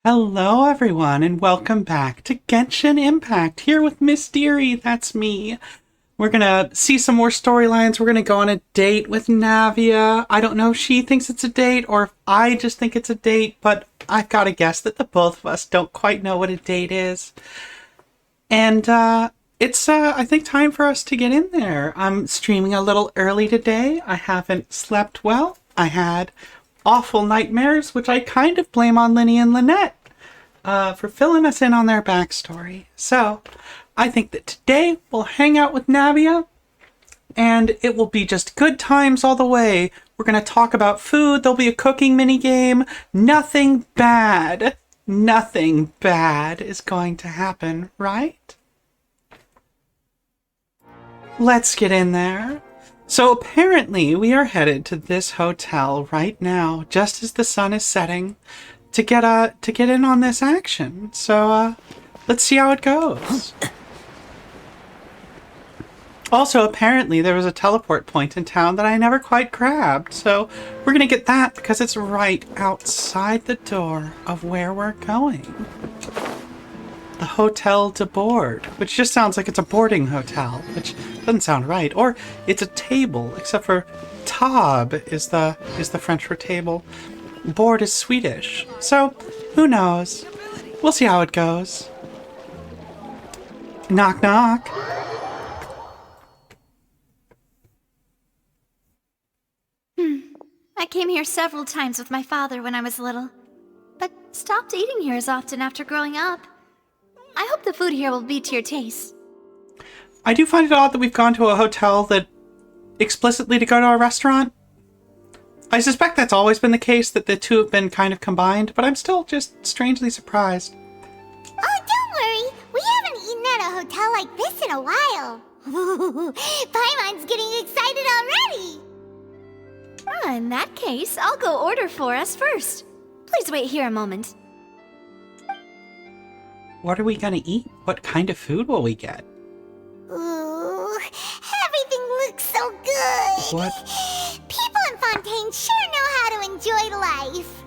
Hello everyone and welcome back to Genshin Impact, here with Miss Deary, that's me. We're gonna see some more storylines. We're gonna go on a date with Navia. I don't know if she thinks it's a date or if I just think it's a date, but I've gotta guess that the both of us don't quite know what a date is. And it's I think time for us to get in there. I'm streaming a little early today. I haven't slept well. I had awful nightmares, which I kind of blame on Linny and Lynette for filling us in on their backstory. So I think that today we'll hang out with Navia and it will be just good times all the way. We're going to talk about food. There'll be a cooking mini game. Nothing bad is going to happen, right? Let's get in there. So apparently we are headed to this hotel right now, just as the sun is setting, to get in on this action. So let's see how it goes. Also, apparently there was a teleport point in town that I never quite grabbed, so we're gonna get that because it's right outside the door of where we're going. The Hotel de Board, which just sounds like it's a boarding hotel, which doesn't sound right. Or it's a table, except for table is the French for table. Board is Swedish. So, who knows? We'll see how it goes. Knock knock. I came here several times with my father when I was little, but stopped eating here as often after growing up. I hope the food here will be to your taste. I do find it odd that we've gone to a hotel that explicitly to go to a restaurant. I suspect that's always been the case, that the two have been kind of combined, but I'm still just strangely surprised. Oh, don't worry. We haven't eaten at a hotel like this in a while. Paimon's getting excited already. In that case, I'll go order for us first. Please wait here a moment. What are we gonna eat? What kind of food will we get? Ooh, everything looks so good. What? People in Fontaine sure know how to enjoy life.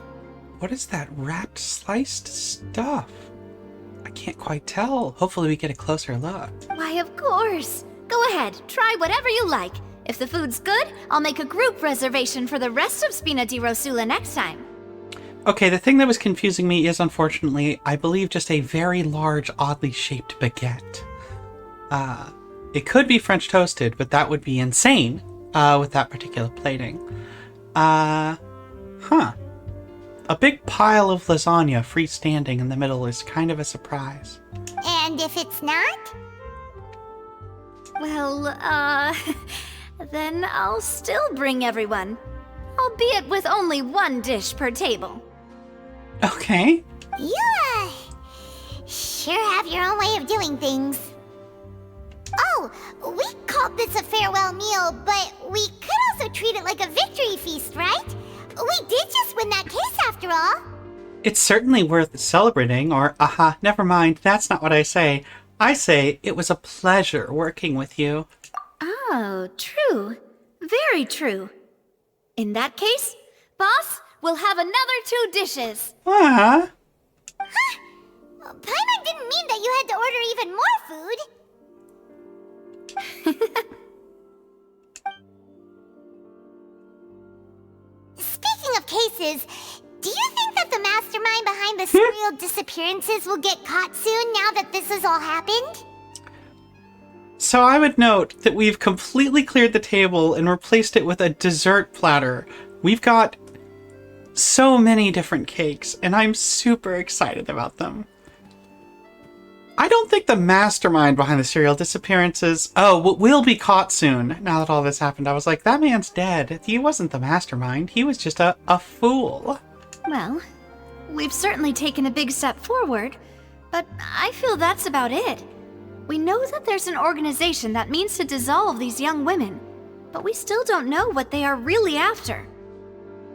What is that wrapped, sliced stuff? I can't quite tell. Hopefully we get a closer look. Why, of course. Go ahead, try whatever you like. If the food's good, I'll make a group reservation for the rest of Spina di Rosula next time. Okay, the thing that was confusing me is, unfortunately, I believe just a very large, oddly shaped baguette. It could be French toasted, but that would be insane with that particular plating. A big pile of lasagna freestanding in the middle is kind of a surprise. And if it's not? Well, then I'll still bring everyone. Albeit with only one dish per table. Okay. You, sure have your own way of doing things. Oh, we called this a farewell meal, but we could also treat it like a victory feast, right? We did just win that case after all. It's certainly worth celebrating, or, never mind, that's not what I say. I say it was a pleasure working with you. Oh, true. Very true. In that case, boss, we'll have another 2 dishes. Ah. Paimon didn't mean that you had to order even more food. Speaking of cases, do you think that the mastermind behind the serial disappearances will get caught soon now that this has all happened? So I would note that we've completely cleared the table and replaced it with a dessert platter. We've got so many different cakes, and I'm super excited about them. I don't think the mastermind behind the serial disappearances... will be caught soon, now that all this happened. I was like, that man's dead. He wasn't the mastermind. He was just a fool. Well, we've certainly taken a big step forward, but I feel that's about it. We know that there's an organization that means to dissolve these young women, but we still don't know what they are really after.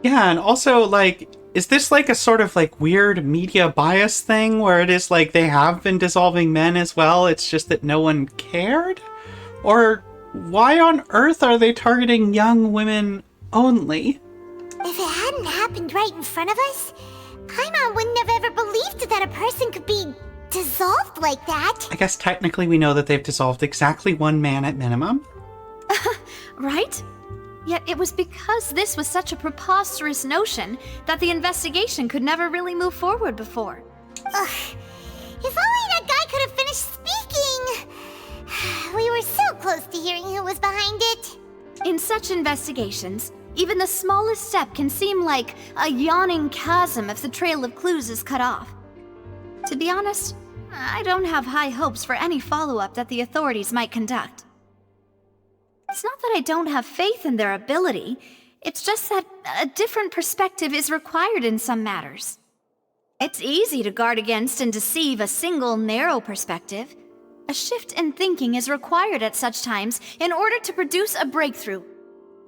Yeah, and also, like, is this like a sort of like weird media bias thing where it is like they have been dissolving men as well, it's just that no one cared? Or why on earth are they targeting young women only? If it hadn't happened right in front of us, Paimon wouldn't have ever believed a person could be dissolved like that. I guess technically we know that they've dissolved exactly one man at minimum. Right? Yet it was because this was such a preposterous notion that the investigation could never really move forward before. Ugh. If only that guy could have finished speaking! We were so close to hearing who was behind it. In such investigations, even the smallest step can seem like a yawning chasm if the trail of clues is cut off. To be honest, I don't have high hopes for any follow-up that the authorities might conduct. It's not that I don't have faith in their ability, it's just that a different perspective is required in some matters. It's easy to guard against and deceive a single narrow perspective. A shift in thinking is required at such times in order to produce a breakthrough,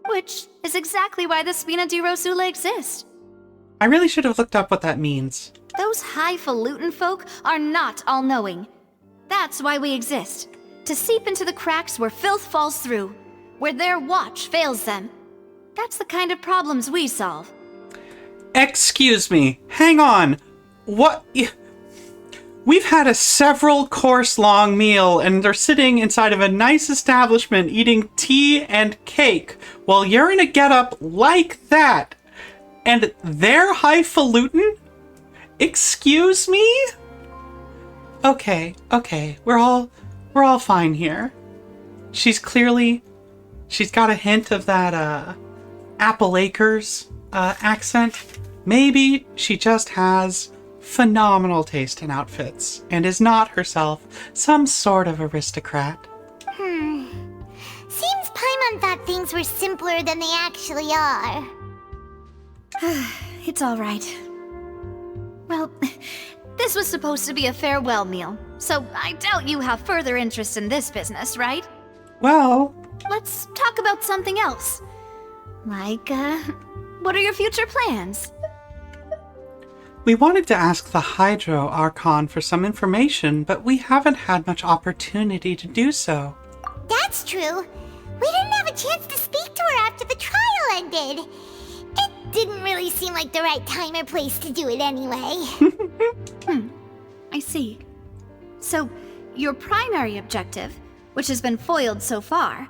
which is exactly why the Spina di Rosula exists. I really should have looked up what that means. Those highfalutin folk are not all-knowing. That's why we exist, to seep into the cracks where filth falls through, where their watch fails them. That's the kind of problems we solve. Excuse me. Hang on. What? We've had a several course long meal and they're sitting inside of a nice establishment eating tea and cake while you're in a getup like that. And they're highfalutin? Excuse me? Okay. We're all fine here. She's got a hint of that Apple Acres accent. Maybe she just has phenomenal taste in outfits and is not herself some sort of aristocrat. Seems Paimon thought things were simpler than they actually are. It's all right. Well, this was supposed to be a farewell meal, so I doubt you have further interest in this business, right? Well, Let's talk about something else. Like, what are your future plans? we wanted to ask the Hydro Archon for some information, but we haven't had much opportunity to do so. That's true. We didn't have a chance to speak to her after the trial ended. It didn't really seem like the right time or place to do it anyway. I see. So, your primary objective, which has been foiled so far,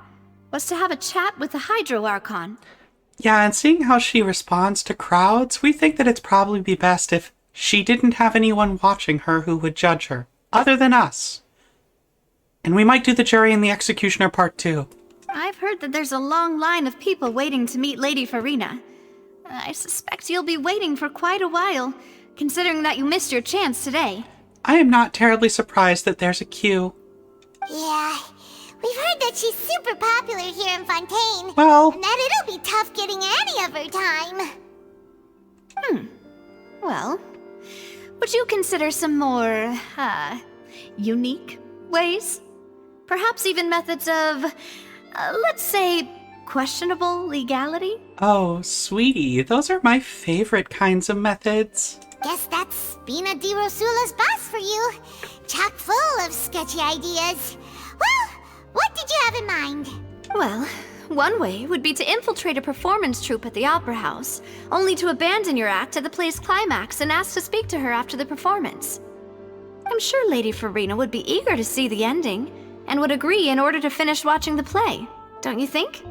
was to have a chat with the Hydro Archon. Yeah, and seeing how she responds to crowds, we think that it's probably be best if she didn't have anyone watching her who would judge her, other than us. And we might do the jury and the executioner part too. I've heard that there's a long line of people waiting to meet Lady Farina. I suspect you'll be waiting for quite a while, considering that you missed your chance today. I am not terribly surprised that there's a queue. Yeah, we've heard that she's super popular here in Fontaine. Well, And that it'll be tough getting any of her time. Well, would you consider some more, unique ways? Perhaps even methods of, let's say, questionable legality? oh, sweetie, those are my favorite kinds of methods. Guess that's Spina di Rosula's boss for you. Chock full of sketchy ideas. Well, what did you have in mind? Well, one way would be to infiltrate a performance troupe at the Opera House, only to abandon your act at the play's climax and ask to speak to her after the performance. I'm sure Lady Farina would be eager to see the ending, and would agree in order to finish watching the play, don't you think?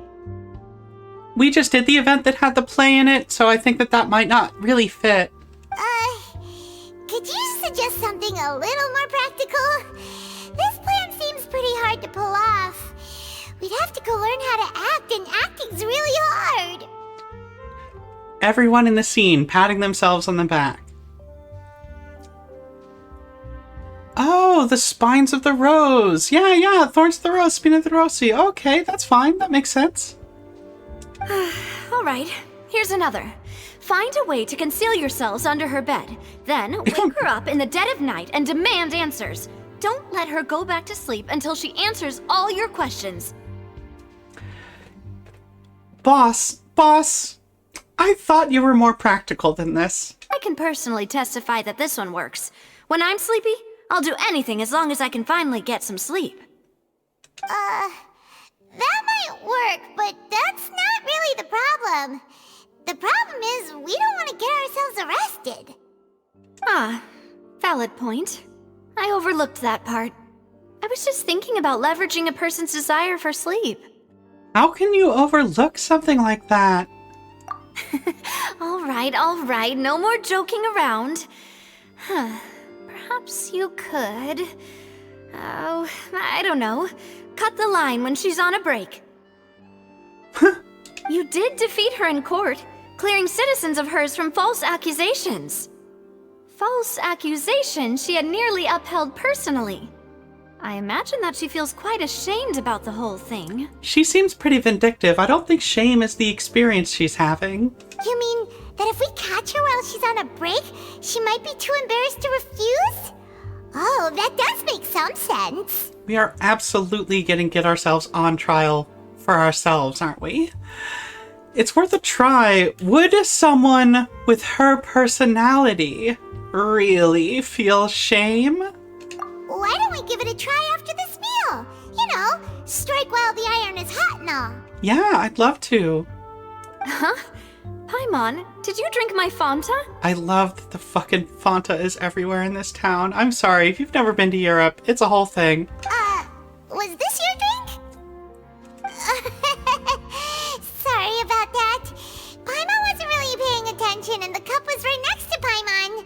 We just did the event that had the play in it, so I think that might not really fit. Could you suggest something a little more practical? This plan seems pretty hard to pull off. We'd have to go learn how to act, and acting's really hard. Everyone in the scene patting themselves on the back. Oh, the spines of the rose. Yeah, thorns of the rose, spina di rossi. Okay, that's fine. That makes sense. All right, here's another. Find a way to conceal yourselves under her bed. Then wake her up in the dead of night and demand answers. Don't let her go back to sleep until she answers all your questions. Boss, I thought you were more practical than this. I can personally testify that this one works. When I'm sleepy, I'll do anything as long as I can finally get some sleep. That might work, but that's not really the problem. The problem is we don't want to get ourselves arrested. Valid point. I overlooked that part. I was just thinking about leveraging a person's desire for sleep. How can you overlook something like that? All right, no more joking around. Perhaps you could... Oh, I don't know. Cut the line when she's on a break. You did defeat her in court, clearing citizens of hers from false accusations. False accusations she had nearly upheld personally. I imagine that she feels quite ashamed about the whole thing. She seems pretty vindictive. I don't think shame is the experience she's having. You mean that if we catch her while she's on a break, she might be too embarrassed to refuse? Oh, that does make some sense. We are absolutely gonna get ourselves on trial for ourselves, aren't we? It's worth a try. Would someone with her personality really feel shame? Why don't we give it a try after this meal? You know, strike while the iron is hot and all. Yeah, I'd love to. Huh? Paimon, did you drink my Fanta? I love that the fucking Fanta is everywhere in this town. I'm sorry, if you've never been to Europe, it's a whole thing. Was this your drink? Sorry about that. Paimon wasn't really paying attention and the cup was right next to Paimon.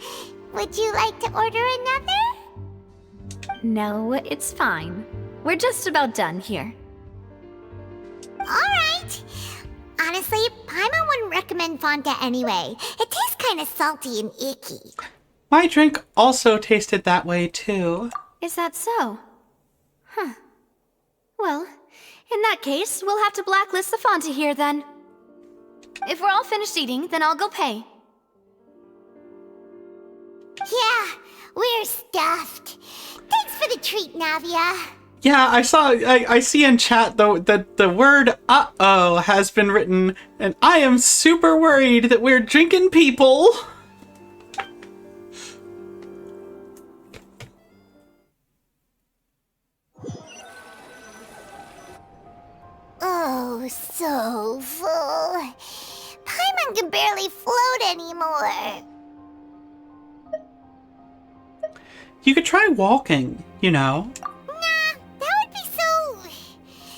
Would you like to order another? No, it's fine. We're just about done here. Alright. Honestly, Paimon wouldn't recommend Fanta anyway. It tastes kinda salty and icky. My drink also tasted that way too. Is that so? Huh. Well, in that case, we'll have to blacklist the Fanta here then. If we're all finished eating, then I'll go pay. Yeah, we're stuffed. Thanks for the treat, Navia. Yeah, I see in chat though that the word uh-oh has been written, and I am super worried that we're drinking people. Oh, so full. Paimon can barely float anymore. You could try walking, you know. Nah, that would be so...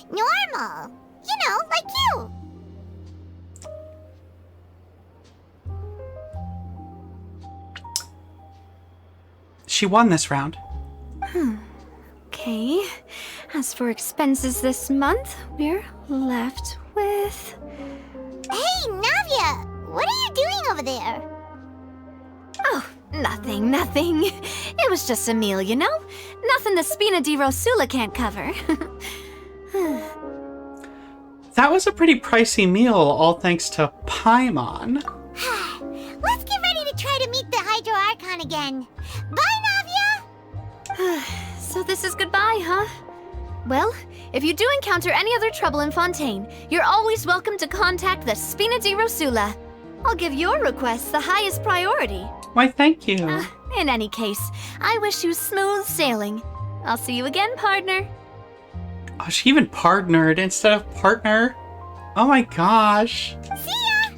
normal. You know, like you. She won this round. Okay. As for expenses this month, we're left with... Hey, Navia! What are you doing over there? Oh, nothing. It was just a meal, you know? Nothing the Spina di Rosula can't cover. That was a pretty pricey meal, all thanks to Paimon. Let's get ready to try to meet the Hydro Archon again. Bye, Navia! So this is goodbye, huh? Well, if you do encounter any other trouble in Fontaine, you're always welcome to contact the Spina di Rosula. I'll give your request the highest priority. Why, thank you. In any case, I wish you smooth sailing. I'll see you again, partner. Oh, she even partnered instead of partner. Oh my gosh. See ya!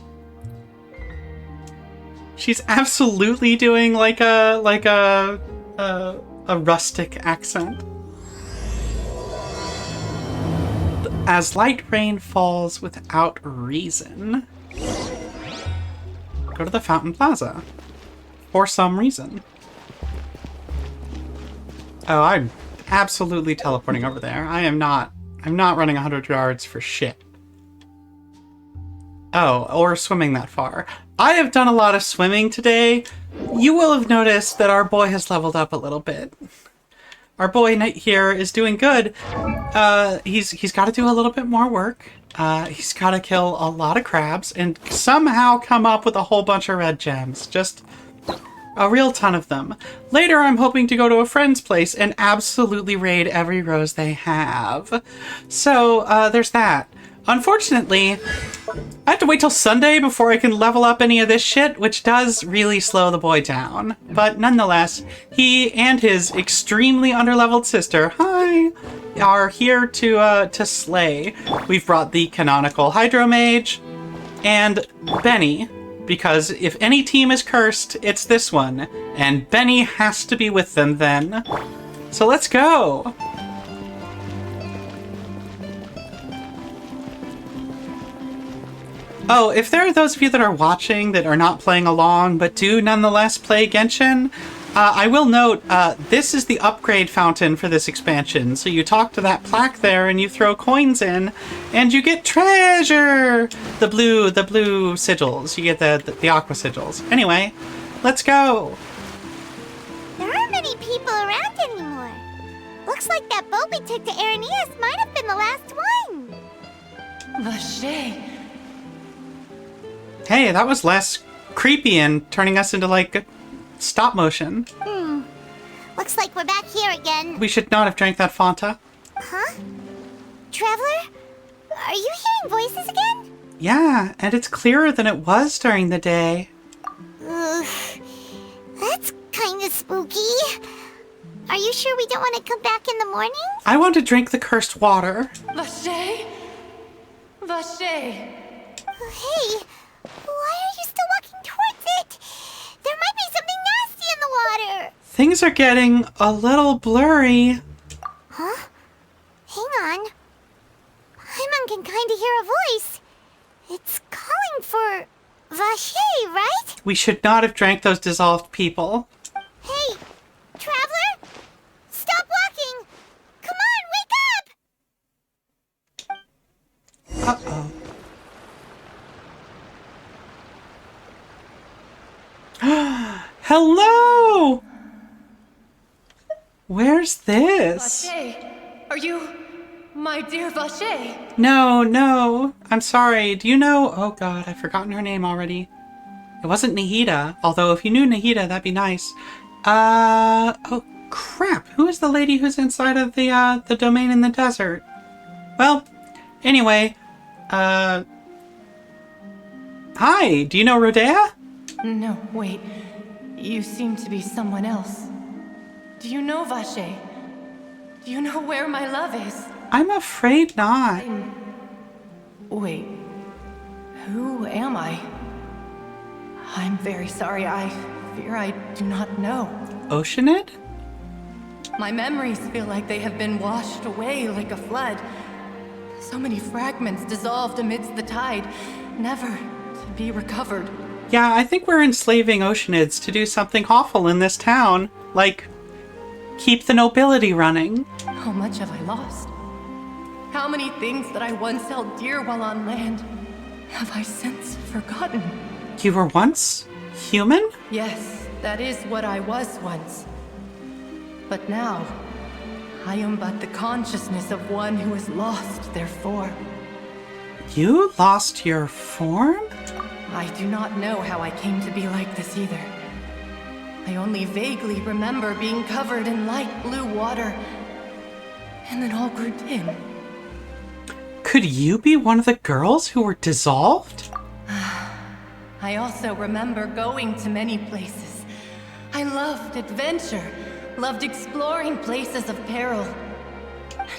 She's absolutely doing like a rustic accent. As light rain falls without reason. Go to the Fountain Plaza. For some reason. Oh, I'm absolutely teleporting over there. I'm not running 100 yards for shit. Oh, or swimming that far. I have done a lot of swimming today. You will have noticed that our boy has leveled up a little bit. Our boy here is doing good. He's got to do a little bit more work. He's got to kill a lot of crabs and somehow come up with a whole bunch of red gems. Just a real ton of them. Later, I'm hoping to go to a friend's place and absolutely raid every rose they have. So, there's that. Unfortunately, I have to wait till Sunday before I can level up any of this shit, which does really slow the boy down. But nonetheless, he and his extremely underleveled sister, hi, are here to slay. We've brought the canonical Hydro Mage and Benny, because if any team is cursed, it's this one, and Benny has to be with them then. So let's go! Oh, if there are those of you that are watching that are not playing along, but do nonetheless play Genshin, I will note, this is the upgrade fountain for this expansion. So you talk to that plaque there and you throw coins in, and you get treasure! The blue sigils. You get the aqua sigils. Anyway, let's go! There aren't many people around anymore. Looks like that boat we took to Araneas might have been the last one. Vache. Hey, that was less creepy and turning us into, like, stop motion. Looks like we're back here again. We should not have drank that Fanta. Huh? Traveler? Are you hearing voices again? Yeah, and it's clearer than it was during the day. Ugh. That's kinda spooky. Are you sure we don't want to come back in the morning? I want to drink the cursed water. Vache. Vache. Hey, why are you still walking towards it? There might be something nasty in the water. Things are getting a little blurry. Huh? Hang on. Paimon can kinda hear a voice. It's calling for Vache, right? We should not have drank those dissolved people. Hey, Traveler? Stop walking! Come on, wake up! Uh-oh. Hello! Where's this? Vache. Are you my dear Vache? No. I'm sorry. Do you know... Oh god, I've forgotten her name already. It wasn't Nahida, although if you knew Nahida, that'd be nice. Oh crap. Who is the lady who's inside of the domain in the desert? Well, anyway, hi, do you know Rodea? No, wait. You seem to be someone else. Do you know Vache? Do you know where my love is? I'm afraid not. Wait. Who am I? I'm very sorry. I fear I do not know. Oceanid? My memories feel like they have been washed away like a flood. So many fragments dissolved amidst the tide, never to be recovered. Yeah, I think we're enslaving Oceanids to do something awful in this town. Like, keep the nobility running. How much have I lost? How many things that I once held dear while on land have I since forgotten? You were once human? Yes, that is what I was once. But now, I am but the consciousness of one who is lost, therefore. You lost your form? I do not know how I came to be like this either. I only vaguely remember being covered in light blue water, and then all grew dim. Could you be one of the girls who were dissolved? I also remember going to many places. I loved adventure, loved exploring places of peril.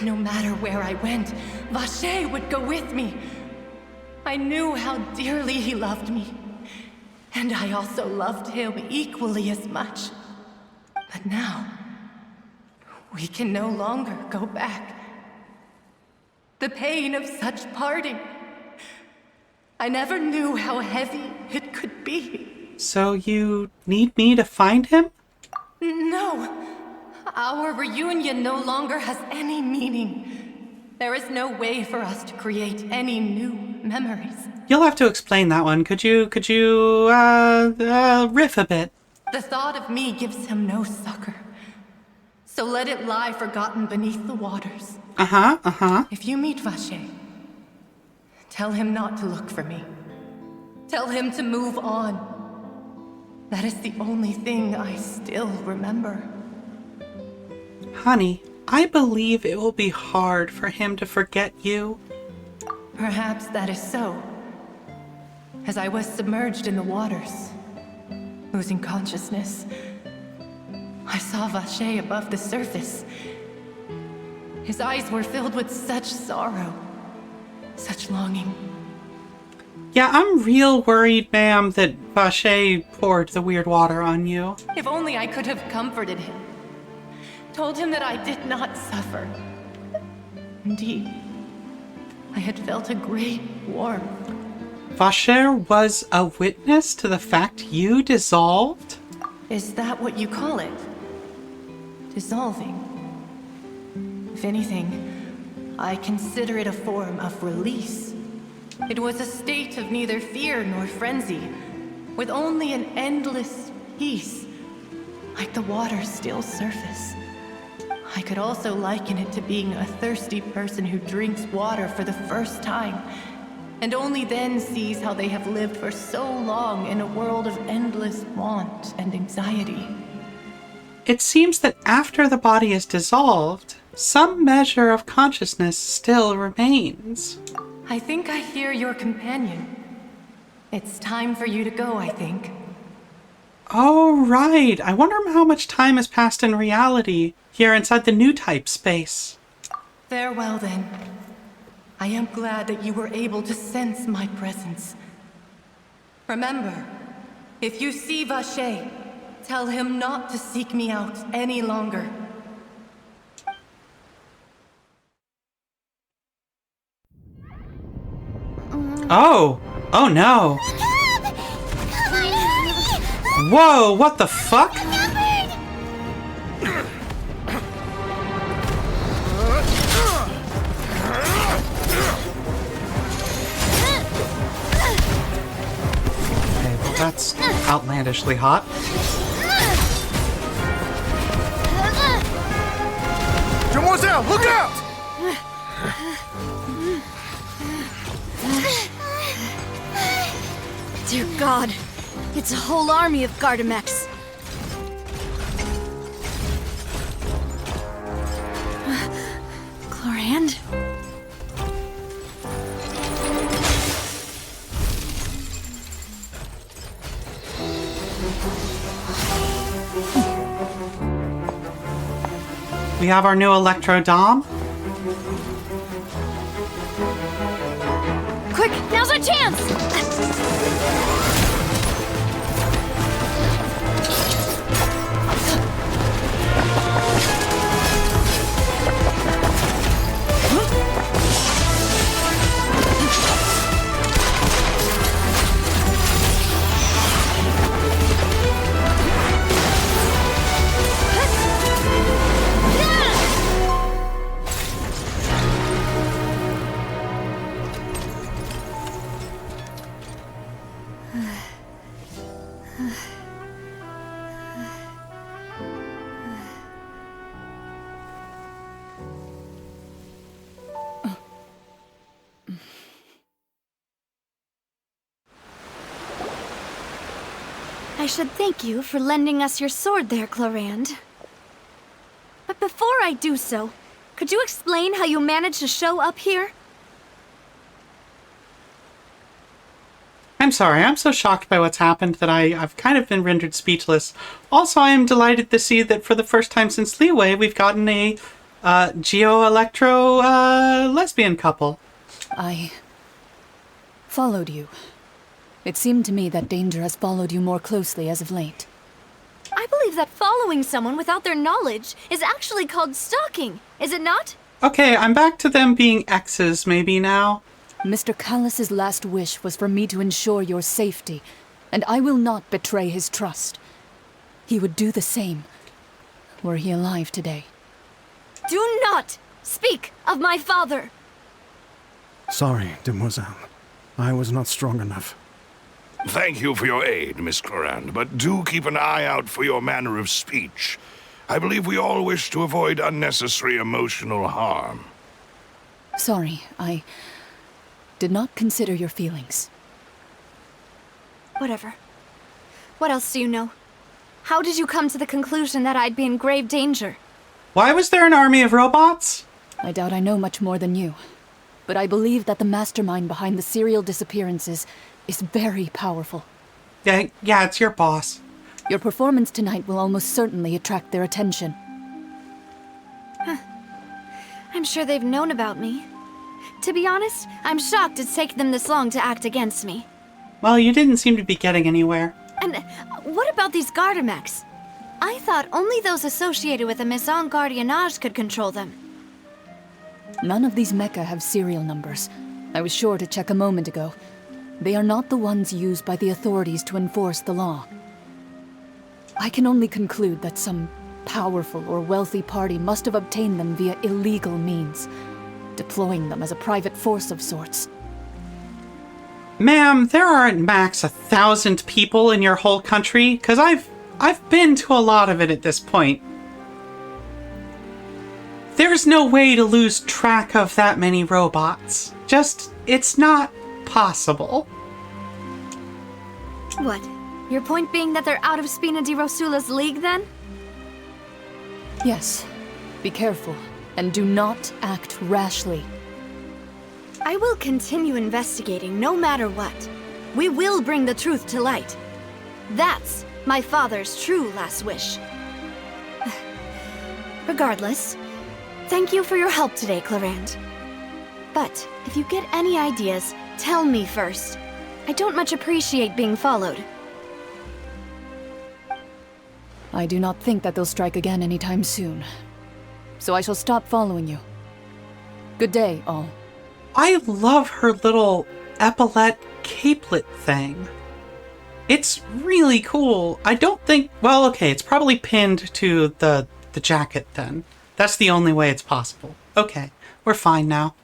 No matter where I went, Vache would go with me. I knew how dearly he loved me, and I also loved him equally as much. But now, we can no longer go back. The pain of such parting, I never knew how heavy it could be. So you need me to find him? No, our reunion no longer has any meaning. There is no way for us to create any new memories. You'll have to explain that one. Could you riff a bit? The thought of me gives him no succor. So let it lie forgotten beneath the waters. If you meet Vache, tell him not to look for me. Tell him to move on. That is the only thing I still remember. Honey, I believe it will be hard for him to forget you. Perhaps that is so. As I was submerged in the waters, losing consciousness, I saw Vache above the surface. His eyes were filled with such sorrow, such longing. Yeah, I'm real worried, ma'am, that Vache poured the weird water on you. If only I could have comforted him. Told him that I did not suffer. Indeed, I had felt a great warmth. Vacher was a witness to the fact you dissolved? Is that what you call it? Dissolving? If anything, I consider it a form of release. It was a state of neither fear nor frenzy, with only an endless peace, like the water's still surface. I could also liken it to being a thirsty person who drinks water for the first time, and only then sees how they have lived for so long in a world of endless want and anxiety. It seems that after the body is dissolved, some measure of consciousness still remains. I think I hear your companion. It's time for you to go, I think. Oh, right. I wonder how much time has passed in reality here inside the new type space. Farewell, then. I am glad that you were able to sense my presence. Remember, if you see Vache, tell him not to seek me out any longer. Oh! Oh no! Whoa, what the fuck? Okay, well that's outlandishly hot. Demoiselle, look out! Dear God, it's a whole army of Gardamex. Chlorand? We have our new Electro Dom. Quick, now's our chance! I should thank you for lending us your sword there, Chlorand. But before I do so, could you explain how you managed to show up here? I'm sorry, I'm so shocked by what's happened that I've kind of been rendered speechless. Also, I am delighted to see that for the first time since Leeway, we've gotten a Geo-Electro lesbian couple. I followed you. It seemed to me that danger has followed you more closely as of late. I believe that following someone without their knowledge is actually called stalking, is it not? Okay, I'm back to them being exes maybe now. Mr. Callus's last wish was for me to ensure your safety, and I will not betray his trust. He would do the same, were he alive today. Do not speak of my father! Sorry, demoiselle. I was not strong enough. Thank you for your aid, Miss Clorand, but do keep an eye out for your manner of speech. I believe we all wish to avoid unnecessary emotional harm. Sorry, I did not consider your feelings. Whatever. What else do you know? How did you come to the conclusion that I'd be in grave danger? Why was there an army of robots? I doubt I know much more than you, but I believe that the mastermind behind the serial disappearances is very powerful. Yeah, it's your boss. Your performance tonight will almost certainly attract their attention. I'm sure they've known about me. To be honest, I'm shocked it's taken them this long to act against me. Well, you didn't seem to be getting anywhere. And what about these Gardamex? I thought only those associated with the Maison Gardiennage could control them. None of these mecha have serial numbers. I was sure to check a moment ago. They are not the ones used by the authorities to enforce the law. I can only conclude that some powerful or wealthy party must have obtained them via illegal means, deploying them as a private force of sorts. Ma'am, there aren't max 1,000 people in your whole country, because I've been to a lot of it at this point. There's no way to lose track of that many robots. Just, it's not possible. What? Your point being that they're out of Spina di Rosula's league, then? Yes. Be careful, and do not act rashly. I will continue investigating no matter what. We will bring the truth to light. That's my father's true last wish. Regardless, thank you for your help today, Clarande. But if you get any ideas, tell me first. I don't much appreciate being followed. I do not think that they'll strike again anytime soon. So I shall stop following you. Good day, all. I love her little epaulette capelet thing. It's really cool. I don't think... Well, okay, it's probably pinned to the jacket then. That's the only way it's possible. Okay, we're fine now.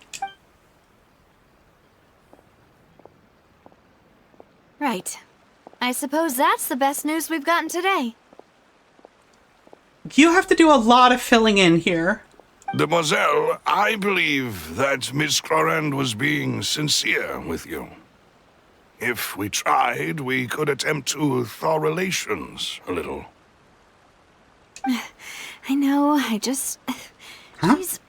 Right. I suppose that's the best news we've gotten today. You have to do a lot of filling in here. Demoiselle, I believe that Miss Clarande was being sincere with you. If we tried, we could attempt to thaw relations a little. I know, I just... Huh? She's...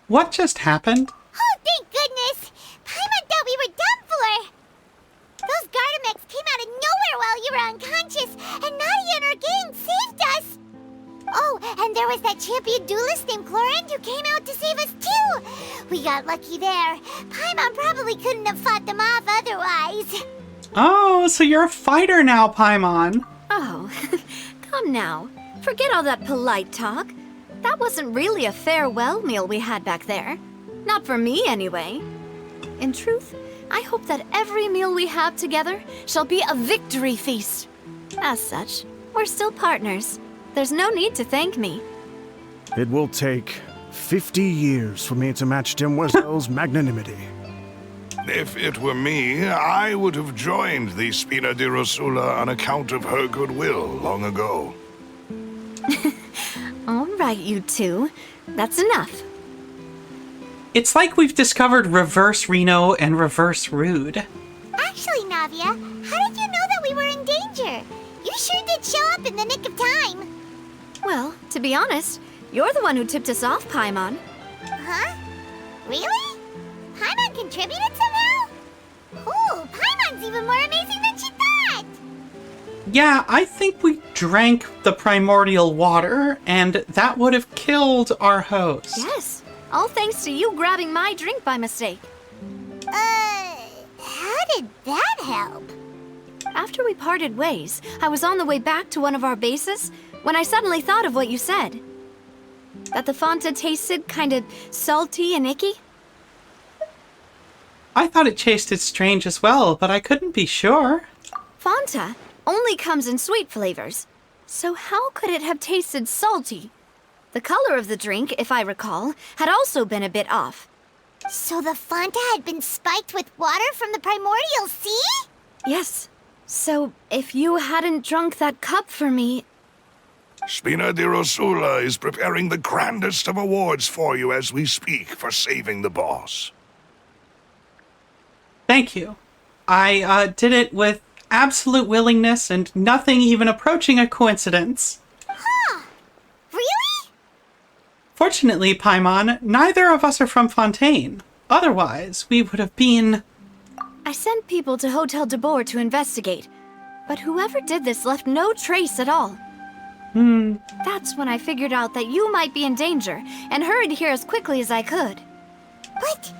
What just happened? Oh, thank goodness! Paimon thought we were done for! Those Gardamex came out of nowhere while you were unconscious, and Navia and her gang saved us! Oh, and there was that champion duelist named Clarande who came out to save us too! We got lucky there. Paimon probably couldn't have fought them off otherwise. Oh, so you're a fighter now, Paimon. Oh, come now. Forget all that polite talk. That wasn't really a farewell meal we had back there. Not for me, anyway. In truth, I hope that every meal we have together shall be a victory feast. As such, we're still partners. There's no need to thank me. It will take 50 years for me to match Demoiselle's magnanimity. If it were me, I would have joined the Spina di Rosula on account of her goodwill long ago. All right, you two. That's enough. It's like we've discovered reverse Reno and reverse Rude. Actually, Navia, how did you know that we were in danger? You sure did show up in the nick of time. Well, to be honest, you're the one who tipped us off, Paimon. Huh? Really? Paimon contributed somehow? Ooh, Paimon's even more amazing than she thought! Yeah, I think we drank the primordial water, and that would have killed our host. Yes, all thanks to you grabbing my drink by mistake. How did that help? After we parted ways, I was on the way back to one of our bases when I suddenly thought of what you said. That the Fanta tasted kind of salty and icky. I thought it tasted strange as well, but I couldn't be sure. Fanta only comes in sweet flavors, so how could it have tasted salty? The color of the drink, if I recall, had also been a bit off. So the Fanta had been spiked with water from the primordial sea? Yes. So if you hadn't drunk that cup for me... Spina di Rosula is preparing the grandest of awards for you as we speak for saving the boss. Thank you. I did it with absolute willingness and nothing even approaching a coincidence. Huh. Really? Fortunately, Paimon, neither of us are from Fontaine. Otherwise, we would have been... I sent people to Hotel de Boer to investigate, but whoever did this left no trace at all. That's when I figured out that you might be in danger and hurried here as quickly as I could. But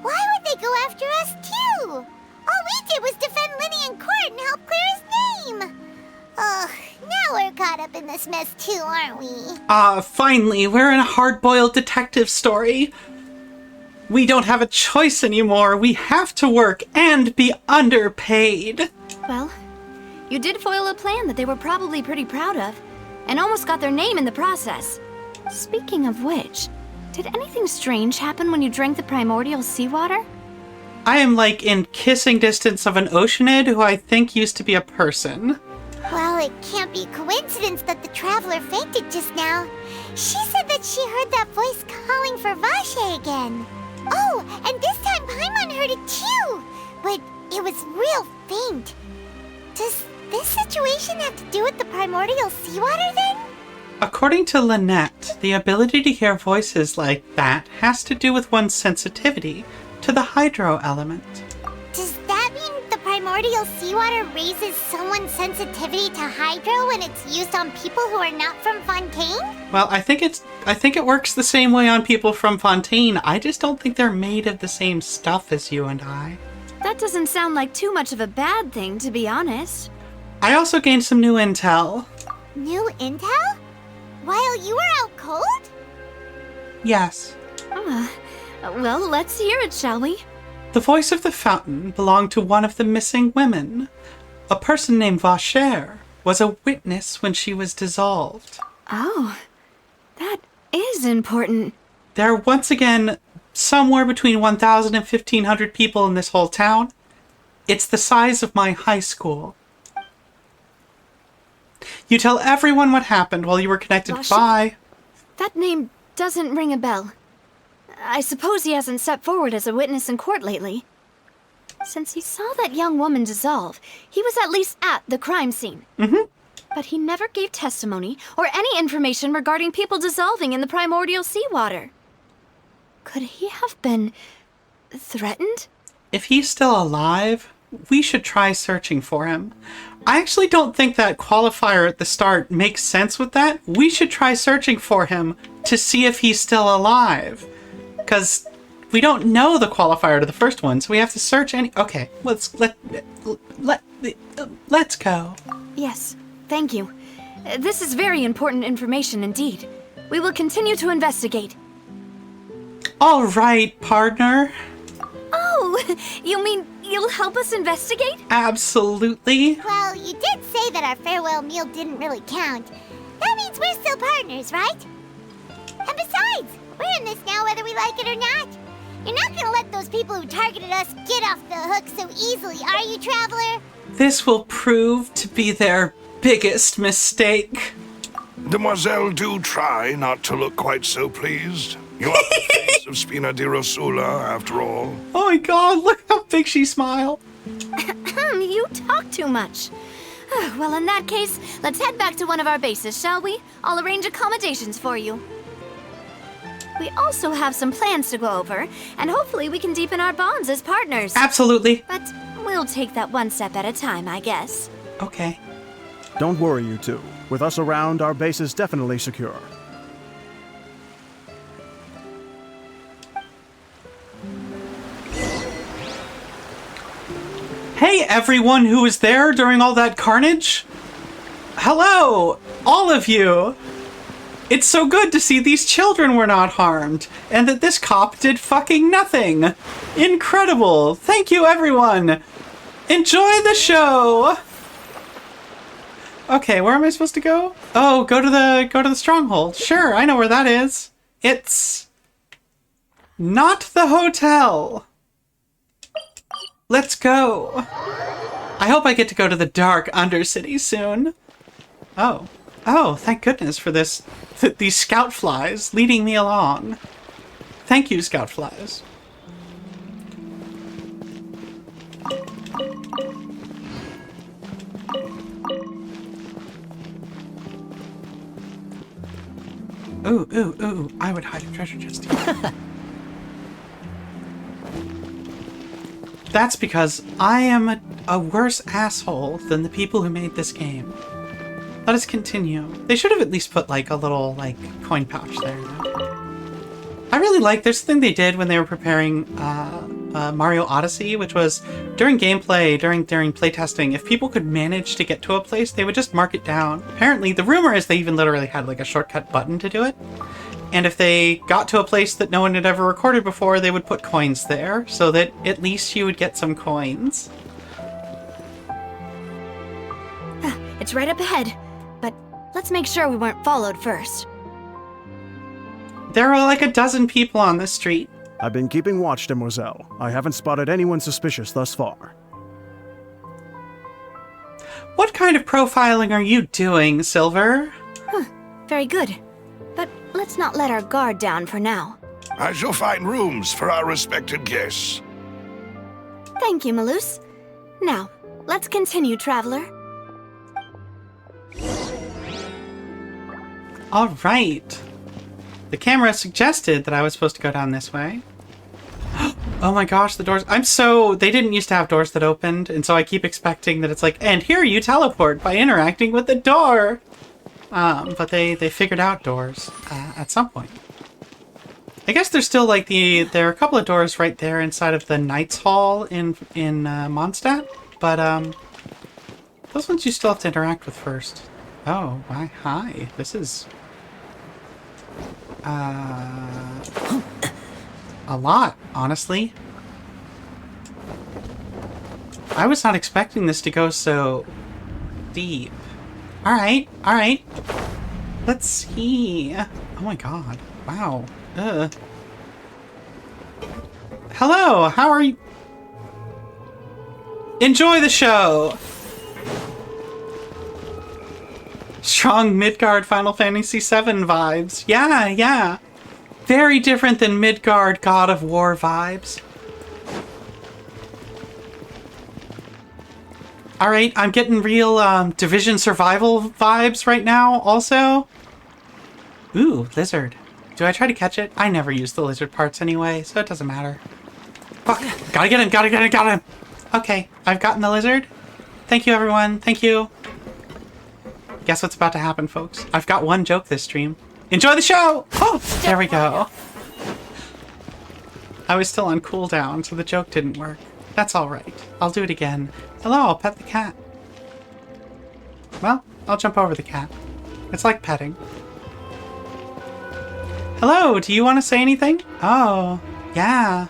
why would they go after us too? All we did was defend Linny in court and help clear his name. Ugh, now we're caught up in this mess too, aren't we? Finally, we're in a hard-boiled detective story. We don't have a choice anymore. We have to work and be underpaid. Well, you did foil a plan that they were probably pretty proud of, and almost got their name in the process. Speaking of which, did anything strange happen when you drank the primordial seawater? I am like in kissing distance of an oceanid who I think used to be a person. Well, it can't be coincidence that the traveler fainted just now. She said that she heard that voice calling for Vache again. Oh, and this time Paimon heard it too, but it was real faint. Does this situation have to do with the primordial seawater then? According to Lynette, the ability to hear voices like that has to do with one's sensitivity to the hydro element. Does that mean the primordial seawater raises someone's sensitivity to hydro when it's used on people who are not from Fontaine? Well, I think it works the same way on people from Fontaine. I just don't think they're made of the same stuff as you and I. That doesn't sound like too much of a bad thing, to be honest. I also gained some new intel. New intel? While you were out cold? Yes. Well, let's hear it, shall we? The voice of the fountain belonged to one of the missing women. A person named Vacher was a witness when she was dissolved. Oh, that is important. There are once again somewhere between 1,000 and 1,500 people in this whole town. It's the size of my high school. You tell everyone what happened while you were connected by... That name doesn't ring a bell. I suppose he hasn't stepped forward as a witness in court lately. Since he saw that young woman dissolve, he was at least at the crime scene. Mm-hmm. But he never gave testimony or any information regarding people dissolving in the primordial seawater. Could he have been threatened? If he's still alive, we should try searching for him. I actually don't think that qualifier at the start makes sense with that. We should try searching for him to see if he's still alive. Because we don't know the qualifier to the first one, so we have to search any... Okay, let's go. Yes, thank you. This is very important information indeed. We will continue to investigate. All right, partner. Oh, you mean you'll help us investigate? Absolutely. Well, you did say that our farewell meal didn't really count. That means we're still partners, right? And besides, we're in this now whether we like it or not. You're not gonna let those people who targeted us get off the hook so easily, are you, Traveler? This will prove to be their biggest mistake. Demoiselle, do try not to look quite so pleased. You are the face of Spina di Rosula, after all. Oh my god, look how big she smiled. You talk too much. Well, in that case, let's head back to one of our bases, shall we? I'll arrange accommodations for you. We also have some plans to go over, and hopefully we can deepen our bonds as partners. Absolutely. But we'll take that one step at a time, I guess. Okay. Don't worry, you two. With us around, our base is definitely secure. Hey, everyone who was there during all that carnage. Hello, all of you. It's so good to see these children were not harmed, and that this cop did fucking nothing. Incredible. Thank you, everyone. Enjoy the show. Okay, where am I supposed to go? Oh, go to the stronghold. Sure, I know where that is. It's not the hotel. Let's go. I hope I get to go to the dark Undercity soon. Oh. Oh, thank goodness for this. These scout flies leading me along. Thank you, scout flies. Ooh, ooh, ooh. I would hide a treasure chest here. That's because I am a worse asshole than the people who made this game. Let us continue. They should have at least put like a little like coin pouch there. I really like, there's a thing they did when they were preparing Mario Odyssey, which was during gameplay, during playtesting, if people could manage to get to a place, they would just mark it down. Apparently, the rumor is they even literally had like a shortcut button to do it. And if they got to a place that no one had ever recorded before, they would put coins there, so that at least you would get some coins. It's right up ahead, but let's make sure we weren't followed first. There are like a dozen people on this street. I've been keeping watch, Demoiselle. I haven't spotted anyone suspicious thus far. What kind of profiling are you doing, Silver? Very good. But let's not let our guard down for now. I shall find rooms for our respected guests. Thank you, Malus. Now, let's continue, Traveler. All right. The camera suggested that I was supposed to go down this way. Oh my gosh, the doors. They didn't used to have doors that opened, and so I keep expecting that it's like, and here you teleport by interacting with the door. But they figured out doors at some point. I guess there's still like there are a couple of doors right there inside of the Knights Hall in Mondstadt, but those ones you still have to interact with first. Oh, hi. This is a lot, honestly. I was not expecting this to go so deep. Alright. Let's see. Oh my god. Wow. Hello, how are you? Enjoy the show! Strong Midgard Final Fantasy VII vibes. Yeah. Very different than Midgard God of War vibes. Alright, I'm getting real Division Survival vibes right now also. Ooh, lizard. Do I try to catch it? I never use the lizard parts anyway, so it doesn't matter. Fuck. Gotta get him, got him. Okay, I've gotten the lizard. Thank you, everyone. Thank you. Guess what's about to happen, folks? I've got one joke this stream. Enjoy the show! Oh, there we go. I was still on cooldown, so the joke didn't work. That's alright. I'll do it again. Hello, I'll pet the cat. Well, I'll jump over the cat. It's like petting. Hello, do you want to say anything? Oh, yeah.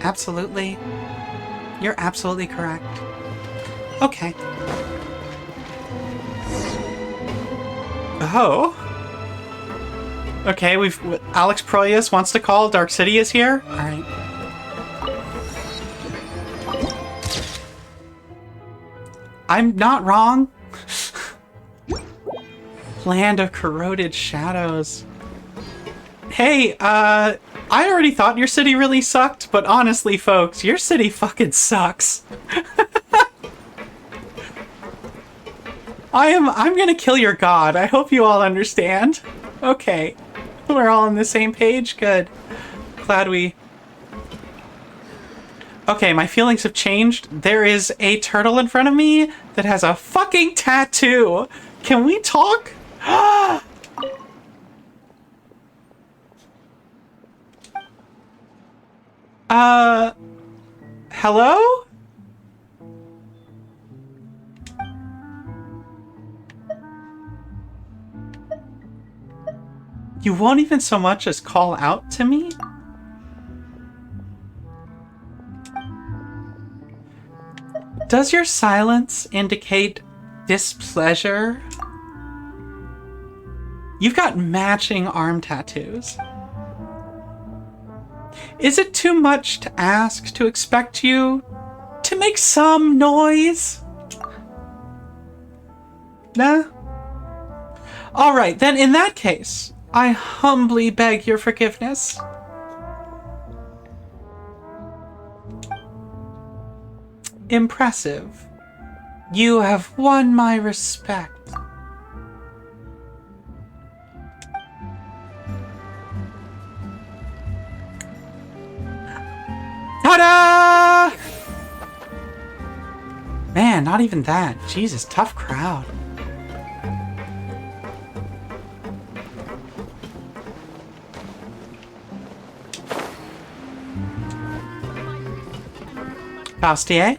Absolutely. You're absolutely correct. Okay. Oh. Okay, Alex Proyas wants to call. Dark City is here. All right. I'm not wrong. Land of Corroded Shadows. Hey, I already thought your city really sucked, but honestly, folks, your city fucking sucks. I'm gonna kill your god. I hope you all understand. Okay. We're all on the same page? Good. Glad we... Okay, my feelings have changed. There is a turtle in front of me that has a fucking tattoo. Can we talk? Hello? You won't even so much as call out to me? Does your silence indicate displeasure? You've got matching arm tattoos. Is it too much to ask to expect you to make some noise? Nah? Alright, then in that case, I humbly beg your forgiveness. Impressive. You have won my respect. Ta-da! Man, not even that. Jesus, tough crowd. Faustier?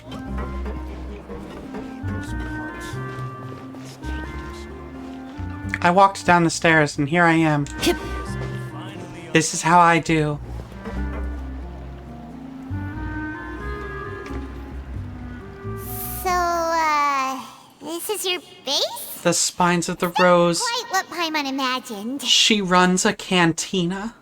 I walked down the stairs and here I am. This is how I do. So, this is your base? The spines of the rose. Quite what Paimon imagined. She runs a cantina.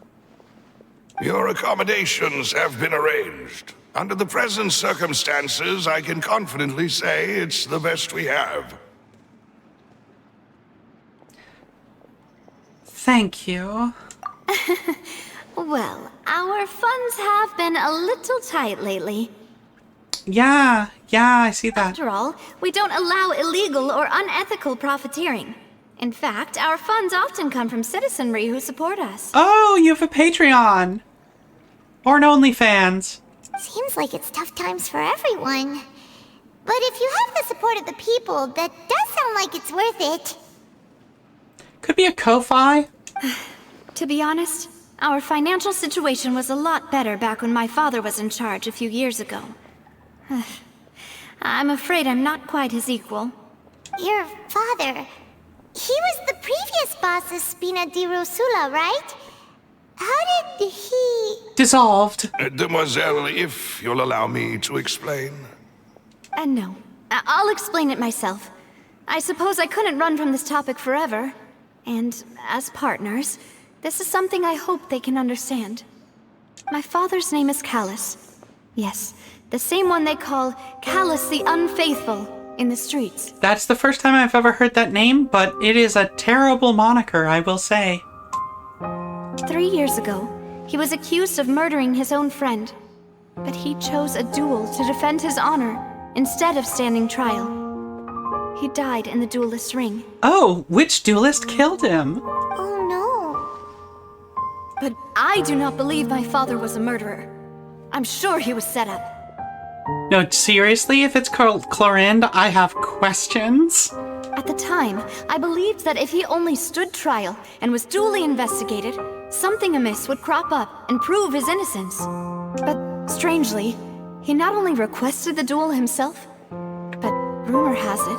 Your accommodations have been arranged. Under the present circumstances, I can confidently say it's the best we have. Thank you. Well, our funds have been a little tight lately. Yeah, I see that. After all, we don't allow illegal or unethical profiteering. In fact, our funds often come from citizenry who support us. Oh, you have a Patreon. Or an OnlyFans. Seems like it's tough times for everyone. But if you have the support of the people, that does sound like it's worth it. Could be a Ko-Fi. To be honest, our financial situation was a lot better back when my father was in charge a few years ago. I'm afraid I'm not quite his equal. Your father... He was the previous boss of Spina di Rosula, right? How did he... Dissolved. Demoiselle, if you'll allow me to explain. No. I'll explain it myself. I suppose I couldn't run from this topic forever. And as partners, this is something I hope they can understand. My father's name is Callus. Yes, the same one they call Callus the Unfaithful in the streets. That's the first time I've ever heard that name, but it is a terrible moniker, I will say. 3 years ago, he was accused of murdering his own friend. But he chose a duel to defend his honor instead of standing trial. He died in the duelist's ring. Oh, which duelist killed him? Oh no. But I do not believe my father was a murderer. I'm sure he was set up. No, seriously, if it's called Clorinde, I have questions. At the time, I believed that if he only stood trial and was duly investigated, something amiss would crop up and prove his innocence. But strangely, he not only requested the duel himself, but rumor has it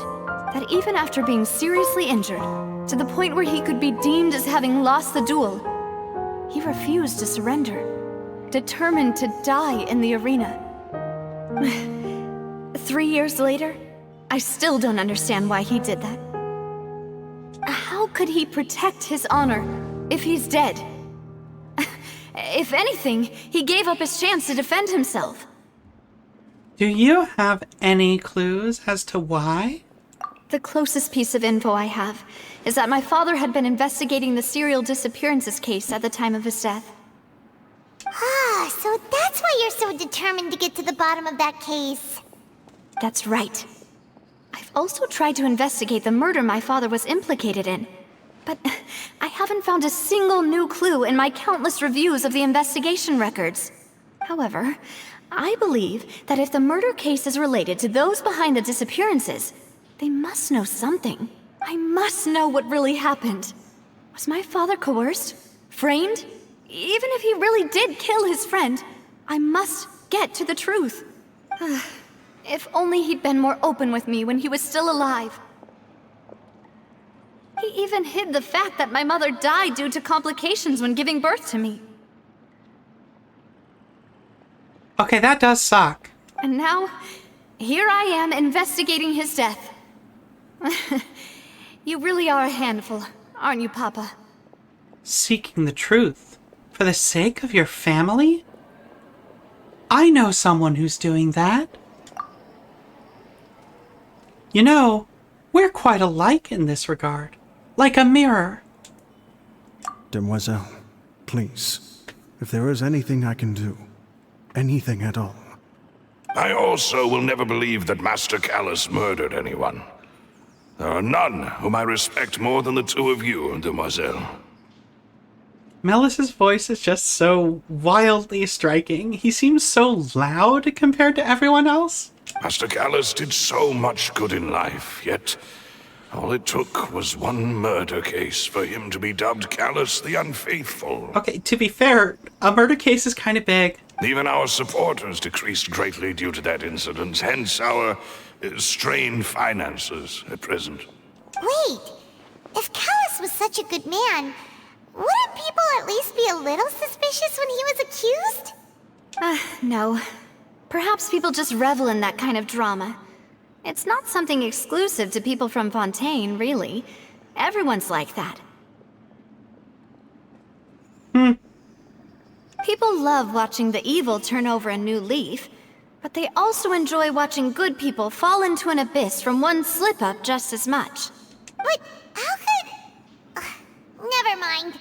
that even after being seriously injured, to the point where he could be deemed as having lost the duel, he refused to surrender, determined to die in the arena. 3 years later, I still don't understand why he did that. How could he protect his honor if he's dead? If anything, he gave up his chance to defend himself. Do you have any clues as to why? The closest piece of info I have is that my father had been investigating the serial disappearances case at the time of his death. Ah, so that's why you're so determined to get to the bottom of that case. That's right. I've also tried to investigate the murder my father was implicated in, but I haven't found a single new clue in my countless reviews of the investigation records. However, I believe that if the murder case is related to those behind the disappearances, they must know something. I must know what really happened. Was my father coerced? Framed? Even if he really did kill his friend, I must get to the truth. If only he'd been more open with me when he was still alive. He even hid the fact that my mother died due to complications when giving birth to me. Okay, that does suck. And now, here I am investigating his death. You really are a handful, aren't you, Papa? Seeking the truth for the sake of your family? I know someone who's doing that. You know, we're quite alike in this regard. Like a mirror. Demoiselle, please, if there is anything I can do, anything at all. I also will never believe that Master Callus murdered anyone. There are none whom I respect more than the two of you, Demoiselle. Melis's voice is just so wildly striking. He seems so loud compared to everyone else. Master Callus did so much good in life, yet all it took was one murder case for him to be dubbed Callus the Unfaithful. Okay, to be fair, a murder case is kind of big. Even our supporters decreased greatly due to that incident, hence our strained finances at present. Wait, if Callus was such a good man, wouldn't people at least be a little suspicious when he was accused? No. Perhaps people just revel in that kind of drama. It's not something exclusive to people from Fontaine, really. Everyone's like that. People love watching the evil turn over a new leaf, but they also enjoy watching good people fall into an abyss from one slip-up just as much. But how could... never mind.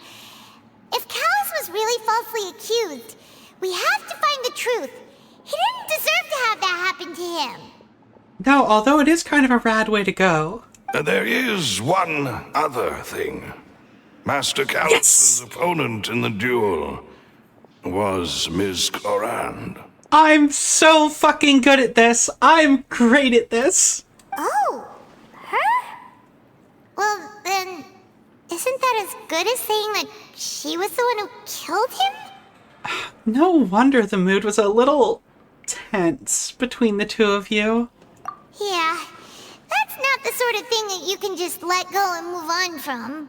If Callus was really falsely accused, we have to find the truth. He didn't deserve to have that happen to him. No, although it is kind of a rad way to go. There is one other thing. Master Callus's opponent in the duel was Ms. Clorand. I'm so fucking good at this. I'm great at this. Oh, her? Well, then, isn't that as good as saying that she was the one who killed him? No wonder the mood was a little tense between the two of you. Yeah, that's not the sort of thing that you can just let go and move on from.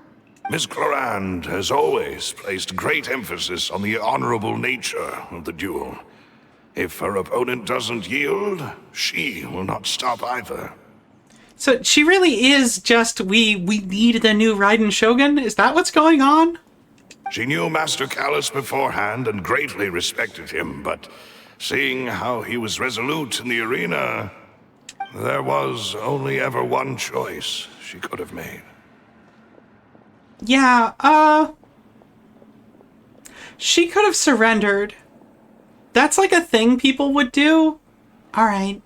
Miss Clorand has always placed great emphasis on the honorable nature of the duel. If her opponent doesn't yield, she will not stop either. So she really is just, we need the new Raiden Shogun? Is that what's going on? She knew Master Callus beforehand and greatly respected him, but seeing how he was resolute in the arena, there was only ever one choice she could have made. Yeah, she could have surrendered. That's like a thing people would do. All right.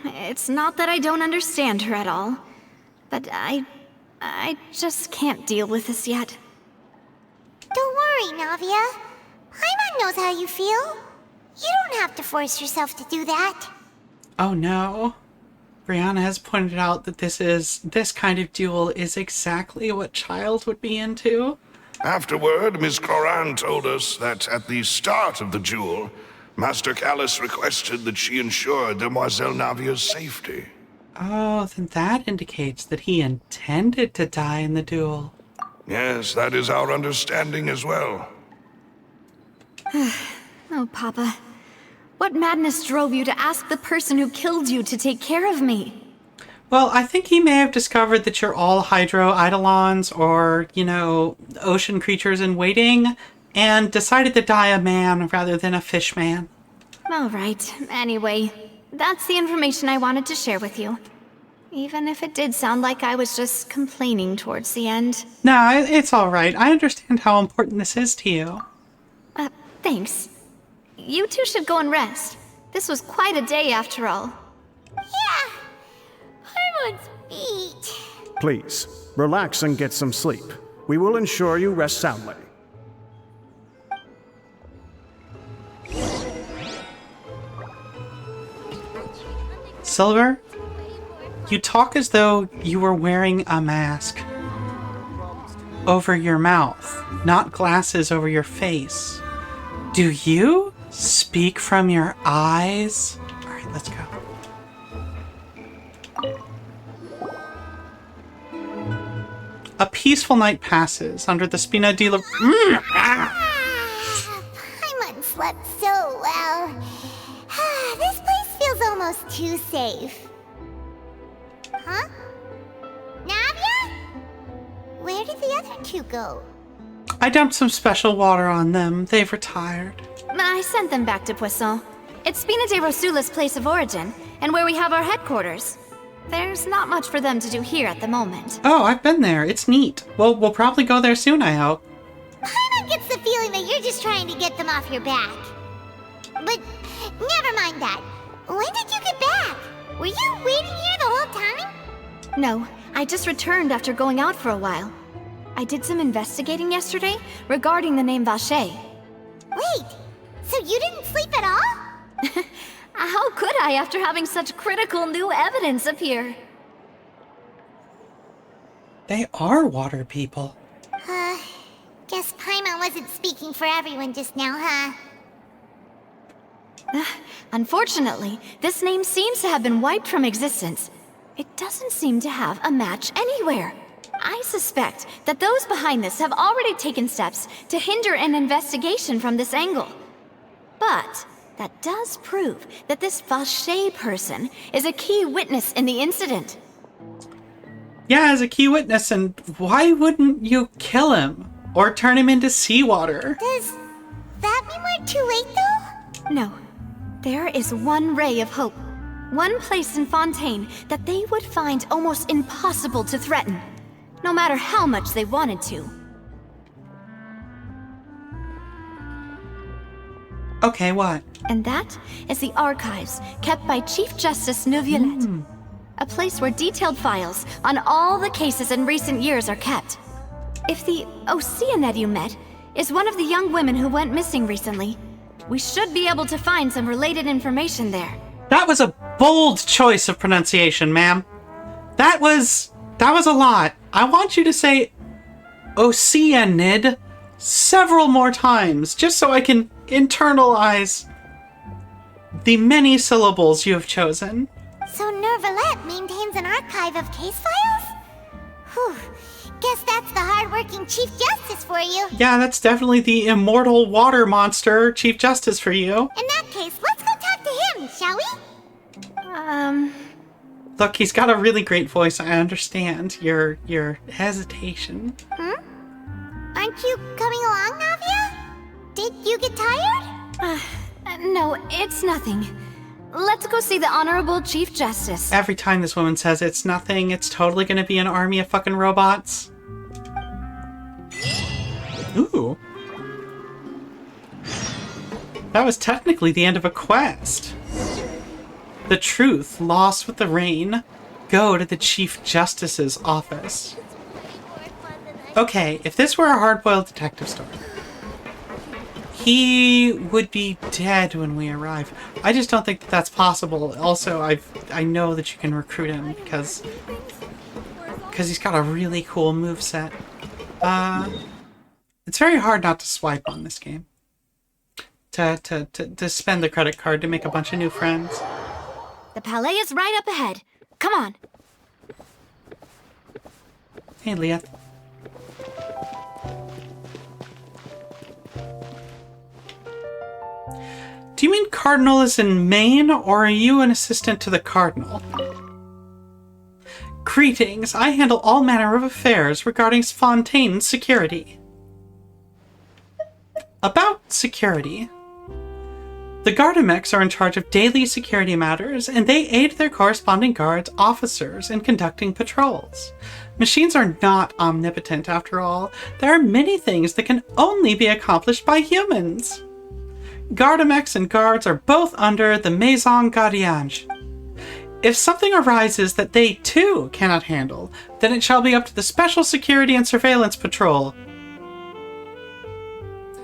It's not that I don't understand her at all, but I just can't deal with this yet. Don't worry, Navia. Paimon knows how you feel. You don't have to force yourself to do that. Oh no. Brianna has pointed out that this kind of duel is exactly what Childe would be into. Afterward, Miss Clorand told us that at the start of the duel, Master Callus requested that she ensure Demoiselle Navia's safety. Oh, then that indicates that he intended to die in the duel. Yes, that is our understanding as well. Oh, Papa. What madness drove you to ask the person who killed you to take care of me? Well, I think he may have discovered that you're all Hydro Eidolons or, ocean creatures in waiting, and decided to die a man rather than a fish man. All right. Anyway, that's the information I wanted to share with you. Even if it did sound like I was just complaining towards the end. No, it's all right. I understand how important this is to you. Thanks. You two should go and rest. This was quite a day after all. Yeah. Paimon's beat. Please, relax and get some sleep. We will ensure you rest soundly. Silver, you talk as though you were wearing a mask over your mouth, not glasses over your face. Do you speak from your eyes? All right, let's go. A peaceful night passes under the Spina di Paimon slept so well. This place feels almost too safe. Huh? Navia? Where did the other two go? I dumped some special water on them. They've retired. I sent them back to Poisson. It's Spina de Rosula's place of origin, and where we have our headquarters. There's not much for them to do here at the moment. Oh, I've been there. It's neat. Well, we'll probably go there soon, I hope. Paimon gets the feeling that you're just trying to get them off your back. But never mind that. When did you get back? Were you waiting here the whole time? No, I just returned after going out for a while. I did some investigating yesterday regarding the name Vache. Wait, so you didn't sleep at all? How could I after having such critical new evidence appear? They are water people. Guess Paimon wasn't speaking for everyone just now, huh? Unfortunately, this name seems to have been wiped from existence. It doesn't seem to have a match anywhere. I suspect that those behind this have already taken steps to hinder an investigation from this angle. But that does prove that this Vache person is a key witness in the incident. Yeah, as a key witness, and why wouldn't you kill him? Or turn him into seawater? Does that mean we're too late, though? No. There is one ray of hope. One place in Fontaine that they would find almost impossible to threaten, no matter how much they wanted to. Okay, what? And that is the archives kept by Chief Justice Navia. A place where detailed files on all the cases in recent years are kept. If the Oceanid you met is one of the young women who went missing recently, we should be able to find some related information there. That was a bold choice of pronunciation, ma'am. That was a lot. I want you to say Oceanid several more times, just so I can internalize the many syllables you have chosen. So Nervalette maintains an archive of case files? Whew. Guess that's the hard-working Chief Justice for you. Yeah, that's definitely the immortal water monster Chief Justice for you. In that case, let's go talk to him, shall we? Look, he's got a really great voice. I understand your hesitation. Aren't you coming along, Navia? Did you get tired? No, it's nothing. Let's go see the Honorable Chief Justice. Every time this woman says it's nothing, it's totally gonna be an army of fucking robots. Ooh. That was technically the end of a quest. The truth, lost with the rain. Go to the Chief Justice's office. Okay, if this were a hard-boiled detective story, he would be dead when we arrive. I just don't think that that's possible. Also, I know that you can recruit him because he's got a really cool moveset. It's very hard not to swipe on this game. To spend the credit card to make a bunch of new friends. The Palais is right up ahead. Come on. Hey, Leah. Do you mean Cardinal is in Maine, or are you an assistant to the Cardinal? Greetings, I handle all manner of affairs regarding Fontaine's security. About security. The Gardamex are in charge of daily security matters, and they aid their corresponding guards officers in conducting patrols. Machines are not omnipotent, after all. There are many things that can only be accomplished by humans. Gardamex and guards are both under the Maison Gardiange. If something arises that they, too, cannot handle, then it shall be up to the Special Security and Surveillance Patrol.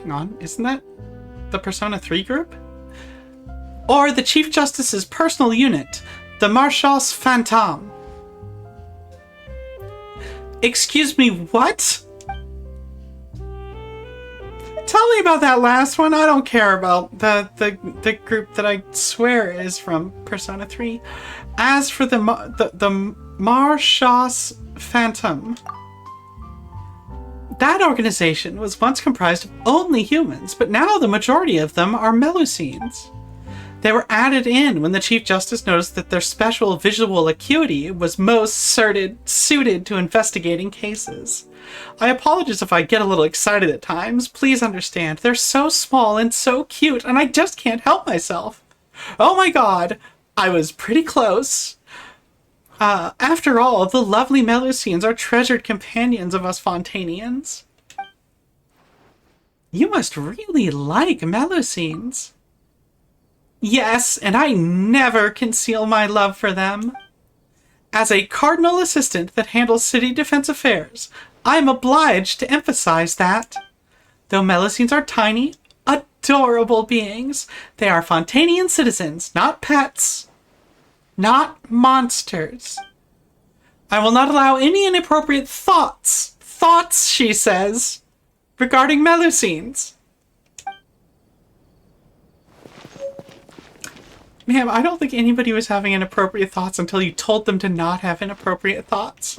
Hang on, isn't that the Persona 3 group? Or the Chief Justice's personal unit, the Marchals Fantôme. Excuse me, what? Tell me about that last one. I don't care about the group that I swear is from Persona 3. As for the Marchals Fantôme, that organization was once comprised of only humans, but now the majority of them are Melusines. They were added in when the Chief Justice noticed that their special visual acuity was most suited to investigating cases. I apologize if I get a little excited at times. Please understand, they're so small and so cute, and I just can't help myself. Oh my god, I was pretty close. After all, the lovely Melusines are treasured companions of us Fontainians. You must really like Melusines. Yes, and I never conceal my love for them. As a cardinal assistant that handles city defense affairs, I am obliged to emphasize that. Though Melusines are tiny, adorable beings. They are Fontainian citizens, not pets, not monsters. I will not allow any inappropriate thoughts, she says, regarding Melusines. Ma'am, I don't think anybody was having inappropriate thoughts until you told them to not have inappropriate thoughts.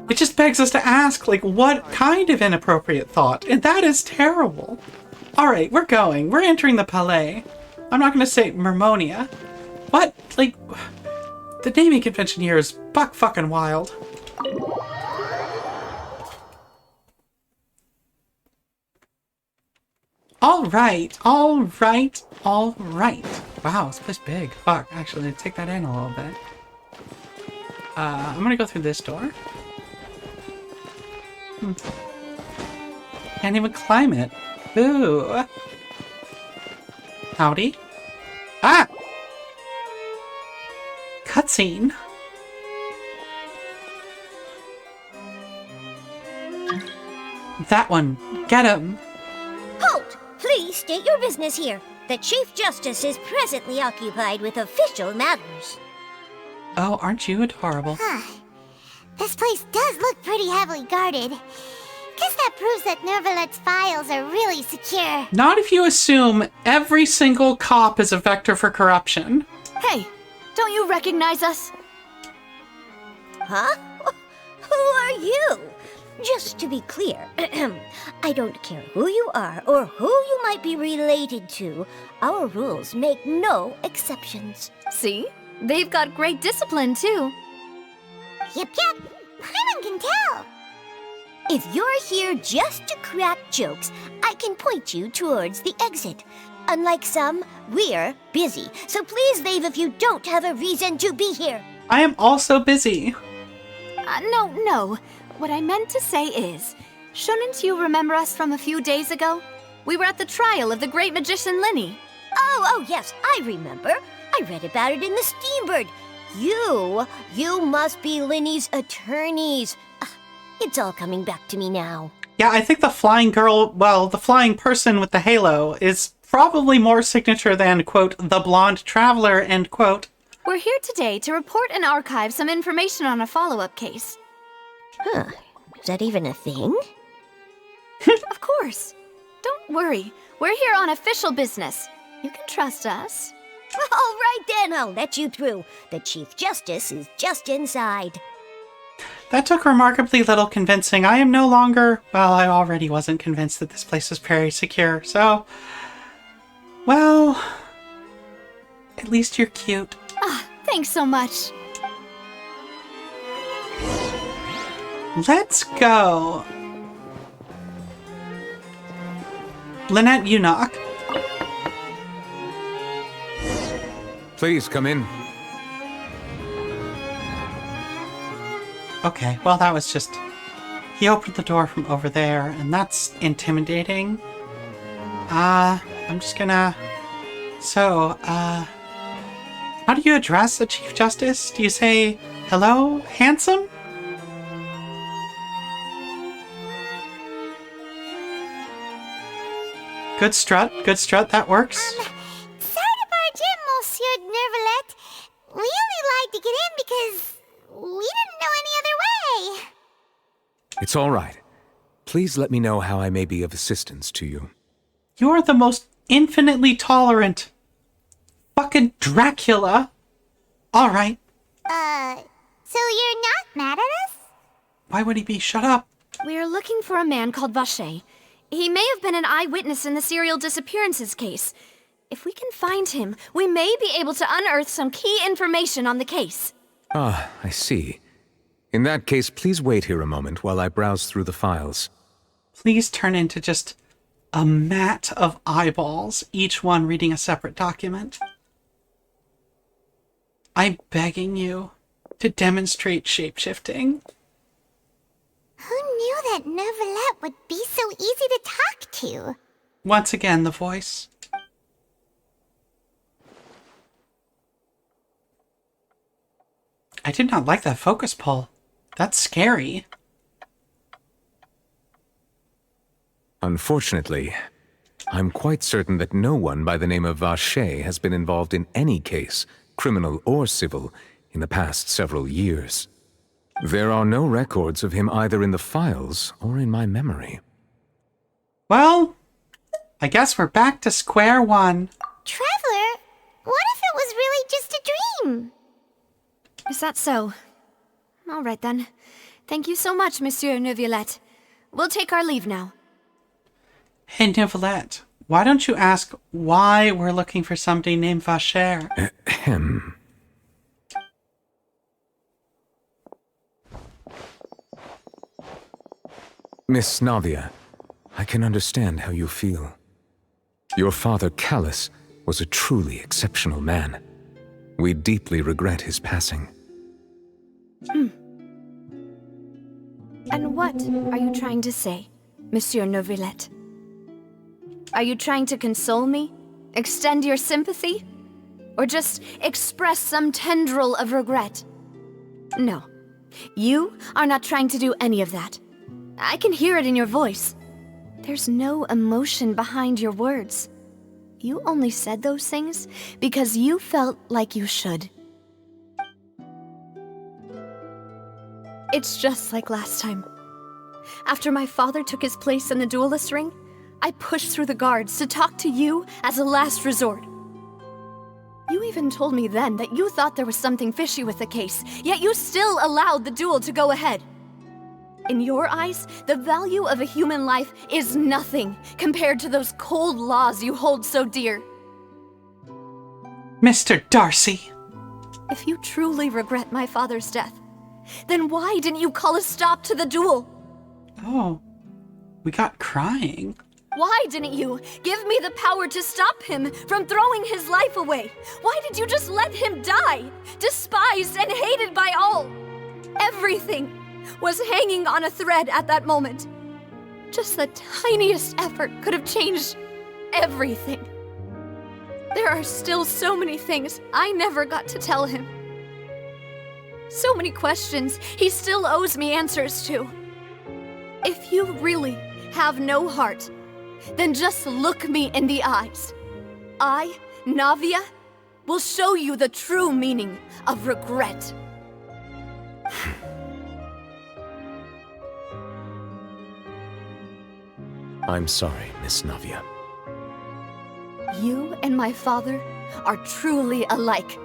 It just begs us to ask, like, what kind of inappropriate thought? And that is terrible. Alright, we're going. We're entering the Palais. I'm not going to say Mermonia. What? Like, the naming convention here is buck fucking wild. Alright. Wow, this place is big. Fuck, actually, take that in a little bit. I'm gonna go through this door. Can't even climb it. Boo. Howdy. Ah! Cutscene. That one. Get him. Halt! Please state your business here. The Chief Justice is presently occupied with official matters. Oh, aren't you adorable? This place does look pretty heavily guarded. Guess that proves that Nervalet's files are really secure. Not if you assume every single cop is a vector for corruption. Hey, don't you recognize us? Huh? Who are you? Just to be clear, I don't care who you are or who you might be related to. Our rules make no exceptions. See? They've got great discipline, too. Yep. Paimon can tell. If you're here just to crack jokes, I can point you towards the exit. Unlike some, we're busy, so please leave if you don't have a reason to be here. I am also busy. No. What I meant to say is, shouldn't you remember us from a few days ago? We were at the trial of the great magician Linny. Oh, yes, I remember. I read about it in the Steambird. You must be Linny's attorneys. It's all coming back to me now. Yeah, I think the flying girl, well, the flying person with the halo is probably more signature than, quote, the blonde traveler, end quote. We're here today to report and archive some information on a follow-up case. Huh. Is that even a thing? Of course. Don't worry. We're here on official business. You can trust us. All right then, I'll let you through. The Chief Justice is just inside. That took remarkably little convincing. I am no longer, well, I already wasn't convinced that this place is very secure, so... Well... At least you're cute. Thanks so much. Let's go. Lynette, you knock. Please come in. Okay, well that was just... He opened the door from over there, and that's intimidating. I'm just gonna... So, how do you address the Chief Justice? Do you say, hello, handsome? Good strut, that works. Sorry to barge in, Monsieur Nervalet. We only lied to get in because we didn't know any other way. It's all right. Please let me know how I may be of assistance to you. You're the most infinitely tolerant fucking Dracula. All right. So you're not mad at us? Why would he be? Shut up. We're looking for a man called Vacher. He may have been an eyewitness in the serial disappearances case. If we can find him, we may be able to unearth some key information on the case. Ah, I see. In that case, please wait here a moment while I browse through the files. Please turn into just a mat of eyeballs, each one reading a separate document. I'm begging you to demonstrate shapeshifting. Who knew that Nervalet would be so easy to talk to? Once again, the voice. I did not like that focus pull. That's scary. Unfortunately, I'm quite certain that no one by the name of Vache has been involved in any case, criminal or civil, in the past several years. There are no records of him either in the files or in my memory. Well, I guess we're back to square one. Traveler, what if it was really just a dream? Is that so? All right then. Thank you so much, Monsieur Neuvillette. We'll take our leave now. Hey, Neuvillette, why don't you ask why we're looking for somebody named Vacher? Ahem. Miss Navia, I can understand how you feel. Your father, Callus, was a truly exceptional man. We deeply regret his passing. And what are you trying to say, Monsieur Neuvillette? Are you trying to console me? Extend your sympathy? Or just express some tendril of regret? No. You are not trying to do any of that. I can hear it in your voice. There's no emotion behind your words. You only said those things because you felt like you should. It's just like last time. After my father took his place in the duelist ring, I pushed through the guards to talk to you as a last resort. You even told me then that you thought there was something fishy with the case, yet you still allowed the duel to go ahead. In your eyes, the value of a human life is nothing compared to those cold laws you hold so dear. Mr. Darcy! If you truly regret my father's death, then why didn't you call a stop to the duel? Oh, we got crying. Why didn't you give me the power to stop him from throwing his life away? Why did you just let him die, despised and hated by all? Everything was hanging on a thread at that moment. Just the tiniest effort could have changed everything. There are still so many things I never got to tell him. So many questions he still owes me answers to. If you really have no heart, then just look me in the eyes. I, Navia, will show you the true meaning of regret. I'm sorry, Miss Navia. You and my father are truly alike.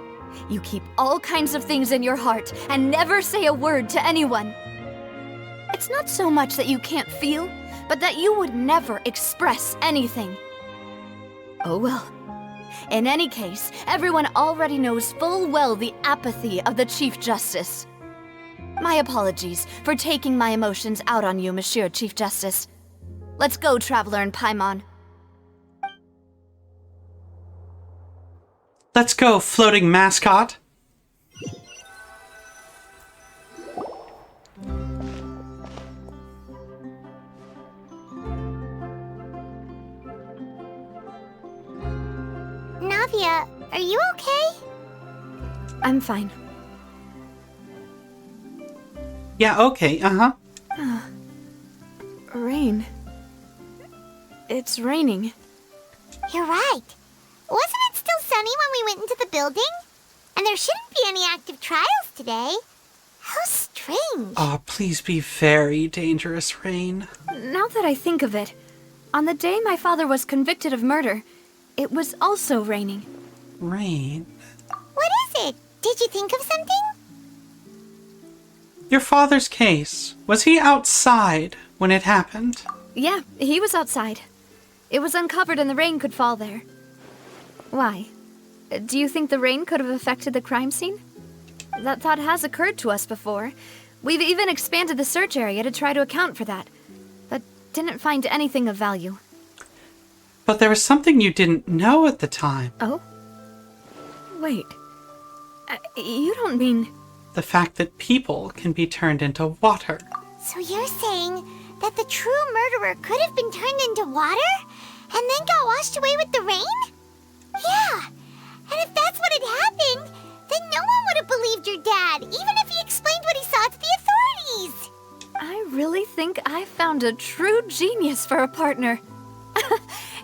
You keep all kinds of things in your heart and never say a word to anyone. It's not so much that you can't feel, but that you would never express anything. Oh well. In any case, everyone already knows full well the apathy of the Chief Justice. My apologies for taking my emotions out on you, Monsieur Chief Justice. Let's go, Traveler and Paimon. Let's go, floating mascot. Navia, are you okay? I'm fine. Yeah, okay, uh-huh. Rain. It's raining. You're right. Wasn't it still sunny when we went into the building? And there shouldn't be any active trials today. How strange. Oh, please be very dangerous, Rain. Now that I think of it, on the day my father was convicted of murder, it was also raining. Rain? What is it? Did you think of something? Your father's case. Was he outside when it happened? Yeah, he was outside. It was uncovered and the rain could fall there. Why? Do you think the rain could have affected the crime scene? That thought has occurred to us before. We've even expanded the search area to try to account for that, but didn't find anything of value. But there was something you didn't know at the time. Oh? Wait. You don't mean... The fact that people can be turned into water. So you're saying that the true murderer could have been turned into water? And then got washed away with the rain? Yeah. And if that's what had happened, then no one would have believed your dad, even if he explained what he saw to the authorities. I really think I found a true genius for a partner.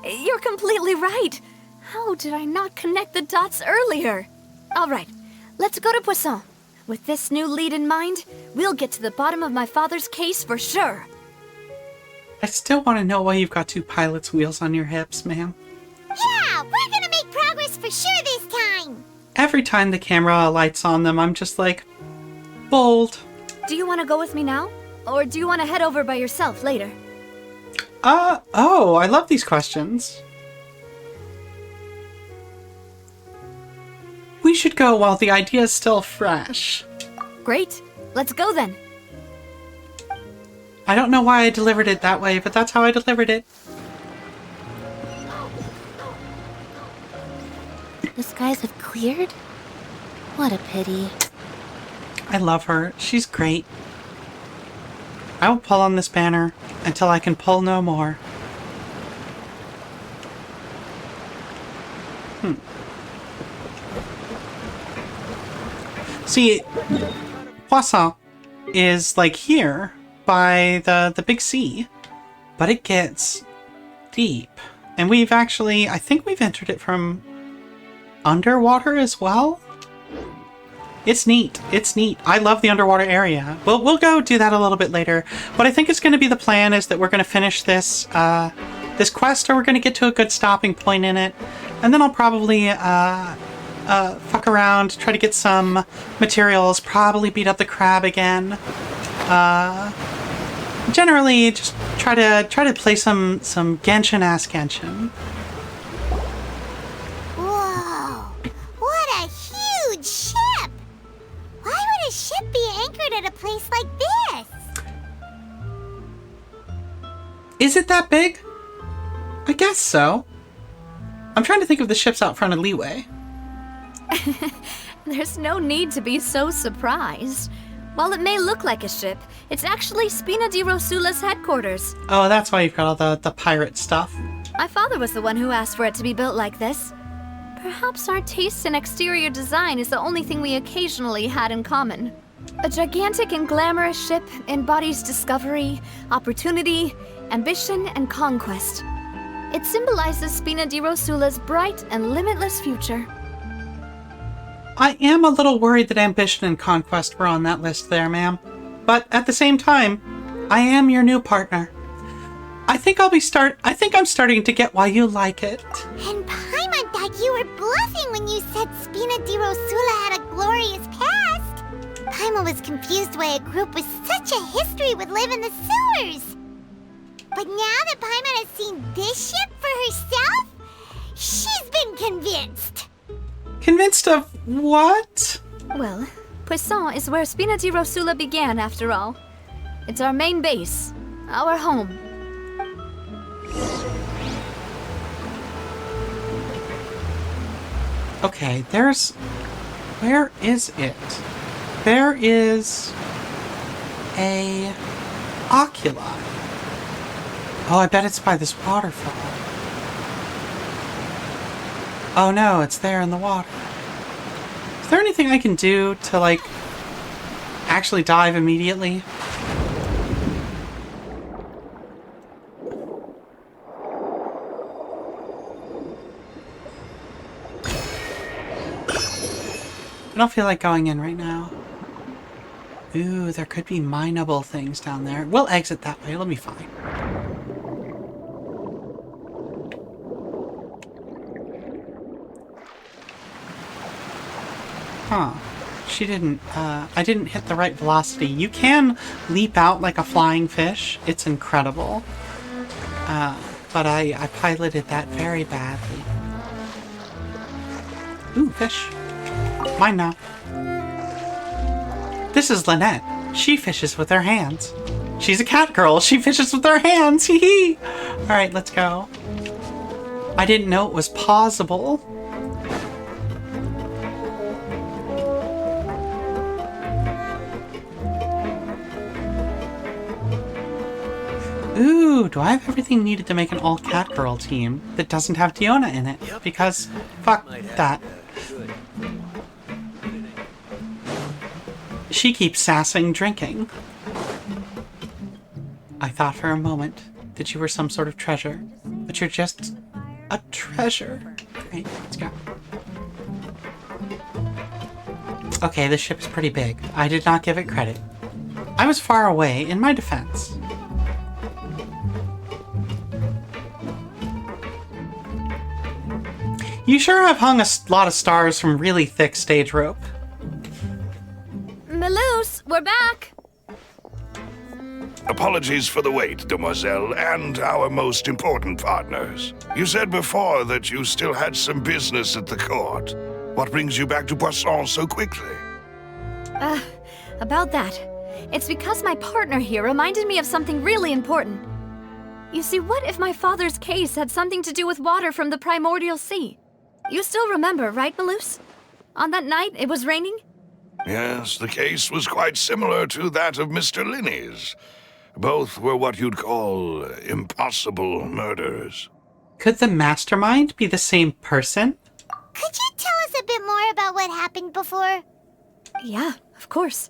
You're completely right. How did I not connect the dots earlier? All right, let's go to Poisson. With this new lead in mind, we'll get to the bottom of my father's case for sure. I still want to know why you've got 2 pilot's wheels on your hips, ma'am. Yeah, we're gonna make progress for sure this time. Every time the camera lights on them, I'm just like, bold. Do you want to go with me now? Or do you want to head over by yourself later? Oh, I love these questions. We should go while the idea is still fresh. Great, let's go then. I don't know why I delivered it that way, but that's how I delivered it. The skies have cleared? What a pity. I love her. She's great. I will pull on this banner until I can pull no more. See, Poisson is like here by the big sea, but it gets deep. And we've actually, I think we've entered it from underwater as well. It's neat. It's neat. I love the underwater area. We'll go do that a little bit later. What I think is going to be the plan is that we're going to finish this this quest, or we're going to get to a good stopping point in it, and then I'll probably fuck around, try to get some materials, probably beat up the crab again. Generally, just try to play some Genshin-ass Genshin. Whoa! What a huge ship! Why would a ship be anchored at a place like this? Is it that big? I guess so. I'm trying to think of the ships out front of Leeway. There's no need to be so surprised. While it may look like a ship, it's actually Spina di Rosula's headquarters. Oh, that's why you've got all the pirate stuff. My father was the one who asked for it to be built like this. Perhaps our taste in exterior design is the only thing we occasionally had in common. A gigantic and glamorous ship embodies discovery, opportunity, ambition, and conquest. It symbolizes Spina di Rosula's bright and limitless future. I am a little worried that ambition and conquest were on that list there, ma'am. But at the same time, I am your new partner. I think I'm starting to get why you like it. And Paimon thought you were bluffing when you said Spina di Rosula had a glorious past. Paimon was confused why a group with such a history would live in the sewers. But now that Paimon has seen this ship for herself, she's been convinced. Convinced of what? Well, Poisson is where Spina di Rosula began, after all. It's our main base, our home. Okay, where is it? There is a oculi. Oh, I bet it's by this waterfall. Oh no, it's there in the water. Is there anything I can do to, like, actually dive immediately? I don't feel like going in right now. Ooh, there could be mineable things down there. We'll exit that way, it'll be fine. Huh. She didn't, I didn't hit the right velocity. You can leap out like a flying fish. It's incredible. But I piloted that very badly. Ooh, fish. Mine now. This is Lynette. She fishes with her hands. She's a cat girl. She fishes with her hands. Hee hee. Alright, let's go. I didn't know it was possible. Ooh, do I have everything needed to make an all-cat girl team that doesn't have Diona in it? Because, fuck that. She keeps sassing drinking. I thought for a moment that you were some sort of treasure, but you're just a treasure. Great, let's go. Okay, this ship is pretty big. I did not give it credit. I was far away, in my defense. You sure have hung a lot of stars from really thick stage rope. Maloose, we're back! Apologies for the wait, demoiselle, and our most important partners. You said before that you still had some business at the court. What brings you back to Poisson so quickly? About that. It's because my partner here reminded me of something really important. You see, what if my father's case had something to do with water from the primordial sea? You still remember, right, Maloose? On that night, it was raining? Yes, the case was quite similar to that of Mr. Linney's. Both were what you'd call impossible murders. Could the mastermind be the same person? Could you tell us a bit more about what happened before? Yeah, of course.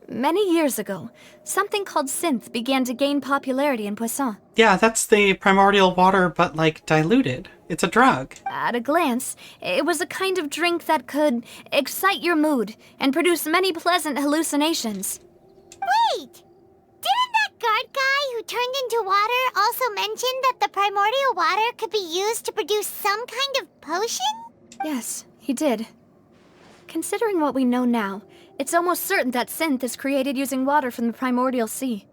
Many years ago, something called synth began to gain popularity in Poisson. Yeah, that's the primordial water, but like diluted. It's a drug. At a glance, it was a kind of drink that could excite your mood and produce many pleasant hallucinations. Wait! Didn't that guard guy who turned into water also mention that the primordial water could be used to produce some kind of potion? Yes, he did. Considering what we know now, it's almost certain that synth is created using water from the primordial sea.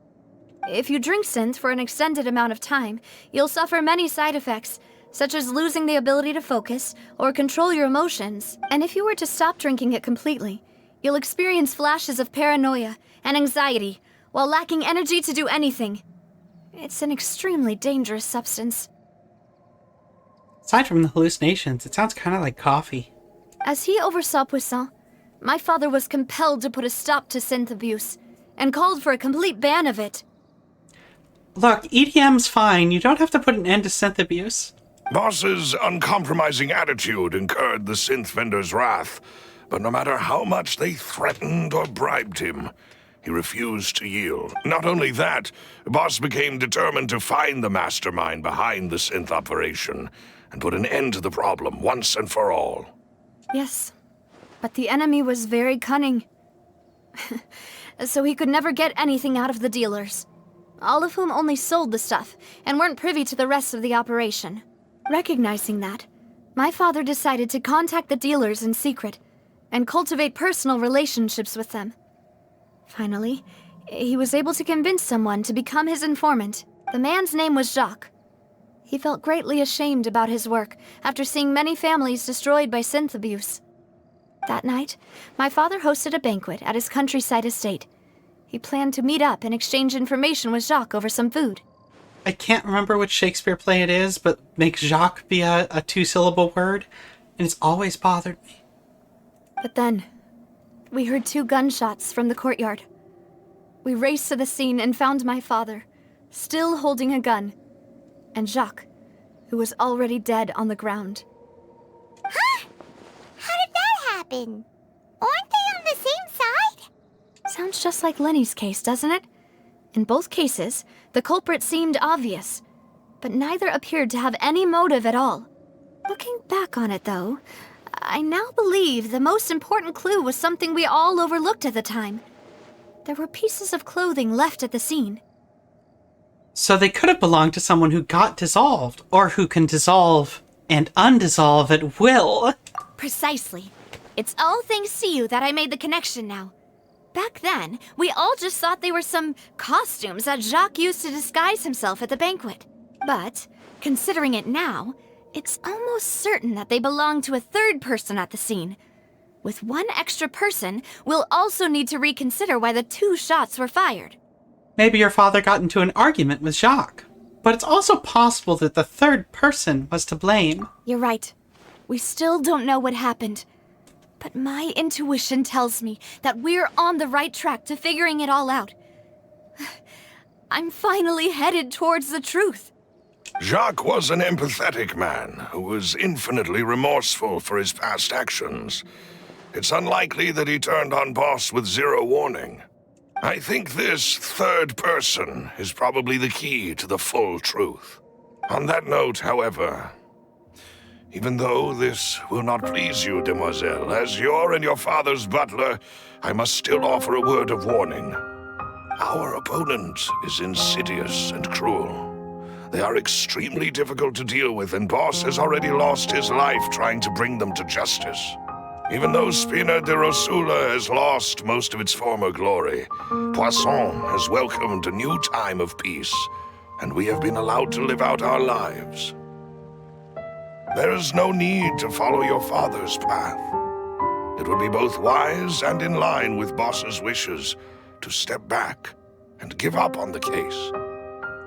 If you drink synth for an extended amount of time, you'll suffer many side effects, such as losing the ability to focus or control your emotions. And if you were to stop drinking it completely, you'll experience flashes of paranoia and anxiety while lacking energy to do anything. It's an extremely dangerous substance. Aside from the hallucinations, it sounds kind of like coffee. As he oversaw Poisson, my father was compelled to put a stop to synth abuse and called for a complete ban of it. Look, EDM's fine. You don't have to put an end to synth abuse. Boss's uncompromising attitude incurred the synth vendor's wrath, but no matter how much they threatened or bribed him, he refused to yield. Not only that, Boss became determined to find the mastermind behind the synth operation and put an end to the problem once and for all. Yes, but the enemy was very cunning. So he could never get anything out of the dealers, all of whom only sold the stuff and weren't privy to the rest of the operation. Recognizing that, my father decided to contact the dealers in secret and cultivate personal relationships with them. Finally, he was able to convince someone to become his informant. The man's name was Jacques. He felt greatly ashamed about his work after seeing many families destroyed by synth abuse. That night, my father hosted a banquet at his countryside estate. He planned to meet up and exchange information with Jacques over some food. I can't remember which Shakespeare play it is, but make Jacques be a two-syllable word, and it's always bothered me. But then, we heard 2 gunshots from the courtyard. We raced to the scene and found my father, still holding a gun, and Jacques, who was already dead on the ground. Huh? How did that happen? Aren't they on the same side? Sounds just like Lenny's case, doesn't it? In both cases, the culprit seemed obvious, but neither appeared to have any motive at all. Looking back on it, though, I now believe the most important clue was something we all overlooked at the time. There were pieces of clothing left at the scene. So they could have belonged to someone who got dissolved, or who can dissolve and undissolve at will. Precisely. It's all thanks to you that I made the connection now. Back then, we all just thought they were some costumes that Jacques used to disguise himself at the banquet. But, considering it now, it's almost certain that they belong to a third person at the scene. With one extra person, we'll also need to reconsider why the 2 shots were fired. Maybe your father got into an argument with Jacques. But it's also possible that the third person was to blame. You're right. We still don't know what happened. But my intuition tells me that we're on the right track to figuring it all out. I'm finally headed towards the truth. Jacques was an empathetic man who was infinitely remorseful for his past actions. It's unlikely that he turned on Boss with 0 warning. I think this third person is probably the key to the full truth. On that note, however, even though this will not please you, demoiselle, as your and your father's butler, I must still offer a word of warning. Our opponent is insidious and cruel. They are extremely difficult to deal with, and Boss has already lost his life trying to bring them to justice. Even though Spina de Rosula has lost most of its former glory, Poisson has welcomed a new time of peace, and we have been allowed to live out our lives. There is no need to follow your father's path. It would be both wise and in line with Boss's wishes to step back and give up on the case.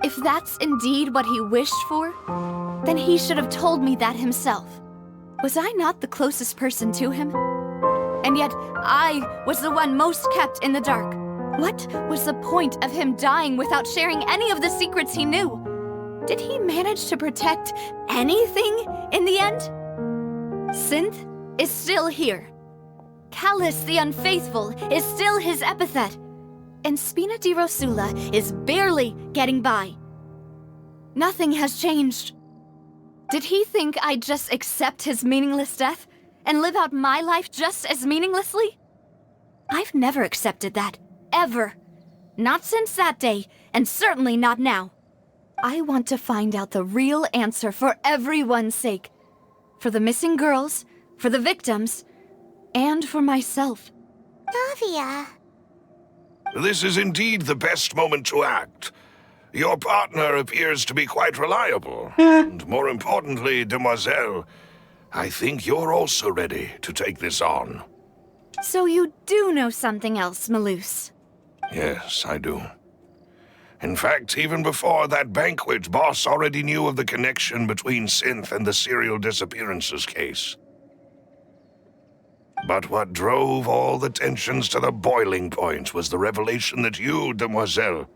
If that's indeed what he wished for, then he should have told me that himself. Was I not the closest person to him? And yet, I was the one most kept in the dark. What was the point of him dying without sharing any of the secrets he knew? Did he manage to protect anything in the end? Synth is still here. Callus the Unfaithful is still his epithet. And Spina di Rosula is barely getting by. Nothing has changed. Did he think I'd just accept his meaningless death and live out my life just as meaninglessly? I've never accepted that, ever. Not since that day, and certainly not now. I want to find out the real answer for everyone's sake. For the missing girls, for the victims, and for myself. Navia. This is indeed the best moment to act. Your partner appears to be quite reliable. And more importantly, demoiselle, I think you're also ready to take this on. So you do know something else, Malus? Yes, I do. In fact, even before that banquet, Boss already knew of the connection between Synth and the serial disappearances case. But what drove all the tensions to the boiling point was the revelation that you, demoiselle,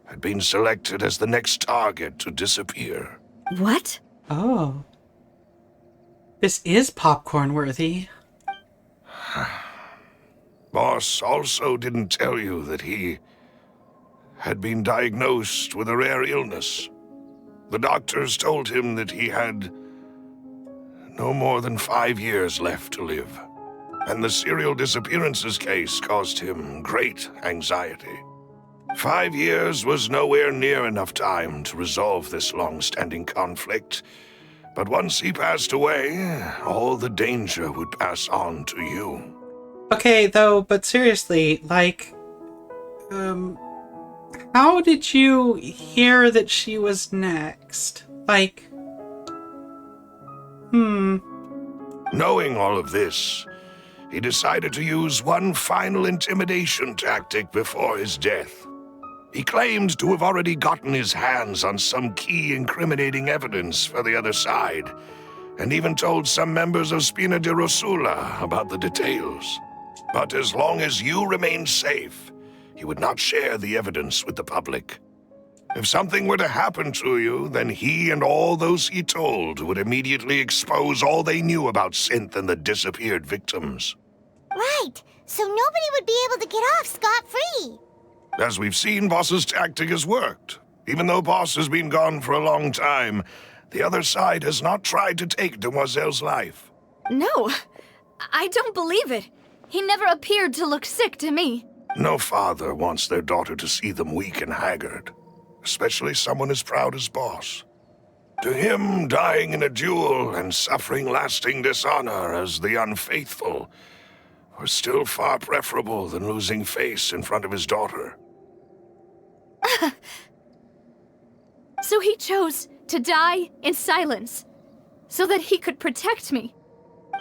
had been selected as the next target to disappear. What? Oh. This is popcorn worthy. Boss also didn't tell you that he had been diagnosed with a rare illness. The doctors told him that he had no more than 5 years left to live. And the serial disappearances case caused him great anxiety. 5 years was nowhere near enough time to resolve this long-standing conflict. But once he passed away, all the danger would pass on to you. Okay, though, but seriously, like, how did you hear that she was next? Like, Knowing all of this, he decided to use one final intimidation tactic before his death. He claimed to have already gotten his hands on some key incriminating evidence for the other side, and even told some members of Spina de Rosula about the details. But as long as you remained safe, he would not share the evidence with the public. If something were to happen to you, then he and all those he told would immediately expose all they knew about Synth and the disappeared victims. Right, so nobody would be able to get off scot-free. As we've seen, Boss's tactic has worked. Even though Boss has been gone for a long time, the other side has not tried to take Demoiselle's life. No, I don't believe it. He never appeared to look sick to me. No father wants their daughter to see them weak and haggard, especially someone as proud as Boss. To him, dying in a duel and suffering lasting dishonor as the unfaithful were still far preferable than losing face in front of his daughter. So he chose to die in silence, so that he could protect me.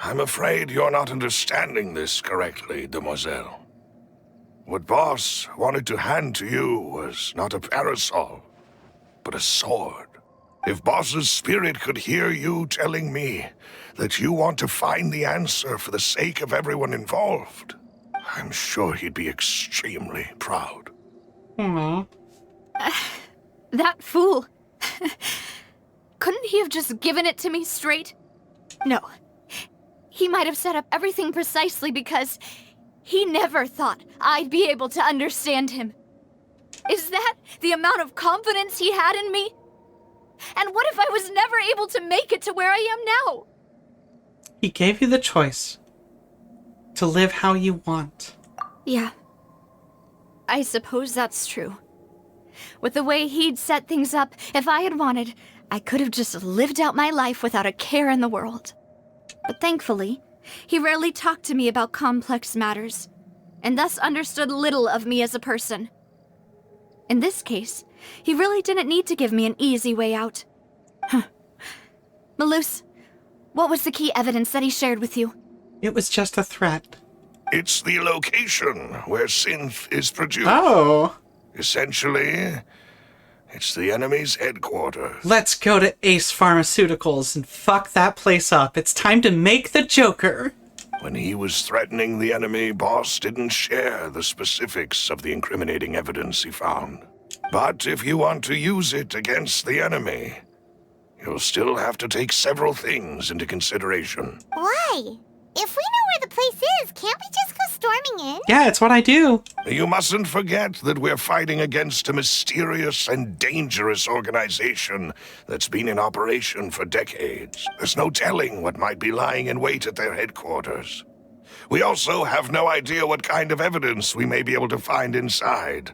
I'm afraid you're not understanding this correctly, demoiselle. What Boss wanted to hand to you was not a parasol, but a sword. If Boss's spirit could hear you telling me that you want to find the answer for the sake of everyone involved, I'm sure he'd be extremely proud. Aww. That fool. Couldn't he have just given it to me straight? No. He might have set up everything precisely because He never thought I'd be able to understand him. Is that the amount of confidence he had in me? And what if I was never able to make it to where I am now? He gave you the choice to live how you want. Yeah. I suppose that's true. With the way he'd set things up, if I had wanted, I could have just lived out my life without a care in the world. But thankfully, he rarely talked to me about complex matters, and thus understood little of me as a person. In this case, he really didn't need to give me an easy way out. Malus, what was the key evidence that he shared with you? It was just a threat. It's the location where synth is produced. Oh. Essentially, it's the enemy's headquarters. Let's go to Ace Pharmaceuticals and fuck that place up. It's time to make the Joker. When he was threatening the enemy, Boss didn't share the specifics of the incriminating evidence he found. But if you want to use it against the enemy, you'll still have to take several things into consideration. Why? If we know where the place is, can't we just go storming in? Yeah, it's what I do. You mustn't forget that we're fighting against a mysterious and dangerous organization that's been in operation for decades. There's no telling what might be lying in wait at their headquarters. We also have no idea what kind of evidence we may be able to find inside,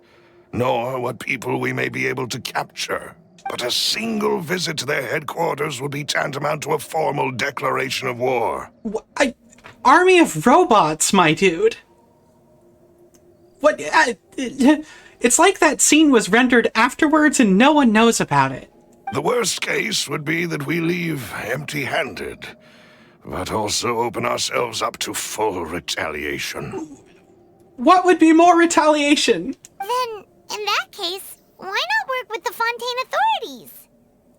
nor what people we may be able to capture. But a single visit to their headquarters would be tantamount to a formal declaration of war. Army of robots, my dude. What? It's like that scene was rendered afterwards and no one knows about it. The worst case would be that we leave empty-handed, but also open ourselves up to full retaliation. What would be more retaliation? Then, in that case, why not work with the Fontaine authorities?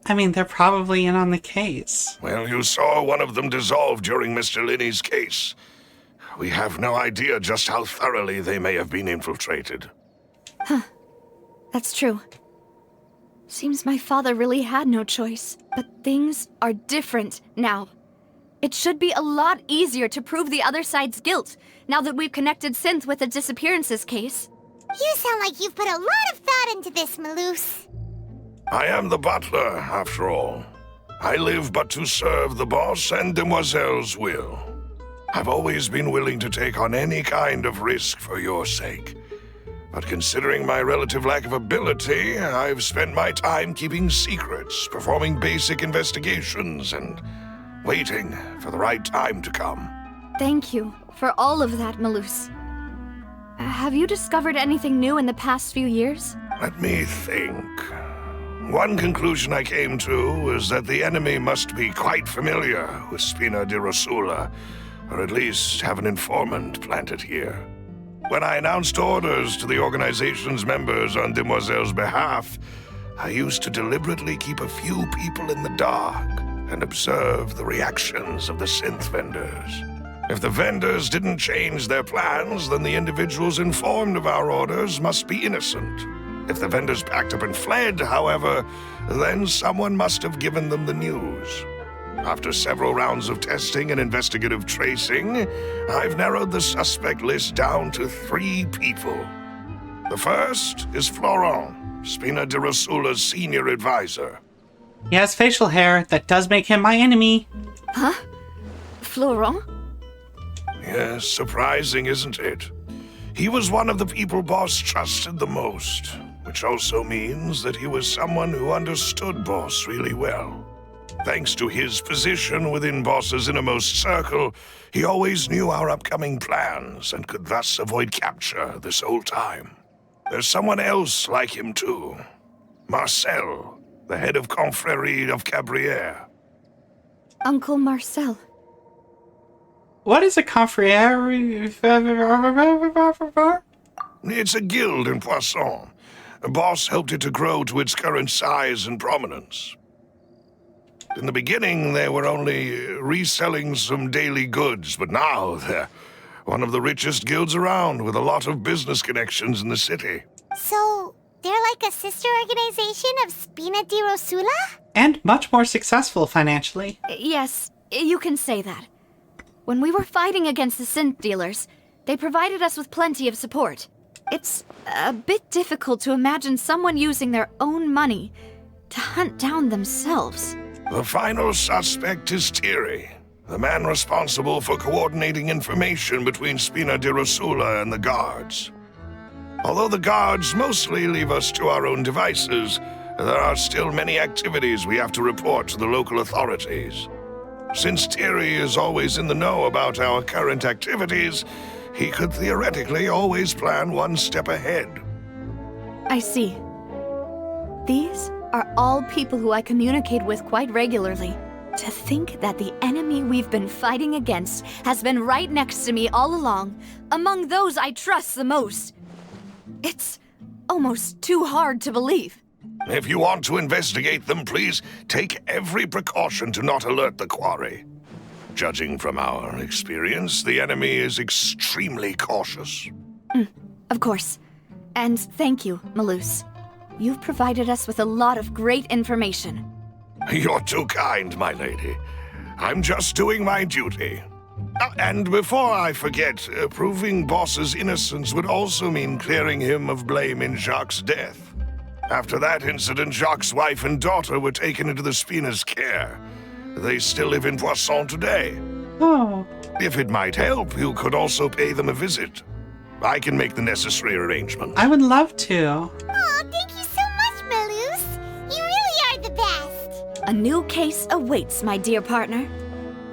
I mean, they're probably in on the case. Well, you saw one of them dissolve during Mr. Linney's case. We have no idea just how thoroughly they may have been infiltrated. That's true. Seems my father really had no choice. But things are different now. It should be a lot easier to prove the other side's guilt, now that we've connected Synth with the disappearances case. You sound like you've put a lot of thought into this, Malus. I am the butler, after all. I live but to serve the boss and Demoiselle's will. I've always been willing to take on any kind of risk for your sake. But considering my relative lack of ability, I've spent my time keeping secrets, performing basic investigations, and waiting for the right time to come. Thank you for all of that, Malus. Have you discovered anything new in the past few years? Let me think. One conclusion I came to is that the enemy must be quite familiar with Spina di Rosula, or at least have an informant planted here. When I announced orders to the organization's members on Demoiselle's behalf, I used to deliberately keep a few people in the dark and observe the reactions of the synth vendors. If the vendors didn't change their plans, then the individuals informed of our orders must be innocent. If the vendors packed up and fled, however, then someone must have given them the news. After several rounds of testing and investigative tracing, I've narrowed the suspect list down to 3 people. The first is Florent, Spina di Rosula's senior advisor. He has facial hair. That does make him my enemy. Huh? Florent? Yes, surprising, isn't it? He was one of the people Boss trusted the most, which also means that he was someone who understood Boss really well. Thanks to his position within Boss's innermost circle, he always knew our upcoming plans and could thus avoid capture this whole time. There's someone else like him too. Marcel, the head of Confrérie of Cabrières. Uncle Marcel. What is a confrérie? It's a guild in Poisson. Boss helped it to grow to its current size and prominence. In the beginning, they were only reselling some daily goods, but now they're one of the richest guilds around with a lot of business connections in the city. So, they're like a sister organization of Spina di Rosula? And much more successful financially. Yes, you can say that. When we were fighting against the synth dealers, They provided us with plenty of support. It's a bit difficult to imagine someone using their own money to hunt down themselves. The final suspect is Thierry, the man responsible for coordinating information between Spina di Rosula and the guards. Although the guards mostly leave us to our own devices, there are still many activities we have to report to the local authorities. Since Thierry is always in the know about our current activities, he could theoretically always plan one step ahead. I see. These are all people who I communicate with quite regularly. To think that the enemy we've been fighting against has been right next to me all along, among those I trust the most. It's almost too hard to believe. If you want to investigate them, please take every precaution to not alert the quarry. Judging from our experience, the enemy is extremely cautious. Of course. And thank you, Malus. You've provided us with a lot of great information. You're too kind, my lady. I'm just doing my duty. And before I forget, proving Boss's innocence would also mean clearing him of blame in Jacques' death. After that incident, Jacques' wife and daughter were taken into the Spina's care. They still live in Poisson today. Oh. If it might help, you could also pay them a visit. I can make the necessary arrangements. I would love to. Oh, thank you so much, Malus. You really are the best. A new case awaits, my dear partner.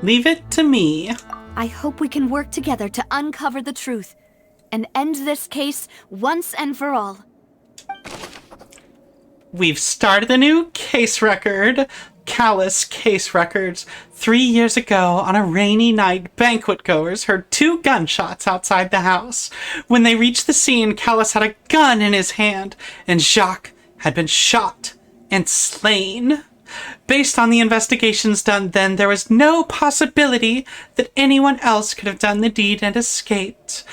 Leave it to me. I hope we can work together to uncover the truth and end this case once and for all. We've started a new case record. Callus Case Records. 3 years ago, on a rainy night, banquet goers heard 2 gunshots outside the house. When they reached the scene, Callus had a gun in his hand, and Jacques had been shot and slain. Based on the investigations done then, there was no possibility that anyone else could have done the deed and escaped,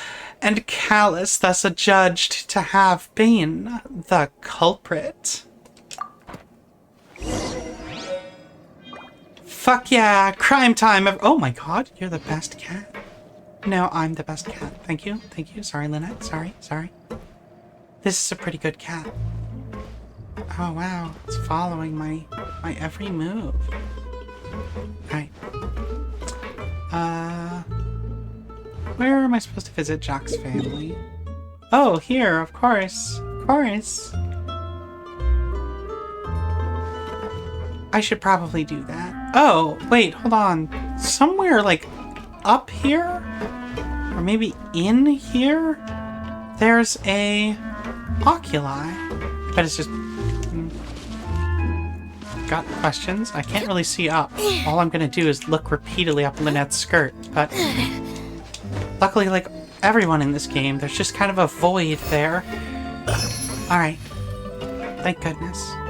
and Callus thus adjudged to have been the culprit. Fuck yeah, crime time. Oh my god, you're the best cat. No, I'm the best cat. Thank you, thank you. Sorry, Lynette. Sorry. This is a pretty good cat. Oh wow, it's following my every move. Alright. Where am I supposed to visit Jacques' family? Oh, here, of course. Of course. I should probably do that. Oh, wait, hold on. Somewhere, like, up here? Or maybe in here? There's a oculi. But it's just... Got questions? I can't really see up. All I'm gonna do is look repeatedly up Lynette's skirt, but... Luckily, like everyone in this game, there's just kind of a void there. Alright. Thank goodness. Alright.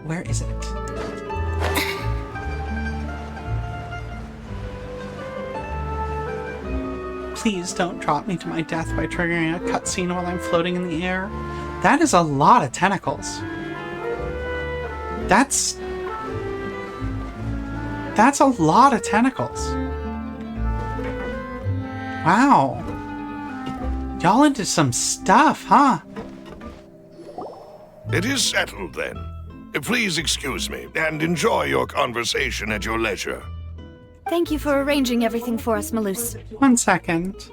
Where is it? Please don't drop me to my death by triggering a cutscene while I'm floating in the air. That is a lot of tentacles. That's a lot of tentacles. Wow. Y'all into some stuff, huh? It is settled, then. Please excuse me, and enjoy your conversation at your leisure. Thank you for arranging everything for us, Malus. 1 second.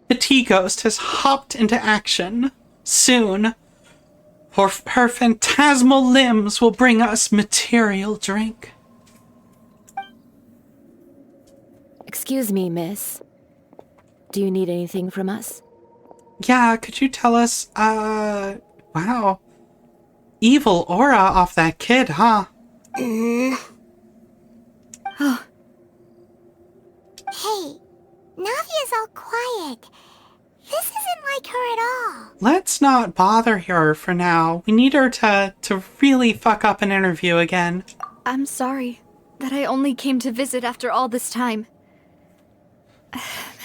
The Tea-Ghost has hopped into action. Soon, her phantasmal limbs will bring us material drink. Excuse me, miss. Do you need anything from us? Yeah, could you tell us, wow. Evil aura off that kid, huh? Hey, Navia's all quiet. This isn't like her at all. Let's not bother her for now. We need her to really fuck up an interview again. I'm sorry that I only came to visit after all this time.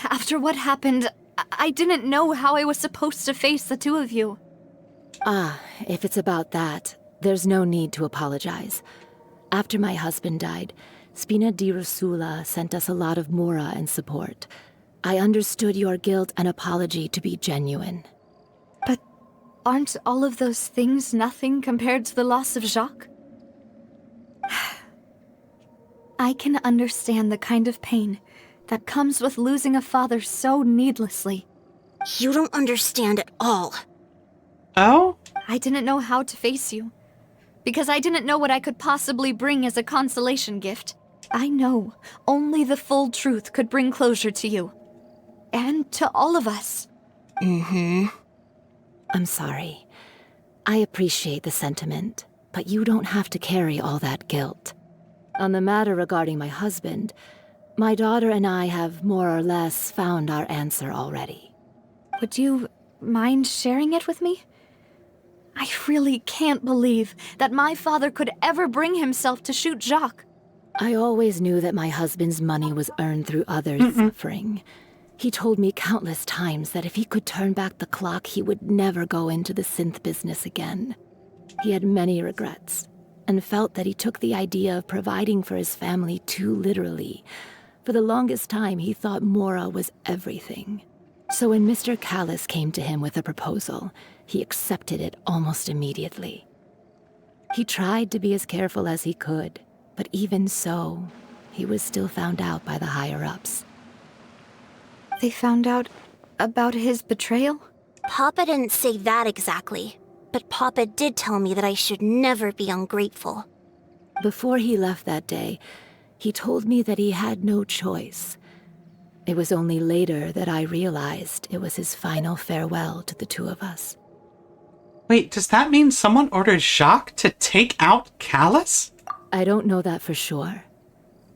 After what happened, I didn't know how I was supposed to face the two of you. Ah, if it's about that, there's no need to apologize. After my husband died, Spina di Rusula sent us a lot of mora and support. I understood your guilt and apology to be genuine. But aren't all of those things nothing compared to the loss of Jacques? I can understand the kind of pain that comes with losing a father so needlessly. You don't understand at all. Oh? I didn't know how to face you, because I didn't know what I could possibly bring as a consolation gift. I know only the full truth could bring closure to you. And to all of us. Mm-hmm. I'm sorry. I appreciate the sentiment, but you don't have to carry all that guilt. On the matter regarding my husband, my daughter and I have more or less found our answer already. Would you mind sharing it with me? I really can't believe that my father could ever bring himself to shoot Jacques. I always knew that my husband's money was earned through others' suffering. He told me countless times that if he could turn back the clock, he would never go into the synth business again. He had many regrets, and felt that he took the idea of providing for his family too literally. For the longest time, he thought Mora was everything. So when Mr. Callis came to him with a proposal, he accepted it almost immediately. He tried to be as careful as he could, but even so, he was still found out by the higher-ups. They found out about his betrayal? Papa didn't say that exactly, but Papa did tell me that I should never be ungrateful. Before he left that day, he told me that he had no choice. It was only later that I realized it was his final farewell to the two of us. Wait, does that mean someone ordered Jacques to take out Callis? I don't know that for sure,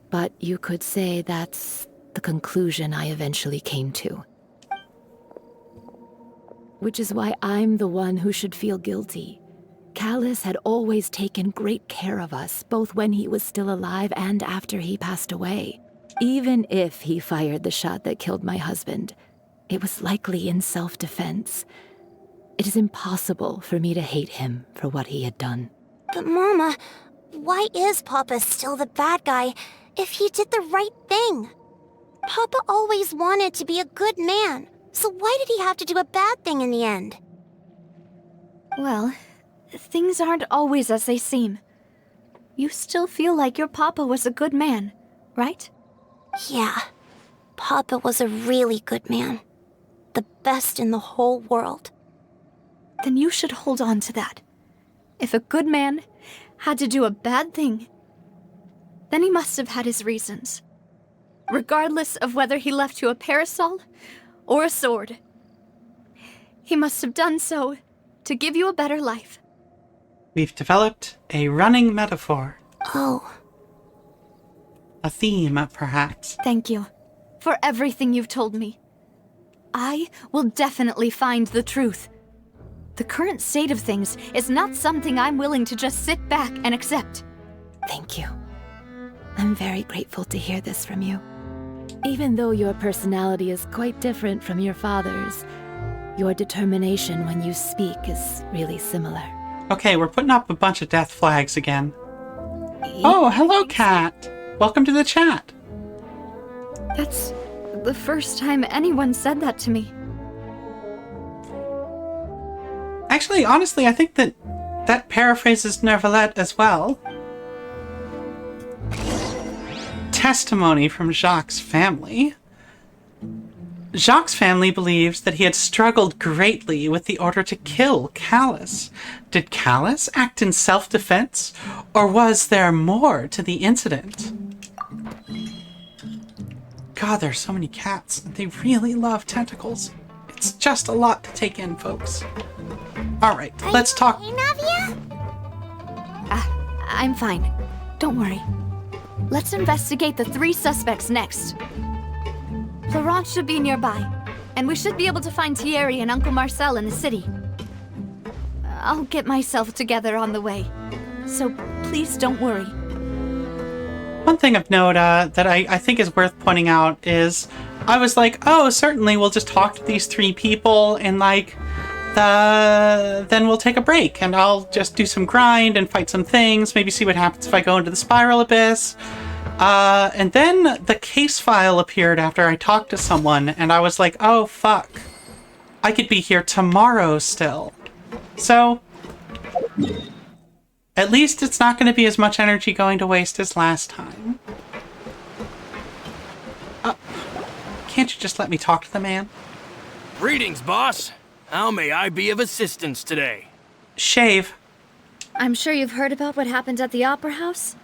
but you could say that's the conclusion I eventually came to. Which is why I'm the one who should feel guilty. Callis had always taken great care of us, both when he was still alive and after he passed away. Even if he fired the shot that killed my husband, it was likely in self-defense. It is impossible for me to hate him for what he had done. But Mama, why is Papa still the bad guy if he did the right thing? Papa always wanted to be a good man, so why did he have to do a bad thing in the end? Well, things aren't always as they seem. You still feel like your papa was a good man, right? Yeah, Papa was a really good man. The best in the whole world. Then you should hold on to that. If a good man had to do a bad thing, then he must have had his reasons. Regardless of whether he left you a parasol or a sword. He must have done so to give you a better life. We've developed a running metaphor. Oh. A theme, perhaps. Thank you for everything you've told me. I will definitely find the truth. The current state of things is not something I'm willing to just sit back and accept. Thank you. I'm very grateful to hear this from you. Even though your personality is quite different from your father's, your determination when you speak is really similar. Okay, we're putting up a bunch of death flags again. Oh, hello, Cat. Welcome to the chat. That's the first time anyone said that to me. Actually, honestly, I think that paraphrases Neuvillette as well. Testimony from Jacques' family. Jacques' family believes that he had struggled greatly with the order to kill Callis. Did Callis act in self-defense, or was there more to the incident? God, there's so many cats. They really love tentacles. It's just a lot to take in, folks. Alright, let's talk. Hey, Navia? I'm fine. Don't worry. Let's investigate the 3 suspects next. Florent should be nearby, and we should be able to find Thierry and Uncle Marcel in the city. I'll get myself together on the way, so please don't worry. one thing of note that I think is worth pointing out is I was like, oh, certainly we'll just talk to these 3 people and like then we'll take a break and I'll just do some grind and fight some things, maybe see what happens if I go into the Spiral Abyss. And then the case file appeared after I talked to someone and I was like, oh fuck, I could be here tomorrow still. So at least it's not going to be as much energy going to waste as last time. Can't you just let me talk to the man? Greetings, boss. How may I be of assistance today? Shave. I'm sure you've heard about what happened at the Opera House.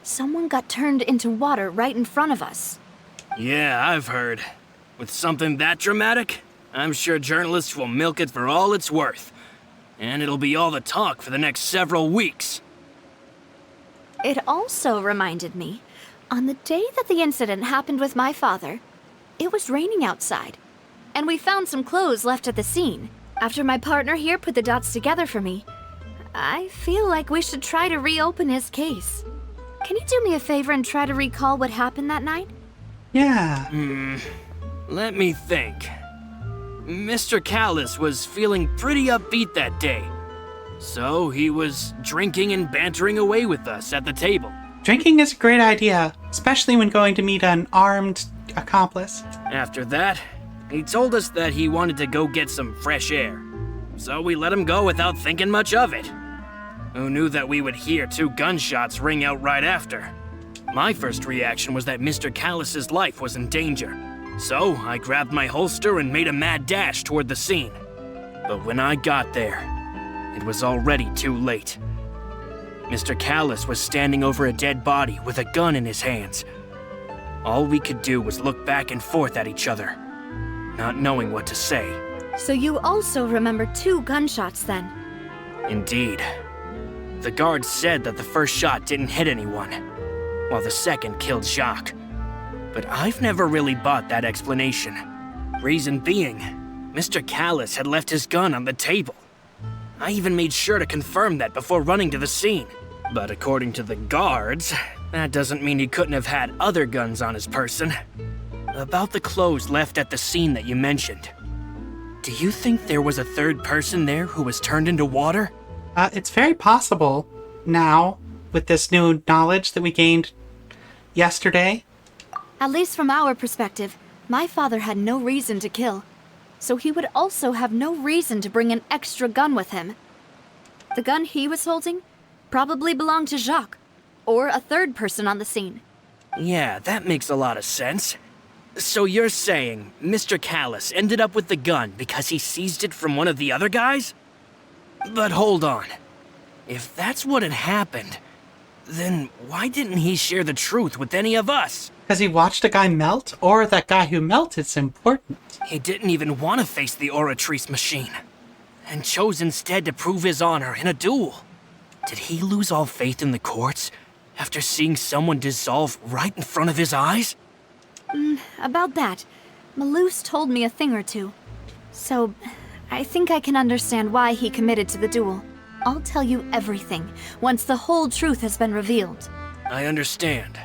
Someone got turned into water right in front of us. Yeah, I've heard. With something that dramatic, I'm sure journalists will milk it for all it's worth. And it'll be all the talk for the next several weeks. It also reminded me, on the day that the incident happened with my father, it was raining outside, and we found some clothes left at the scene. After my partner here put the dots together for me, I feel like we should try to reopen his case. Can you do me a favor and try to recall what happened that night? Yeah. Let me think. Mr. Callis was feeling pretty upbeat that day. So he was drinking and bantering away with us at the table. Drinking is a great idea, especially when going to meet an armed accomplice. After that, he told us that he wanted to go get some fresh air. So we let him go without thinking much of it. Who knew that we would hear 2 gunshots ring out right after? My first reaction was that Mr. Callis's life was in danger. So I grabbed my holster and made a mad dash toward the scene. But when I got there, it was already too late. Mr. Callis was standing over a dead body with a gun in his hands. All we could do was look back and forth at each other, not knowing what to say. So you also remember 2 gunshots then? Indeed. The guard said that the first shot didn't hit anyone, while the second killed Jacques. But I've never really bought that explanation. Reason being, Mr. Callis had left his gun on the table. I even made sure to confirm that before running to the scene. But according to the guards, that doesn't mean he couldn't have had other guns on his person. About the clothes left at the scene that you mentioned, do you think there was a 3rd person there who was turned into water? It's very possible now, with this new knowledge that we gained yesterday. At least from our perspective, my father had no reason to kill. So he would also have no reason to bring an extra gun with him. The gun he was holding probably belonged to Jacques, or a 3rd person on the scene. Yeah, that makes a lot of sense. So you're saying Mr. Callis ended up with the gun because he seized it from one of the other guys? But hold on. If that's what had happened, then why didn't he share the truth with any of us? Because he watched a guy melt, or that guy who melted's important. He didn't even want to face the Oratrice machine, and chose instead to prove his honor in a duel. Did he lose all faith in the courts after seeing someone dissolve right in front of his eyes? About that, Malus told me a thing or two. So, I think I can understand why he committed to the duel. I'll tell you everything, once the whole truth has been revealed. I understand.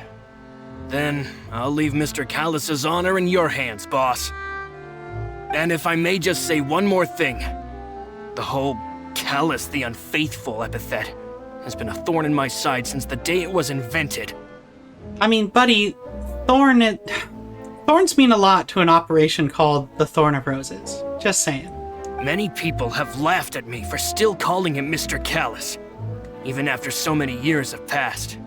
Then, I'll leave Mr. Callis's honor in your hands, boss. And if I may just say one more thing. The whole Callis the Unfaithful epithet has been a thorn in my side since the day it was invented. I mean, buddy, thorns mean a lot to an operation called the Thorn of Roses. Just saying. Many people have laughed at me for still calling him Mr. Callis, even after so many years have passed.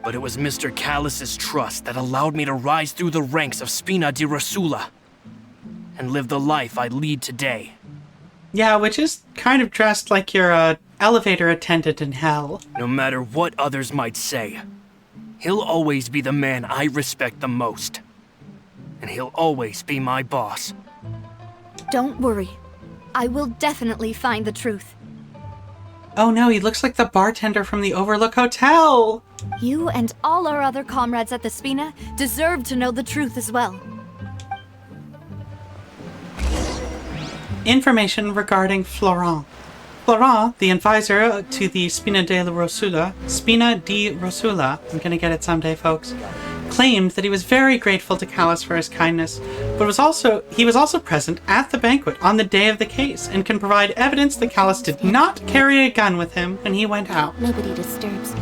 But it was Mr. Callis's trust that allowed me to rise through the ranks of Spina di Rosula and live the life I lead today. Yeah, which is kind of dressed like you're a elevator attendant in hell. No matter what others might say, he'll always be the man I respect the most. And he'll always be my boss. Don't worry. I will definitely find the truth. Oh no, he looks like the bartender from the Overlook Hotel! You and all our other comrades at the Spina deserve to know the truth as well. Information regarding Florent. Florent, the advisor to the Spina di Rosula, I'm gonna get it someday, folks, claimed that he was very grateful to Callus for his kindness, but he was also present at the banquet on the day of the case and can provide evidence that Callus did not carry a gun with him when he went out. Nobody disturbs me.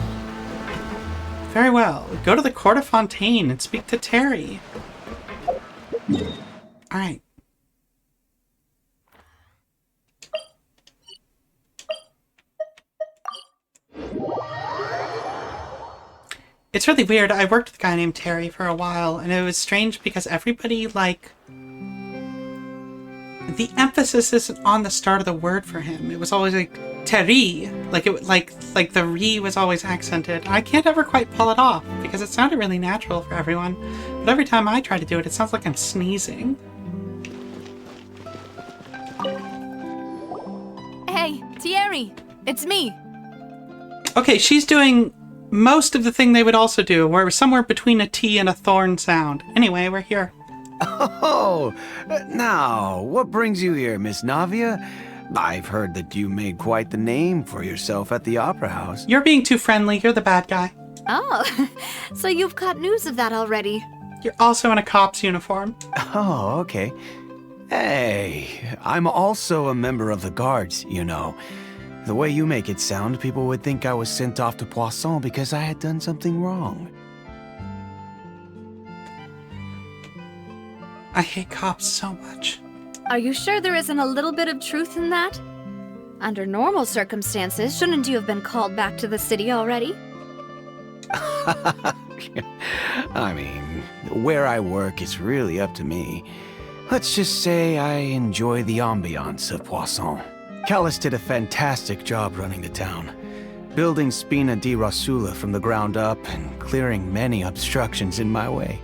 Very well. Go to the court of Fontaine and speak to Terry. Alright. It's really weird. I worked with a guy named Terry for a while, and it was strange because everybody, like... The emphasis isn't on the start of the word for him. It was always like, Terry. Like the re was always accented. I can't ever quite pull it off, because it sounded really natural for everyone. But every time I try to do it, it sounds like I'm sneezing. Hey, Thierry! It's me! Okay, she's doing most of the thing they would also do, where it was somewhere between a T and a thorn sound. Anyway, we're here. Oh, now, what brings you here, Miss Navia? I've heard that you made quite the name for yourself at the Opera House. You're being too friendly. You're the bad guy. Oh, so you've caught news of that already. You're also in a cop's uniform. Oh, okay. Hey, I'm also a member of the guards, you know. The way you make it sound, people would think I was sent off to Poisson because I had done something wrong. I hate cops so much. Are you sure there isn't a little bit of truth in that? Under normal circumstances, shouldn't you have been called back to the city already? I mean, where I work is really up to me. Let's just say I enjoy the ambiance of Poisson. Callus did a fantastic job running the town, building Spina di Rosula from the ground up and clearing many obstructions in my way.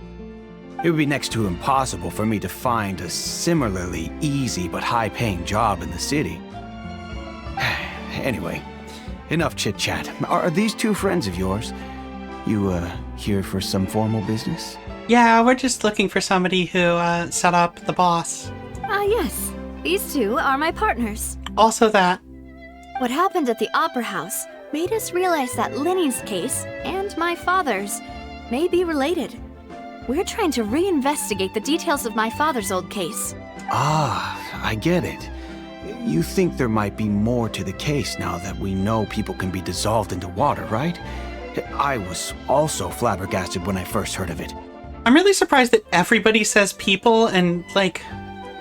It would be next to impossible for me to find a similarly easy but high-paying job in the city. Anyway, enough chit-chat. Are these two friends of yours? You, here for some formal business? Yeah, we're just looking for somebody who, set up the boss. Yes. These two are my partners. Also that. What happened at the Opera House made us realize that Linny's case and my father's may be related. We're trying to reinvestigate the details of my father's old case. Ah, I get it. You think there might be more to the case now that we know people can be dissolved into water, right? I was also flabbergasted when I first heard of it. I'm really surprised that everybody says people and, like,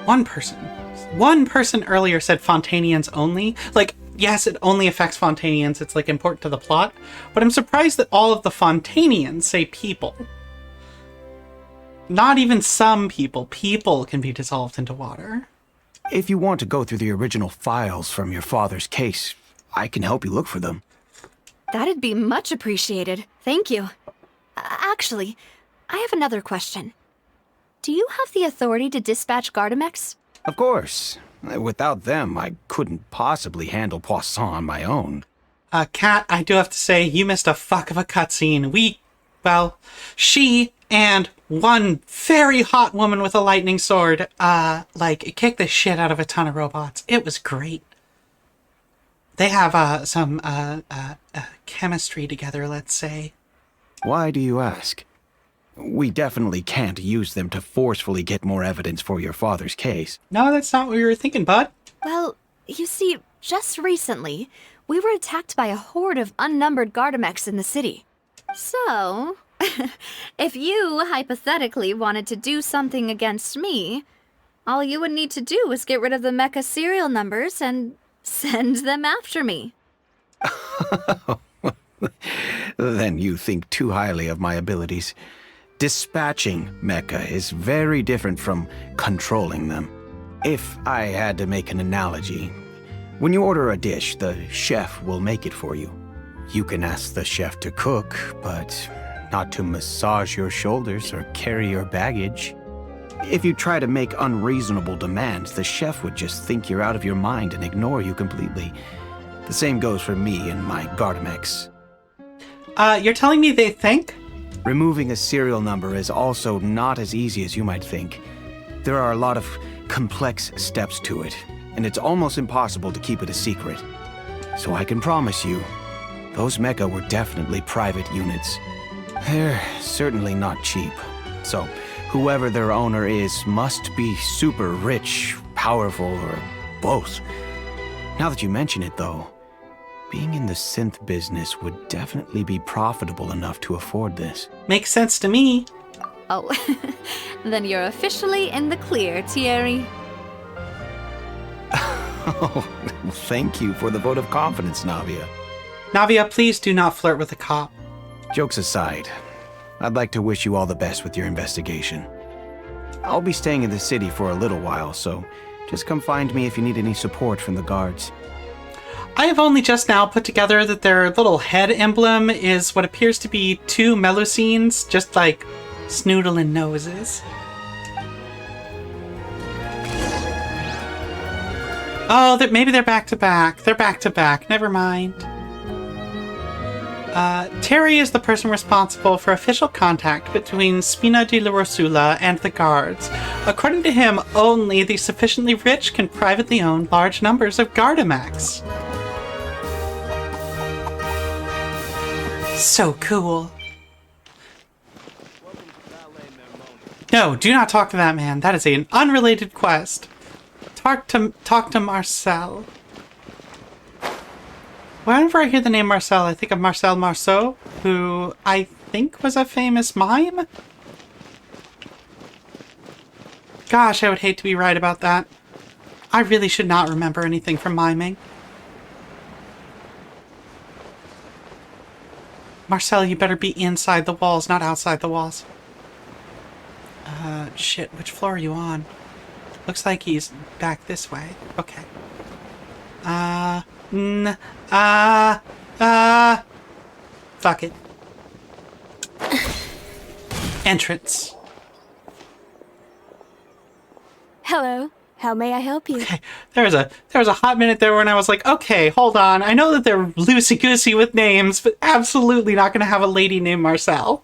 one person earlier said Fontainians only. Like, yes, it only affects Fontainians. It's, like, important to the plot. But I'm surprised that all of the Fontainians say people. Not even some people. People can be dissolved into water. If you want to go through the original files from your father's case, I can help you look for them. That'd be much appreciated. Thank you. Actually, I have another question. Do you have the authority to dispatch Gardamex? Of course. Without them, I couldn't possibly handle Poisson on my own. Kat, I do have to say, you missed a fuck of a cutscene. She and one very hot woman with a lightning sword, kicked the shit out of a ton of robots. It was great. They have, some chemistry together, let's say. Why do you ask? We definitely can't use them to forcefully get more evidence for your father's case. No, that's not what we were thinking, bud. Well, you see, just recently, we were attacked by a horde of unnumbered Gardamex in the city. So, if you hypothetically wanted to do something against me, all you would need to do is get rid of the mecha serial numbers and send them after me. Then you think too highly of my abilities. Dispatching mecha is very different from controlling them. If I had to make an analogy, when you order a dish, the chef will make it for you. You can ask the chef to cook, but not to massage your shoulders or carry your baggage. If you try to make unreasonable demands, the chef would just think you're out of your mind and ignore you completely. The same goes for me and my Gardamex. You're telling me they think? Removing a serial number is also not as easy as you might think. There are a lot of complex steps to it. and it's almost impossible to keep it a secret. So I can promise you, those mecha were definitely private units. They're certainly not cheap. So, whoever their owner is must be super rich, powerful, or both. Now that you mention it, though, being in the synth business would definitely be profitable enough to afford this. Makes sense to me. Oh, then you're officially in the clear, Thierry. Oh, thank you for the vote of confidence, Navia. Navia, please do not flirt with a cop. Jokes aside, I'd like to wish you all the best with your investigation. I'll be staying in the city for a little while, so just come find me if you need any support from the guards. I have only just now put together that their little head emblem is what appears to be two Melusines, just like snoodling noses. Oh, maybe they're back to back. They're back to back. Never mind. Terry is the person responsible for official contact between Spina di la Rosula and the guards. According to him, only the sufficiently rich can privately own large numbers of Gardamex. So cool. No, do not talk to that man. That is an unrelated quest. Talk to Marcel. Whenever I hear the name Marcel, I think of Marcel Marceau, who I think was a famous mime. Gosh, I would hate to be right about that. I really should not remember anything from miming. Marcel, you better be inside the walls, not outside the walls. Shit, which floor are you on? Looks like he's back this way. Okay. Fuck it. Entrance. Hello. How may I help you? Okay, there was a hot minute there when I was like, okay, hold on. I know that they're loosey-goosey with names, but absolutely not going to have a lady named Marcel.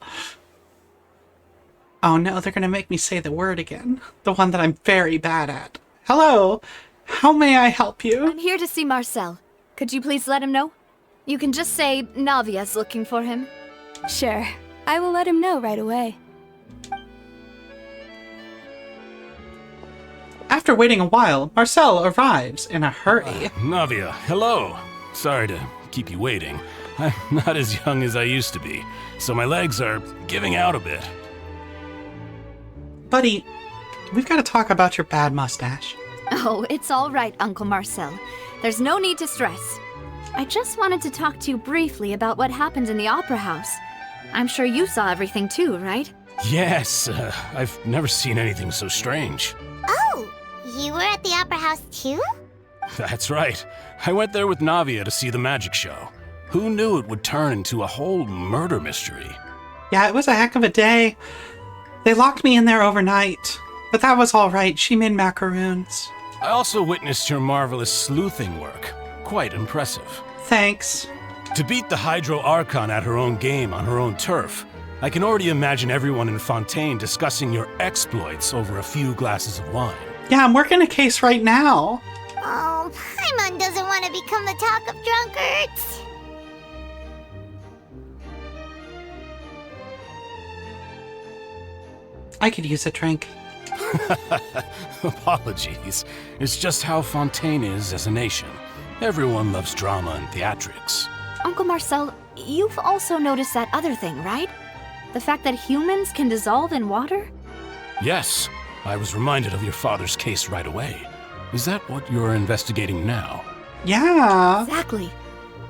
Oh no, they're going to make me say the word again. The one that I'm very bad at. Hello, how may I help you? I'm here to see Marcel. Could you please let him know? You can just say Navia's looking for him. Sure. I will let him know right away. After waiting a while, Marcel arrives in a hurry. Navia, hello. Sorry to keep you waiting. I'm not as young as I used to be, so my legs are giving out a bit. Buddy, we've got to talk about your bad mustache. Oh, it's all right, Uncle Marcel. There's no need to stress. I just wanted to talk to you briefly about what happened in the Opera House. I'm sure you saw everything too, right? Yes, I've never seen anything so strange. Oh, you were at the Opera House too? That's right. I went there with Navia to see the magic show. Who knew it would turn into a whole murder mystery? Yeah, it was a heck of a day. They locked me in there overnight, but that was all right. She made macaroons. I also witnessed your marvelous sleuthing work. Quite impressive. Thanks. To beat the Hydro Archon at her own game on her own turf, I can already imagine everyone in Fontaine discussing your exploits over a few glasses of wine. Yeah, I'm working a case right now. Oh, Paimon doesn't want to become the talk of drunkards. I could use a drink. Apologies. It's just how Fontaine is as a nation. Everyone loves drama and theatrics. Uncle Marcel, you've also noticed that other thing, right? The fact that humans can dissolve in water? Yes, I was reminded of your father's case right away. Is that what you're investigating now? Yeah. Exactly.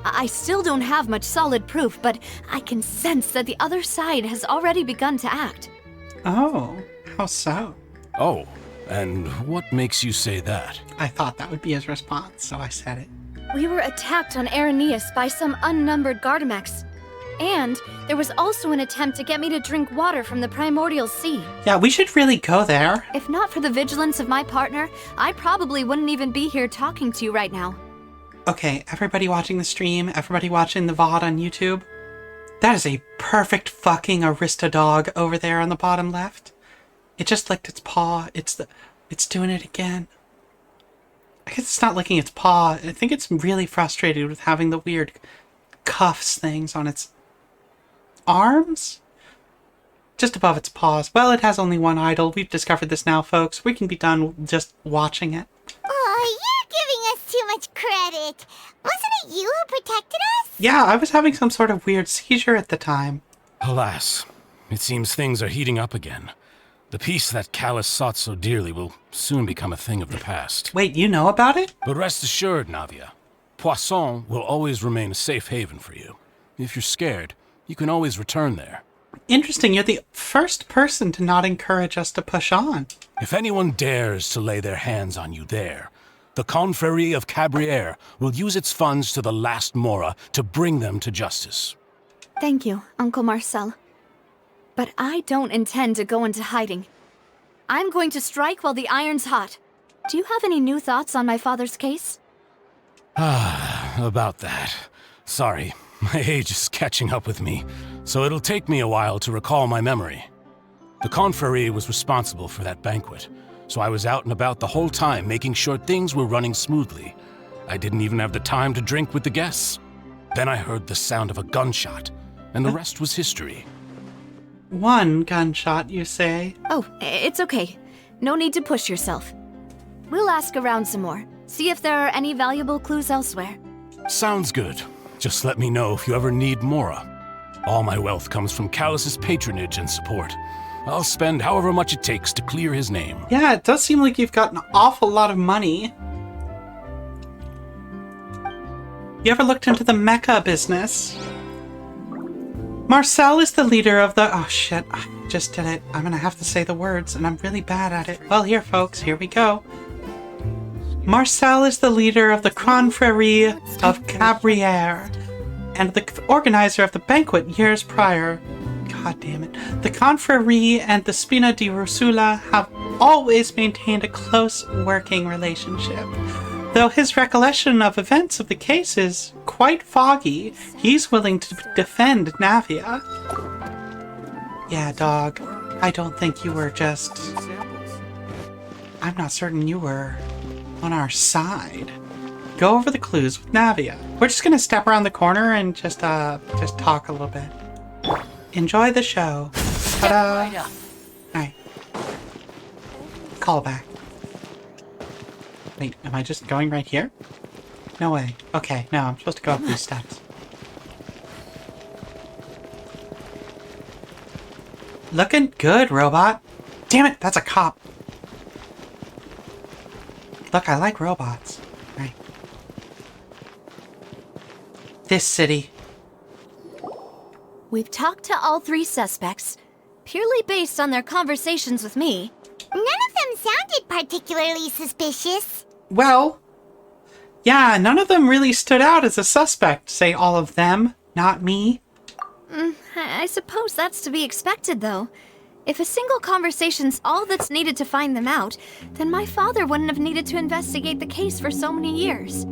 I still don't have much solid proof, but I can sense that the other side has already begun to act. Oh, how so? Oh, and what makes you say that? I thought that would be his response, so I said it. We were attacked on Araneus by some unnumbered Gardamex. And there was also an attempt to get me to drink water from the primordial sea. Yeah, we should really go there. If not for the vigilance of my partner, I probably wouldn't even be here talking to you right now. Okay, everybody watching the stream, everybody watching the VOD on YouTube, that is a perfect fucking Aristodog over there on the bottom left. It just licked its paw. It's doing it again. I guess it's not licking its paw. I think it's really frustrated with having the weird cuffs things on its arms? Just above its paws. Well, it has only one idol. We've discovered this now, folks. We can be done just watching it. Oh, you're giving us too much credit. Wasn't it you who protected us? Yeah, I was having some sort of weird seizure at the time. Alas, it seems things are heating up again. The peace that Callus sought so dearly will soon become a thing of the past. Wait, you know about it? But rest assured, Navia, Poisson will always remain a safe haven for you. If you're scared, you can always return there. Interesting, you're the first person to not encourage us to push on. If anyone dares to lay their hands on you there, the Confrérie of Cabrières will use its funds to the last Mora to bring them to justice. Thank you, Uncle Marcel. But I don't intend to go into hiding. I'm going to strike while the iron's hot. Do you have any new thoughts on my father's case? About that. Sorry, my age is catching up with me, so it'll take me a while to recall my memory. The Confrérie was responsible for that banquet, so I was out and about the whole time making sure things were running smoothly. I didn't even have the time to drink with the guests. Then I heard the sound of a gunshot, and the rest was history. One gunshot, you say? Oh, it's okay. No need to push yourself. We'll ask around some more. See if there are any valuable clues elsewhere. Sounds good. Just let me know if you ever need Mora. All my wealth comes from Callus's patronage and support. I'll spend however much it takes to clear his name. Yeah, it does seem like you've got an awful lot of money. You ever looked into the mecha business? Marcel is the leader of the... Oh, shit. I just did it. I'm gonna have to say the words, and I'm really bad at it. Well, here, folks. Here we go. Marcel is the leader of the Confrérie of Cabrières, and the organizer of the banquet years prior. God damn it. The Confrérie and the Spina di Rusula have always maintained a close working relationship. Though his recollection of events of the case is quite foggy, he's willing to defend Navia. Yeah, dog. I don't think you were just... I'm not certain you were on our side. Go over the clues with Navia. We're just gonna step around the corner and just talk a little bit. Enjoy the show. Ta-da! Alright. Call back. Wait, am I just going right here? No way. Okay, no, I'm supposed to go up these steps. Looking good, robot. Damn it, that's a cop. Look, I like robots. Right. This city. We've talked to all three suspects, purely based on their conversations with me. None of them sounded particularly suspicious. Well, yeah, none of them really stood out as a suspect. Say all of them, not me. I suppose that's to be expected, though. If a single conversation's all that's needed to find them out, then my father wouldn't have needed to investigate the case for so many years.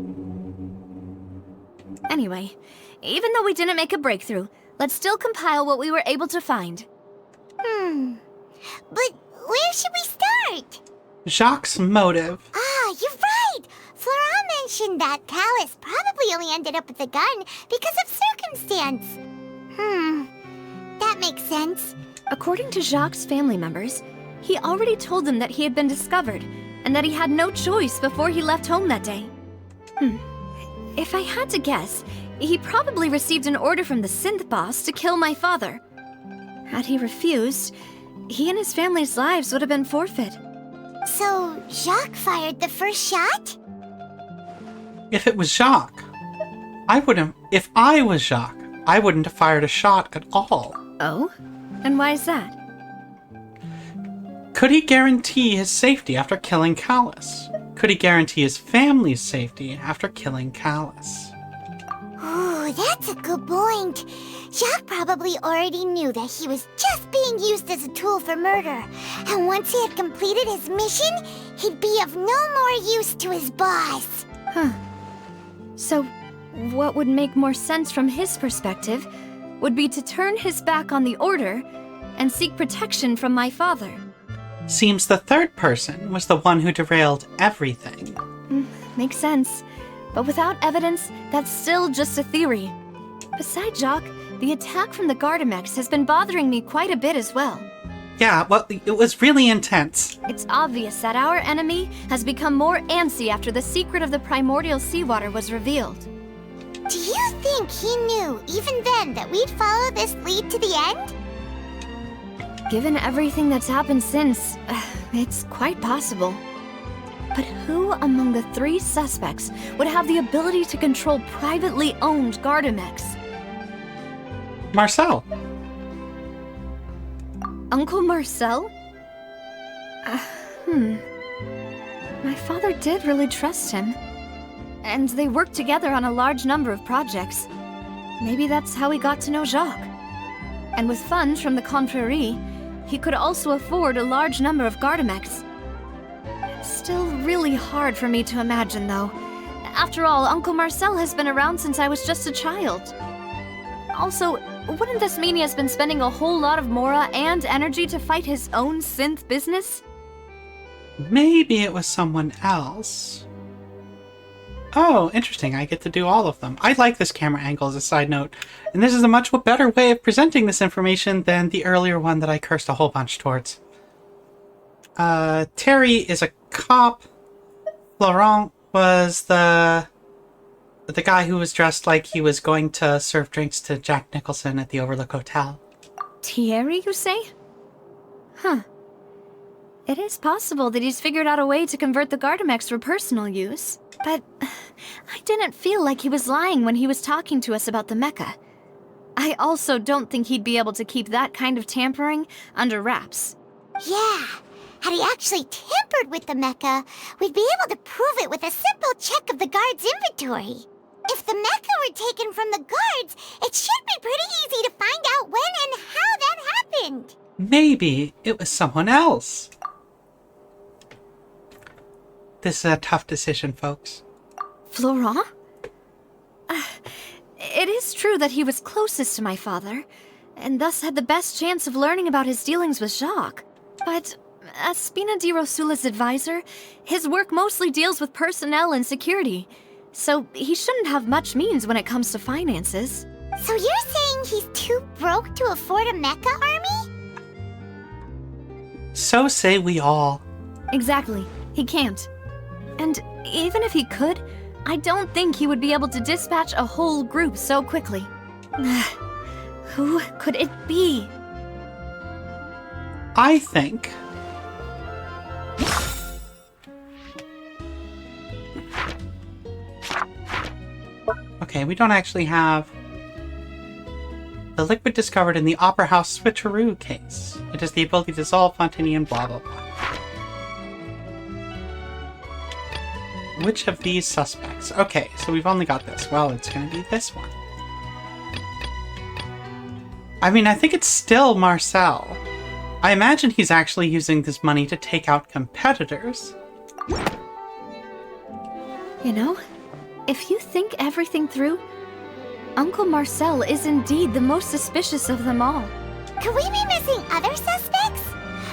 Anyway, even though we didn't make a breakthrough, let's still compile what we were able to find. But where should we start? Jacques' motive. Ah, you're right! Flora mentioned that Callus probably only ended up with the gun because of circumstance. That makes sense. According to Jacques' family members, he already told them that he had been discovered, and that he had no choice before he left home that day. If I had to guess, he probably received an order from the synth boss to kill my father. Had he refused, he and his family's lives would have been forfeit. So, Jacques fired the first shot? If it was Jacques, I wouldn't... If I was Jacques, I wouldn't have fired a shot at all. Oh? And why is that? Could he guarantee his safety after killing Callus? Could he guarantee his family's safety after killing Callus? Ooh, that's a good point. Jacques probably already knew that he was just being used as a tool for murder. And once he had completed his mission, he'd be of no more use to his boss. So, what would make more sense from his perspective would be to turn his back on the order and seek protection from my father. Seems the third person was the one who derailed everything. makes sense. But without evidence, that's still just a theory. Besides, Jacques, the attack from the Gardamex has been bothering me quite a bit as well. Yeah, well, it was really intense. It's obvious that our enemy has become more antsy after the secret of the primordial seawater was revealed. Do you think he knew, even then, that we'd follow this lead to the end? Given everything that's happened since, it's quite possible. But who among the 3 suspects would have the ability to control privately owned Gardamex? Marcel. Uncle Marcel? My father did really trust him. And they worked together on a large number of projects. Maybe that's how he got to know Jacques. And with funds from the confrérie, he could also afford a large number of Gardamex. It's still really hard for me to imagine, though. After all, Uncle Marcel has been around since I was just a child. Also, wouldn't this mean he has been spending a whole lot of mora and energy to fight his own synth business? Maybe it was someone else. Oh, interesting. I get to do all of them. I like this camera angle as a side note. And this is a much better way of presenting this information than the earlier one that I cursed a whole bunch towards. Terry is a cop. Laurent was the guy who was dressed like he was going to serve drinks to Jack Nicholson at the Overlook Hotel. Thierry, you say? Huh. It is possible that he's figured out a way to convert the Gardamex for personal use. But I didn't feel like he was lying when he was talking to us about the mecha. I also don't think he'd be able to keep that kind of tampering under wraps. Yeah, had he actually tampered with the mecha, we'd be able to prove it with a simple check of the guard's inventory. If the mecha were taken from the guards, it should be pretty easy to find out when and how that happened. Maybe it was someone else. This is a tough decision, folks. Florent? It is true that he was closest to my father, and thus had the best chance of learning about his dealings with Jacques. But as Spina di Rosula's advisor, his work mostly deals with personnel and security, so he shouldn't have much means when it comes to finances. So you're saying he's too broke to afford a mecha army? So say we all. Exactly. He can't. And even if he could, I don't think he would be able to dispatch a whole group so quickly. Who could it be? I think... Okay, we don't actually have... The liquid discovered in the Opera House switcheroo case. It has the ability to dissolve Fontaine and blah blah blah. Which of these suspects? Okay, so we've only got this. Well, it's gonna be this one. I mean, I think it's still Marcel. I imagine he's actually using this money to take out competitors. You know, if you think everything through, Uncle Marcel is indeed the most suspicious of them all. Could we be missing other suspects?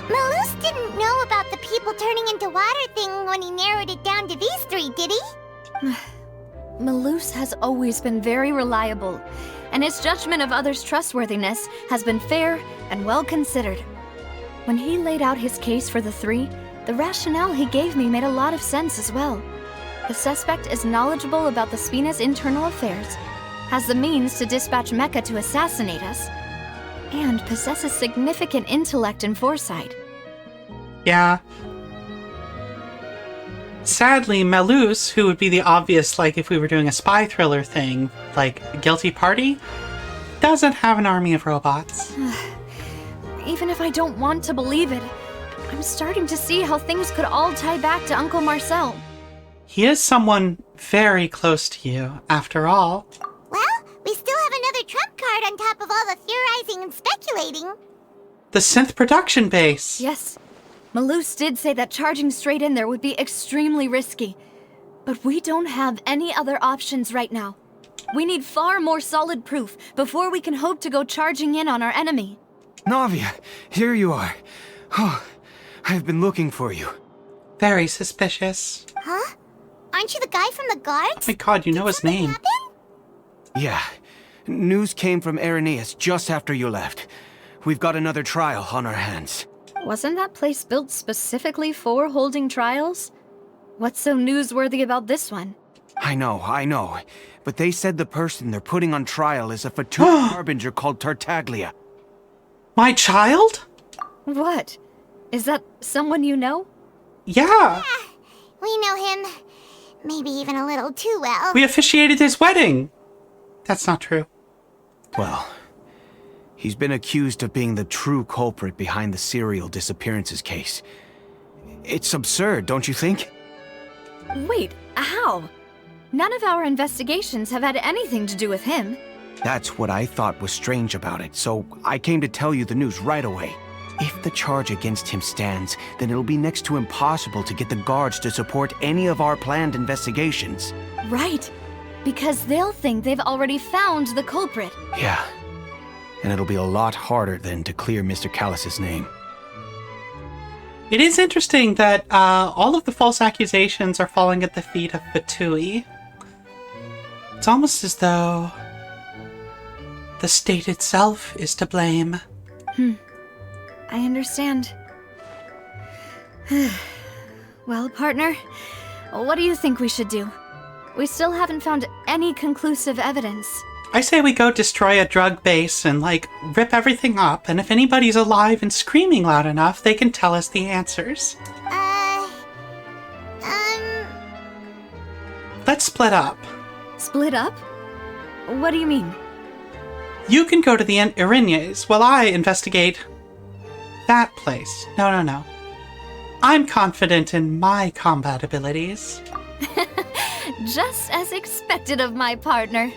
Malus didn't know about the people turning into water thing when he narrowed it down to these 3, did he? Malus has always been very reliable, and his judgment of others' trustworthiness has been fair and well considered. When he laid out his case for the 3, the rationale he gave me made a lot of sense as well. The suspect is knowledgeable about the Spina's internal affairs, has the means to dispatch Mecha to assassinate us, and possesses significant intellect and foresight. Yeah. Sadly, Malus, who would be the obvious, like, if we were doing a spy thriller thing, like, Guilty Party, doesn't have an army of robots. Even if I don't want to believe it, I'm starting to see how things could all tie back to Uncle Marcel. He is someone very close to you, after all. Well, we still have another trump card on top of all the theorizing and speculating. The synth production base! Yes. Malus did say that charging straight in there would be extremely risky. But we don't have any other options right now. We need far more solid proof before we can hope to go charging in on our enemy. Navia, here you are. Oh, I've been looking for you. Very suspicious. Huh? Aren't you the guy from the guards? My god, you know his name. Happen? Yeah. News came from Irenaeus just after you left. We've got another trial on our hands. Wasn't that place built specifically for holding trials? What's so newsworthy about this one? I know. But they said the person they're putting on trial is a Fatui harbinger called Tartaglia. My child? What? Is that someone you know? Yeah. We know him. Maybe even a little too well. We officiated his wedding. That's not true. Well, he's been accused of being the true culprit behind the serial disappearances case. It's absurd, don't you think? Wait, how? None of our investigations have had anything to do with him. That's what I thought was strange about it, so I came to tell you the news right away. If the charge against him stands, then it'll be next to impossible to get the guards to support any of our planned investigations. Right. Because they'll think they've already found the culprit. Yeah. And it'll be a lot harder then to clear Mr. Callus's name. It is interesting that all of the false accusations are falling at the feet of Fatui. It's almost as though the state itself is to blame. I understand. Well, partner, what do you think we should do? We still haven't found any conclusive evidence. I say we go destroy a drug base and, rip everything up, and if anybody's alive and screaming loud enough, they can tell us the answers. Let's split up. Split up? What do you mean? You can go to the Irenaeus while I investigate that place. No. I'm confident in my combat abilities. Just as expected of my partner.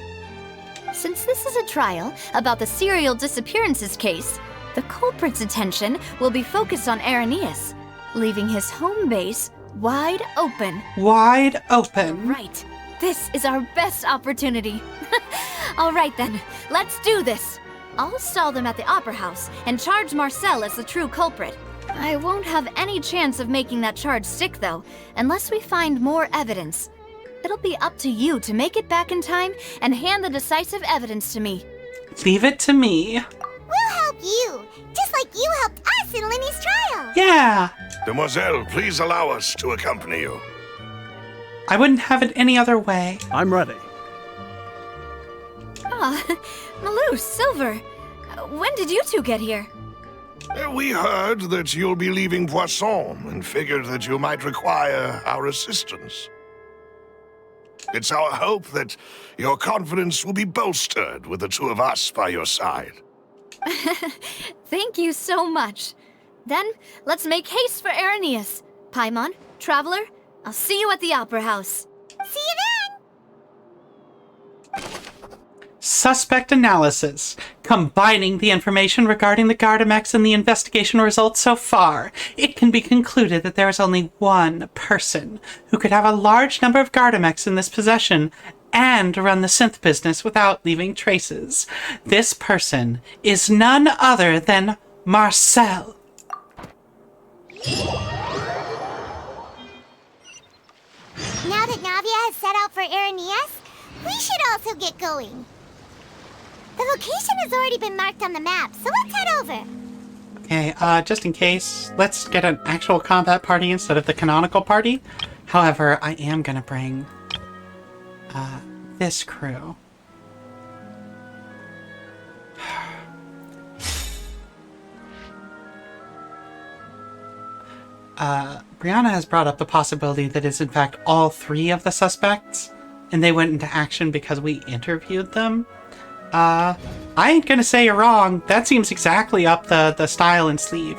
Since this is a trial about the serial disappearances case, the culprit's attention will be focused on Irenaeus, leaving his home base wide open. Wide open? Right. This is our best opportunity. All right then, let's do this. I'll stall them at the Opera House and charge Marcel as the true culprit. I won't have any chance of making that charge stick, though, unless we find more evidence. It'll be up to you to make it back in time and hand the decisive evidence to me. Leave it to me. We'll help you, just like you helped us in Linny's trial. Yeah. Demoiselle, please allow us to accompany you. I wouldn't have it any other way. I'm ready. Malou, Silver, when did you two get here? We heard that you'll be leaving Poisson and figured that you might require our assistance. It's our hope that your confidence will be bolstered with the two of us by your side. Thank you so much. Then, let's make haste for Irenaeus. Paimon, Traveler, I'll see you at the Opera House. See you then! Suspect analysis. Combining the information regarding the Gardamex and the investigation results so far, it can be concluded that there is only one person who could have a large number of Gardamex in this possession and run the synth business without leaving traces. This person is none other than Marcel. Now that Navia has set out for Irenaeus, we should also get going. The location has already been marked on the map, so let's head over. Okay, just in case, let's get an actual combat party instead of the canonical party. However, I am gonna bring this crew. Brianna has brought up the possibility that it's in fact all three of the suspects, and they went into action because we interviewed them. I ain't gonna say you're wrong. That seems exactly up the style and sleeve.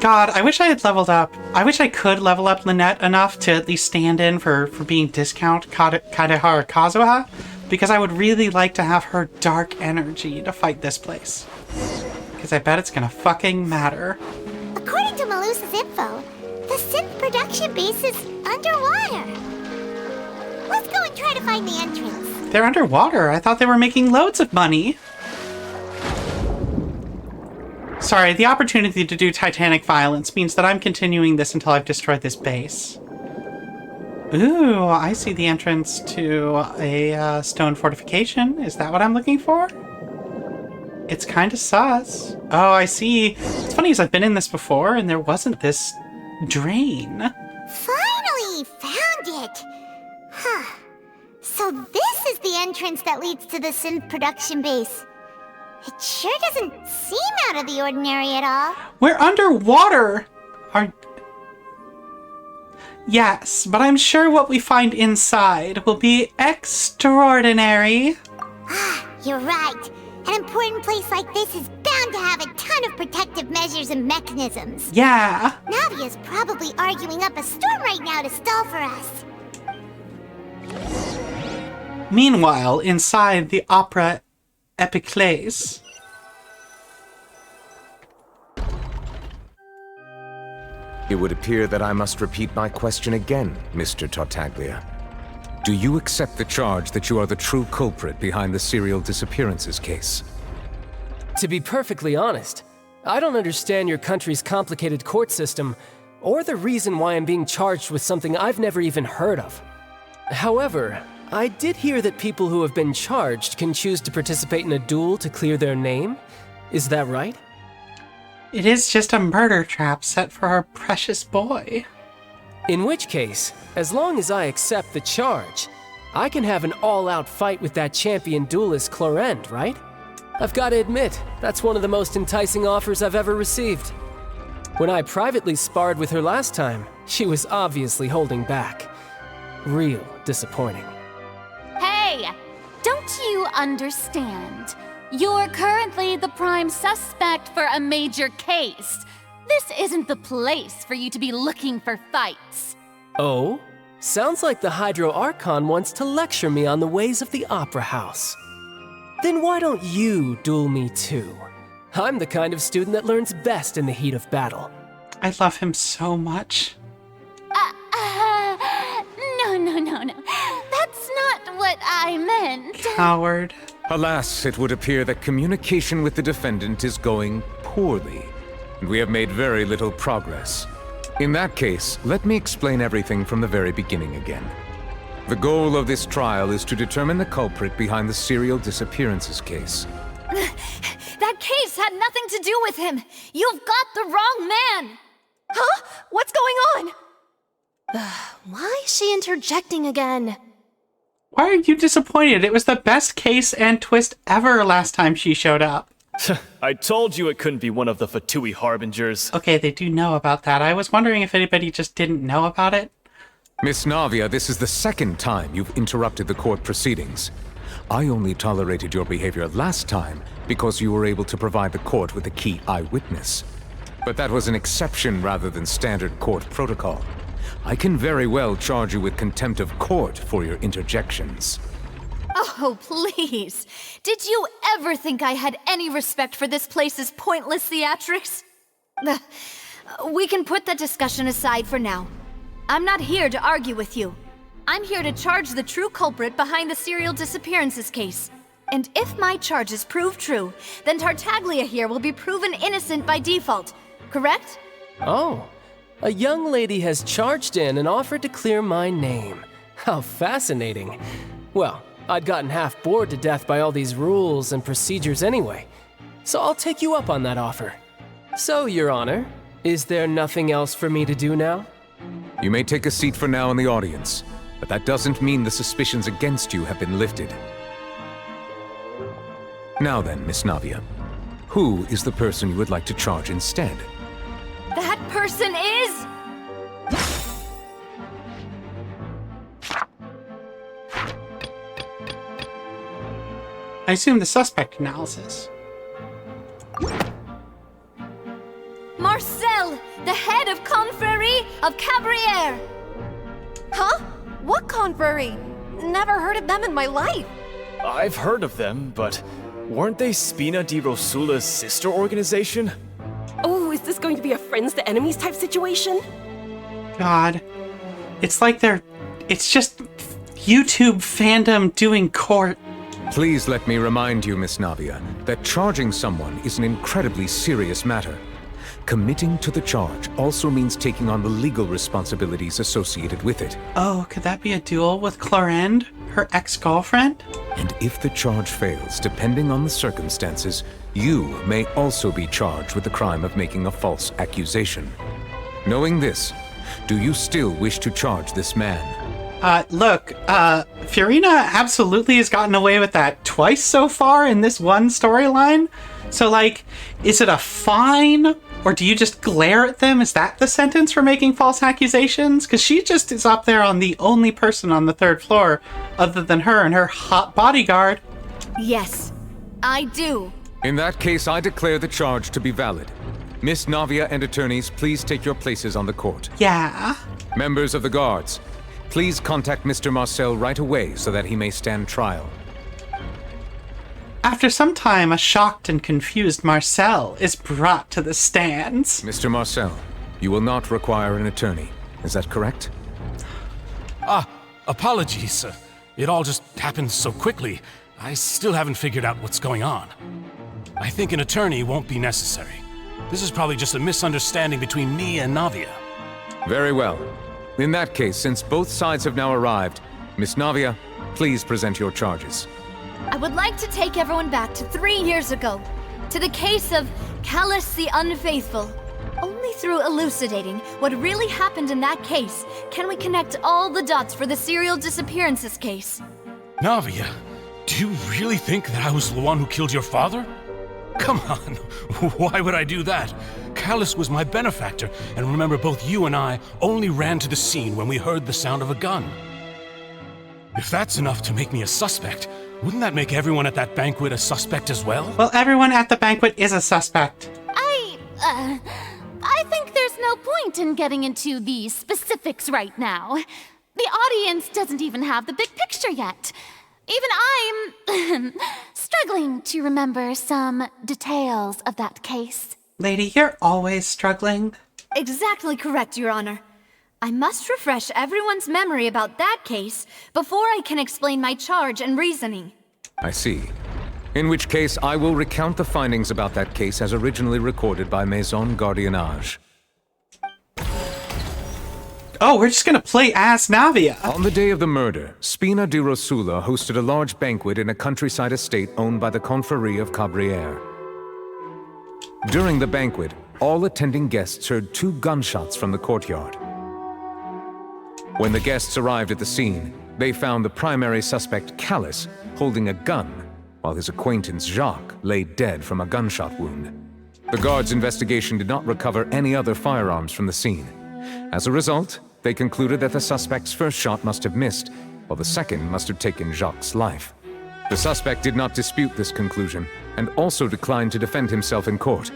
God, I wish I had leveled up. I wish I could level up Lynette enough to at least stand in for being discount Kadehara Kazuha, because I would really like to have her dark energy to fight this place. Because I bet it's gonna fucking matter. According to Malusa's info, the synth production base is underwater. Let's go and try to find the entrance. They're underwater. I thought they were making loads of money. Sorry, the opportunity to do Titanic violence means that I'm continuing this until I've destroyed this base. Ooh, I see the entrance to a stone fortification. Is that what I'm looking for? It's kind of sus. Oh, I see. It's funny, as I've been in this before, and there wasn't this drain. Finally found it! Huh. So this is the entrance that leads to the synth production base. It sure doesn't seem out of the ordinary at all. We're underwater! Yes, but I'm sure what we find inside will be extraordinary. Ah, you're right. An important place like this is bound to have a ton of protective measures and mechanisms. Yeah. Navia's probably arguing up a storm right now to stall for us. Meanwhile, inside the Opera Epiclese. It would appear that I must repeat my question again, Mr. Tartaglia. Do you accept the charge that you are the true culprit behind the serial disappearances case? To be perfectly honest, I don't understand your country's complicated court system, or the reason why I'm being charged with something I've never even heard of. However, I did hear that people who have been charged can choose to participate in a duel to clear their name. Is that right? It is just a murder trap set for our precious boy. In which case, as long as I accept the charge, I can have an all-out fight with that champion duelist Clorend, right? I've got to admit, that's one of the most enticing offers I've ever received. When I privately sparred with her last time, she was obviously holding back. Real disappointing. Hey! Don't you understand? You're currently the prime suspect for a major case. This isn't the place for you to be looking for fights. Oh? Sounds like the Hydro Archon wants to lecture me on the ways of the Opera House. Then why don't you duel me too? I'm the kind of student that learns best in the heat of battle. I love him so much. No. That's not what I meant. Coward. Alas, it would appear that communication with the defendant is going poorly, and we have made very little progress. In that case, let me explain everything from the very beginning again. The goal of this trial is to determine the culprit behind the serial disappearances case. That case had nothing to do with him. You've got the wrong man. Huh? What's going on? Why is she interjecting again? Why are you disappointed? It was the best case and twist ever last time she showed up. I told you it couldn't be one of the Fatui Harbingers. Okay, they do know about that. I was wondering if anybody just didn't know about it. Miss Navia, this is the second time you've interrupted the court proceedings. I only tolerated your behavior last time because you were able to provide the court with a key eyewitness. But that was an exception rather than standard court protocol. I can very well charge you with contempt of court for your interjections. Oh, please. Did you ever think I had any respect for this place's pointless theatrics? We can put that discussion aside for now. I'm not here to argue with you. I'm here to charge the true culprit behind the serial disappearances case. And if my charges prove true, then Tartaglia here will be proven innocent by default, correct? Oh, a young lady has charged in and offered to clear my name. How fascinating. Well, I'd gotten half bored to death by all these rules and procedures anyway, so I'll take you up on that offer. So, Your Honor, is there nothing else for me to do now? You may take a seat for now in the audience, but that doesn't mean the suspicions against you have been lifted. Now then, Miss Navia, who is the person you would like to charge instead? That person is... I assume the suspect analysis. Marcel, the head of Confrérie of Cabrières! Huh? What confrérie? Never heard of them in my life. I've heard of them, but weren't they Spina di Rosula's sister organization? Oh, is this going to be a friends to enemies type situation? God. It's like it's just YouTube fandom doing court. Please let me remind you, Miss Navia, that charging someone is an incredibly serious matter. Committing to the charge also means taking on the legal responsibilities associated with it. Oh, could that be a duel with Clorinde, her ex-girlfriend? And if the charge fails, depending on the circumstances, you may also be charged with the crime of making a false accusation. Knowing this, do you still wish to charge this man? Look, Fiorina absolutely has gotten away with that twice so far in this one storyline. So, like, is it a fine? Or do you just glare at them? Is that the sentence for making false accusations? Because she just is up there on the only person on the 3rd floor other than her and her hot bodyguard. Yes, I do. In that case, I declare the charge to be valid. Miss Navia and attorneys, please take your places on the court. Yeah? Members of the guards, please contact Mr. Marcel right away so that he may stand trial. After some time, a shocked and confused Marcel is brought to the stands. Mr. Marcel, you will not require an attorney. Is that correct? Apologies. It all just happened so quickly. I still haven't figured out what's going on. I think an attorney won't be necessary. This is probably just a misunderstanding between me and Navia. Very well. In that case, since both sides have now arrived, Miss Navia, please present your charges. I would like to take everyone back to 3 years ago, to the case of Callus the Unfaithful. Only through elucidating what really happened in that case can we connect all the dots for the serial disappearances case. Navia, do you really think that I was the one who killed your father? Come on, why would I do that? Callus was my benefactor, and remember, both you and I only ran to the scene when we heard the sound of a gun. If that's enough to make me a suspect, wouldn't that make everyone at that banquet a suspect as well? Well, everyone at the banquet is a suspect. I think there's no point in getting into the specifics right now. The audience doesn't even have the big picture yet. Even I'm struggling to remember some details of that case. Lady, you're always struggling. Exactly correct, Your Honor. I must refresh everyone's memory about that case before I can explain my charge and reasoning. I see. In which case, I will recount the findings about that case as originally recorded by Maison Gardiennage. Oh, we're just gonna play as Navia. On the day of the murder, Spina di Rosula hosted a large banquet in a countryside estate owned by the Confrérie of Cabrières. During the banquet, all attending guests heard 2 gunshots from the courtyard. When the guests arrived at the scene, they found the primary suspect, Callus, holding a gun, while his acquaintance, Jacques, lay dead from a gunshot wound. The guards' investigation did not recover any other firearms from the scene. As a result, they concluded that the suspect's first shot must have missed, while the second must have taken Jacques' life. The suspect did not dispute this conclusion, and also declined to defend himself in court.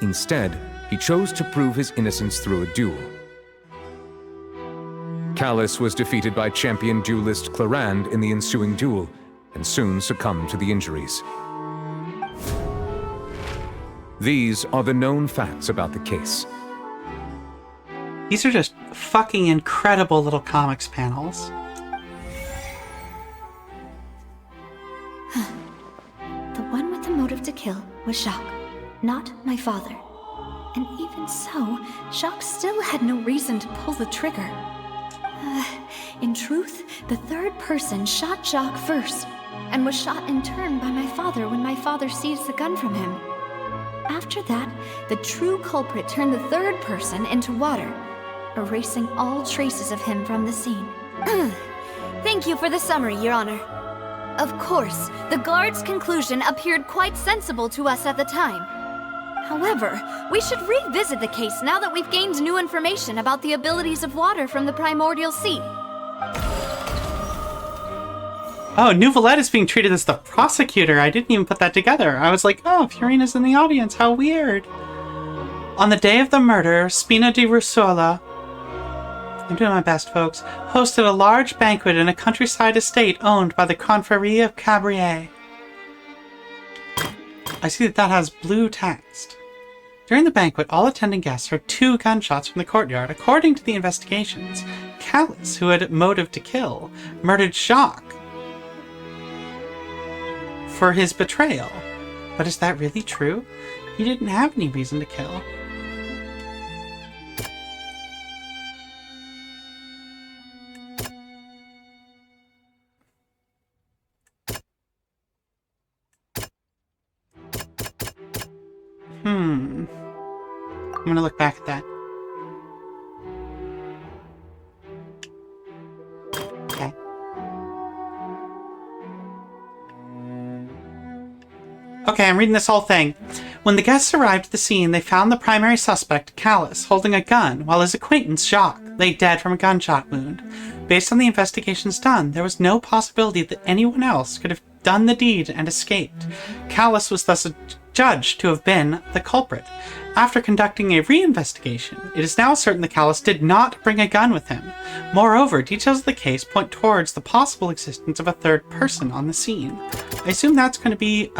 Instead, he chose to prove his innocence through a duel. Callus was defeated by champion duelist Clorinde in the ensuing duel, and soon succumbed to the injuries. These are the known facts about the case. These are just fucking incredible little comics panels. The one with the motive to kill was Jacques, not my father. And even so, Jacques still had no reason to pull the trigger. In truth, the 3rd person shot Jacques first, and was shot in turn by my father when my father seized the gun from him. After that, the true culprit turned the 3rd person into water, erasing all traces of him from the scene. Thank you for the summary, Your Honor. Of course, the guard's conclusion appeared quite sensible to us at the time. However, we should revisit the case now that we've gained new information about the abilities of water from the primordial sea. Oh, Nouvellette is being treated as the prosecutor. I didn't even put that together. I was like, oh, Fiorina's in the audience. How weird. On the day of the murder, Spina di Rosula, I'm doing my best, folks, hosted a large banquet in a countryside estate owned by the Confrérie of Cabrières. I see that has blue text. During the banquet, all attending guests heard 2 gunshots from the courtyard. According to the investigations, Callus, who had motive to kill, murdered Jacques for his betrayal. But is that really true? He didn't have any reason to kill. I'm gonna look back at that. Okay. Okay, I'm reading this whole thing. When the guests arrived at the scene, they found the primary suspect, Callus, holding a gun, while his acquaintance, Jacques, lay dead from a gunshot wound. Based on the investigations done, there was no possibility that anyone else could have done the deed and escaped. Callus was thus judged to have been the culprit. After conducting a reinvestigation, it is now certain that Callus did not bring a gun with him. Moreover, details of the case point towards the possible existence of a third person on the scene. I assume that's going to be,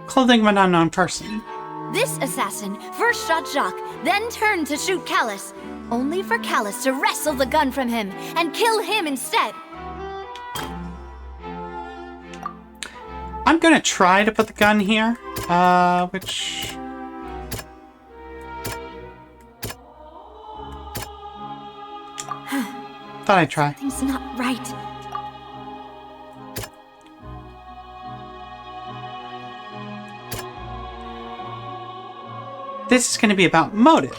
clothing of an unknown person. This assassin first shot Jacques, then turned to shoot Callus, only for Callus to wrestle the gun from him and kill him instead. I'm gonna try to put the gun here, which... Thought I'd try. Something's not right. This is gonna be about motive.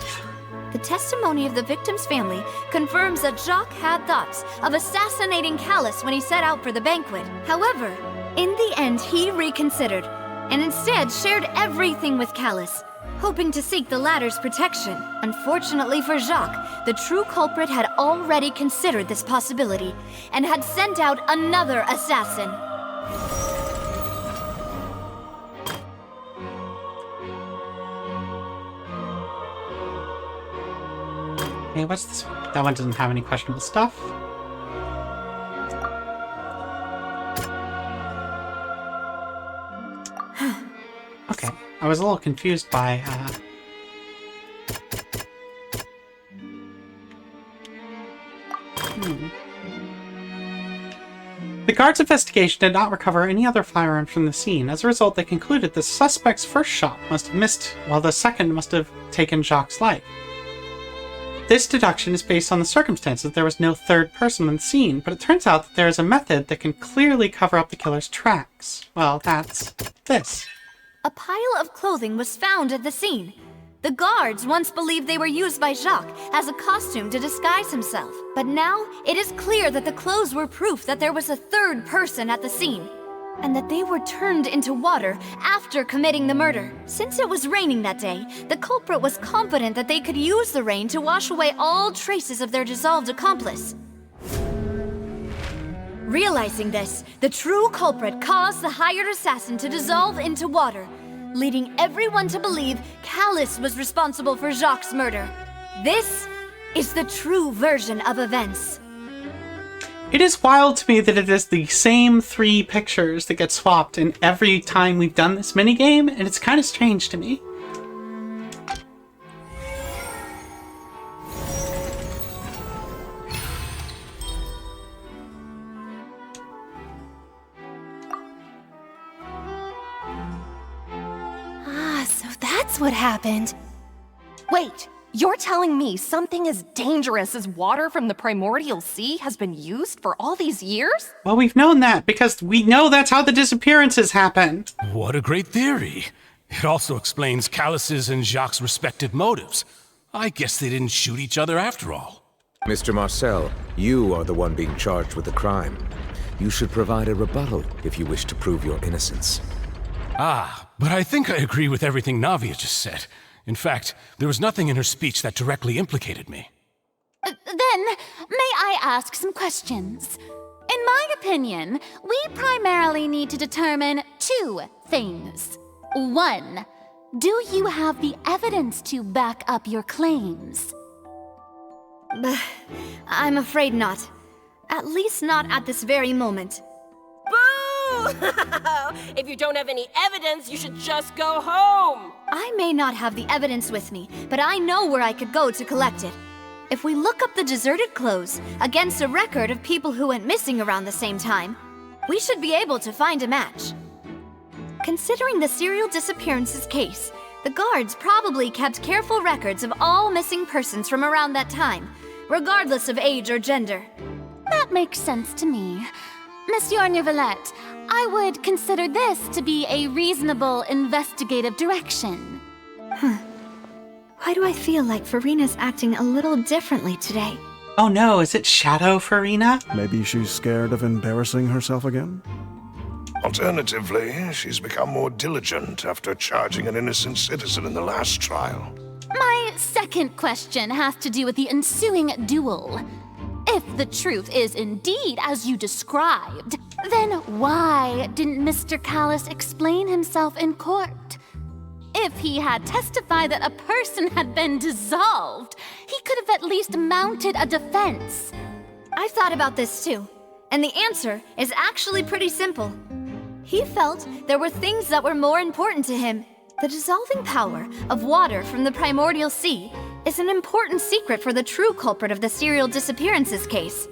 The testimony of the victim's family confirms that Jacques had thoughts of assassinating Callus when he set out for the banquet. However, in the end, he reconsidered, and instead shared everything with Callus, hoping to seek the latter's protection. Unfortunately for Jacques, the true culprit had already considered this possibility, and had sent out another assassin. Hey, what's this? That one doesn't have any questionable stuff. Okay, I was a little confused by, The guards' investigation did not recover any other firearms from the scene. As a result, they concluded the suspect's first shot must have missed, while the second must have taken Jacques' life. This deduction is based on the circumstance that there was no third person on the scene, but it turns out that there is a method that can clearly cover up the killer's tracks. Well, that's this. A pile of clothing was found at the scene. The guards once believed they were used by Jacques as a costume to disguise himself. But now, it is clear that the clothes were proof that there was a third person at the scene, and that they were turned into water after committing the murder. Since it was raining that day, the culprit was confident that they could use the rain to wash away all traces of their dissolved accomplice. Realizing this, the true culprit caused the hired assassin to dissolve into water, leading everyone to believe Callus was responsible for Jacques' murder. This is the true version of events. It is wild to me that it is the same 3 pictures that get swapped in every time we've done this minigame, and it's kind of strange to me. So that's what happened. Wait, you're telling me something as dangerous as water from the primordial sea has been used for all these years? Well, we've known that because we know that's how the disappearances happen. What a great theory. It also explains Callus's and Jacques' respective motives. I guess they didn't shoot each other after all. Mr. Marcel, you are the one being charged with the crime. You should provide a rebuttal if you wish to prove your innocence. But I think I agree with everything Navia just said. In fact, there was nothing in her speech that directly implicated me. Then, may I ask some questions? In my opinion, we primarily need to determine 2 things. 1, do you have the evidence to back up your claims? I'm afraid not. At least not at this very moment. Boo! If you don't have any evidence, you should just go home! I may not have the evidence with me, but I know where I could go to collect it. If we look up the deserted clothes against a record of people who went missing around the same time, we should be able to find a match. Considering the serial disappearances case, the guards probably kept careful records of all missing persons from around that time, regardless of age or gender. That makes sense to me. Monsieur Neuvillette, I would consider this to be a reasonable investigative direction. Why do I feel like Farina's acting a little differently today? Oh no, is it Shadow Farina? Maybe she's scared of embarrassing herself again? Alternatively, she's become more diligent after charging an innocent citizen in the last trial. My second question has to do with the ensuing duel. If the truth is indeed as you described, then why didn't Mr. Callis explain himself in court? If he had testified that a person had been dissolved, he could have at least mounted a defense. I've thought about this too, and the answer is actually pretty simple. He felt there were things that were more important to him. The dissolving power of water from the primordial sea is an important secret for the true culprit of the serial disappearances case.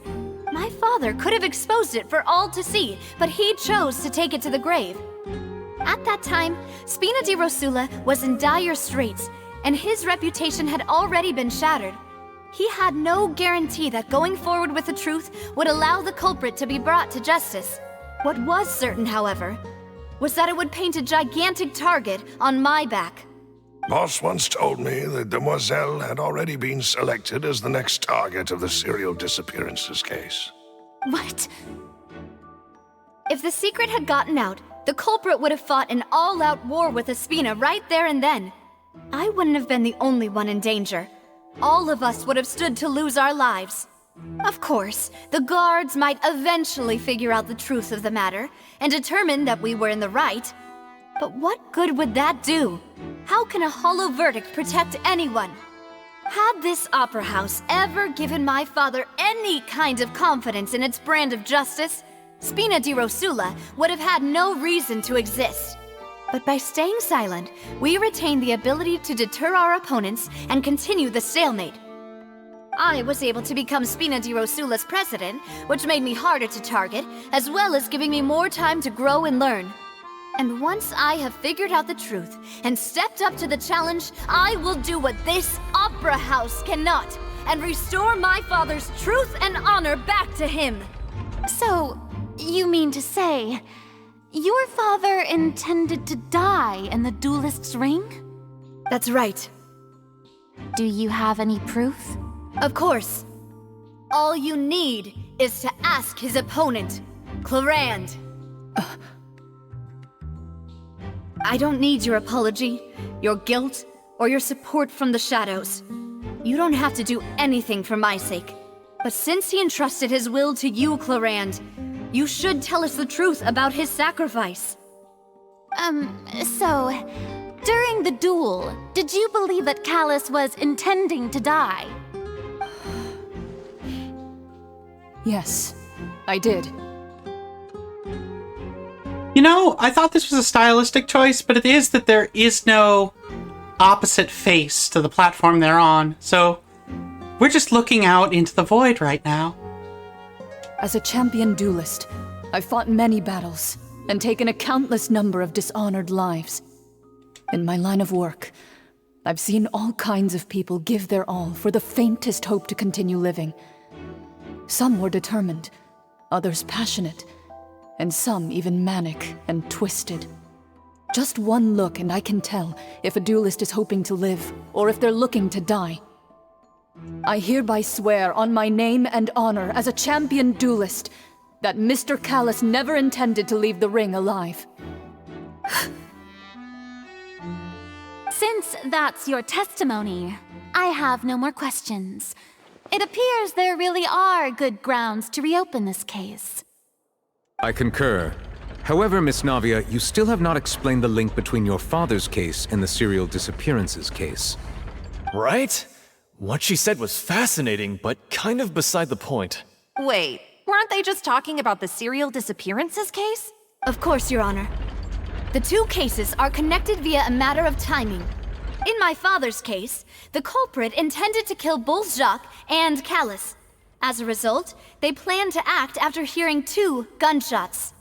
My father could have exposed it for all to see, but he chose to take it to the grave. At that time, Spina di Rosula was in dire straits, and his reputation had already been shattered. He had no guarantee that going forward with the truth would allow the culprit to be brought to justice. What was certain, however, was that it would paint a gigantic target on my back. Boss once told me that Demoiselle had already been selected as the next target of the serial disappearances case. What? If the secret had gotten out, the culprit would have fought an all-out war with Espina right there and then. I wouldn't have been the only one in danger. All of us would have stood to lose our lives. Of course, the guards might eventually figure out the truth of the matter and determine that we were in the right. But what good would that do? How can a hollow verdict protect anyone? Had this opera house ever given my father any kind of confidence in its brand of justice, Spina di Rosula would have had no reason to exist. But by staying silent, we retain the ability to deter our opponents and continue the stalemate. I was able to become Spina di Rosula's president, which made me harder to target, as well as giving me more time to grow and learn. And once I have figured out the truth and stepped up to the challenge, I will do what this opera house cannot, and restore my father's truth and honor back to him. So, you mean to say, your father intended to die in the duelist's ring? That's right. Do you have any proof? Of course. All you need is to ask his opponent, Clarand. I don't need your apology, your guilt, or your support from the shadows. You don't have to do anything for my sake. But since he entrusted his will to you, Clarand, you should tell us the truth about his sacrifice. So, during the duel, did you believe that Callis was intending to die? Yes, I did. You know, I thought this was a stylistic choice, but it is that there is no opposite face to the platform they're on, so we're just looking out into the void right now. As a champion duelist, I've fought many battles and taken a countless number of dishonored lives. In my line of work, I've seen all kinds of people give their all for the faintest hope to continue living. Some were determined, others passionate, and some even manic and twisted. Just one look and I can tell if a duelist is hoping to live or if they're looking to die. I hereby swear on my name and honor as a champion duelist that Mr. Callis never intended to leave the ring alive. Since that's your testimony, I have no more questions. It appears there really are good grounds to reopen this case. I concur. However, Miss Navia, you still have not explained the link between your father's case and the serial disappearances case. Right? What she said was fascinating, but kind of beside the point. Wait, weren't they just talking about the serial disappearances case? Of course, Your Honor. The two cases are connected via a matter of timing. In my father's case, the culprit intended to kill both Jacques and Callis. As a result, they planned to act after hearing 2 gunshots.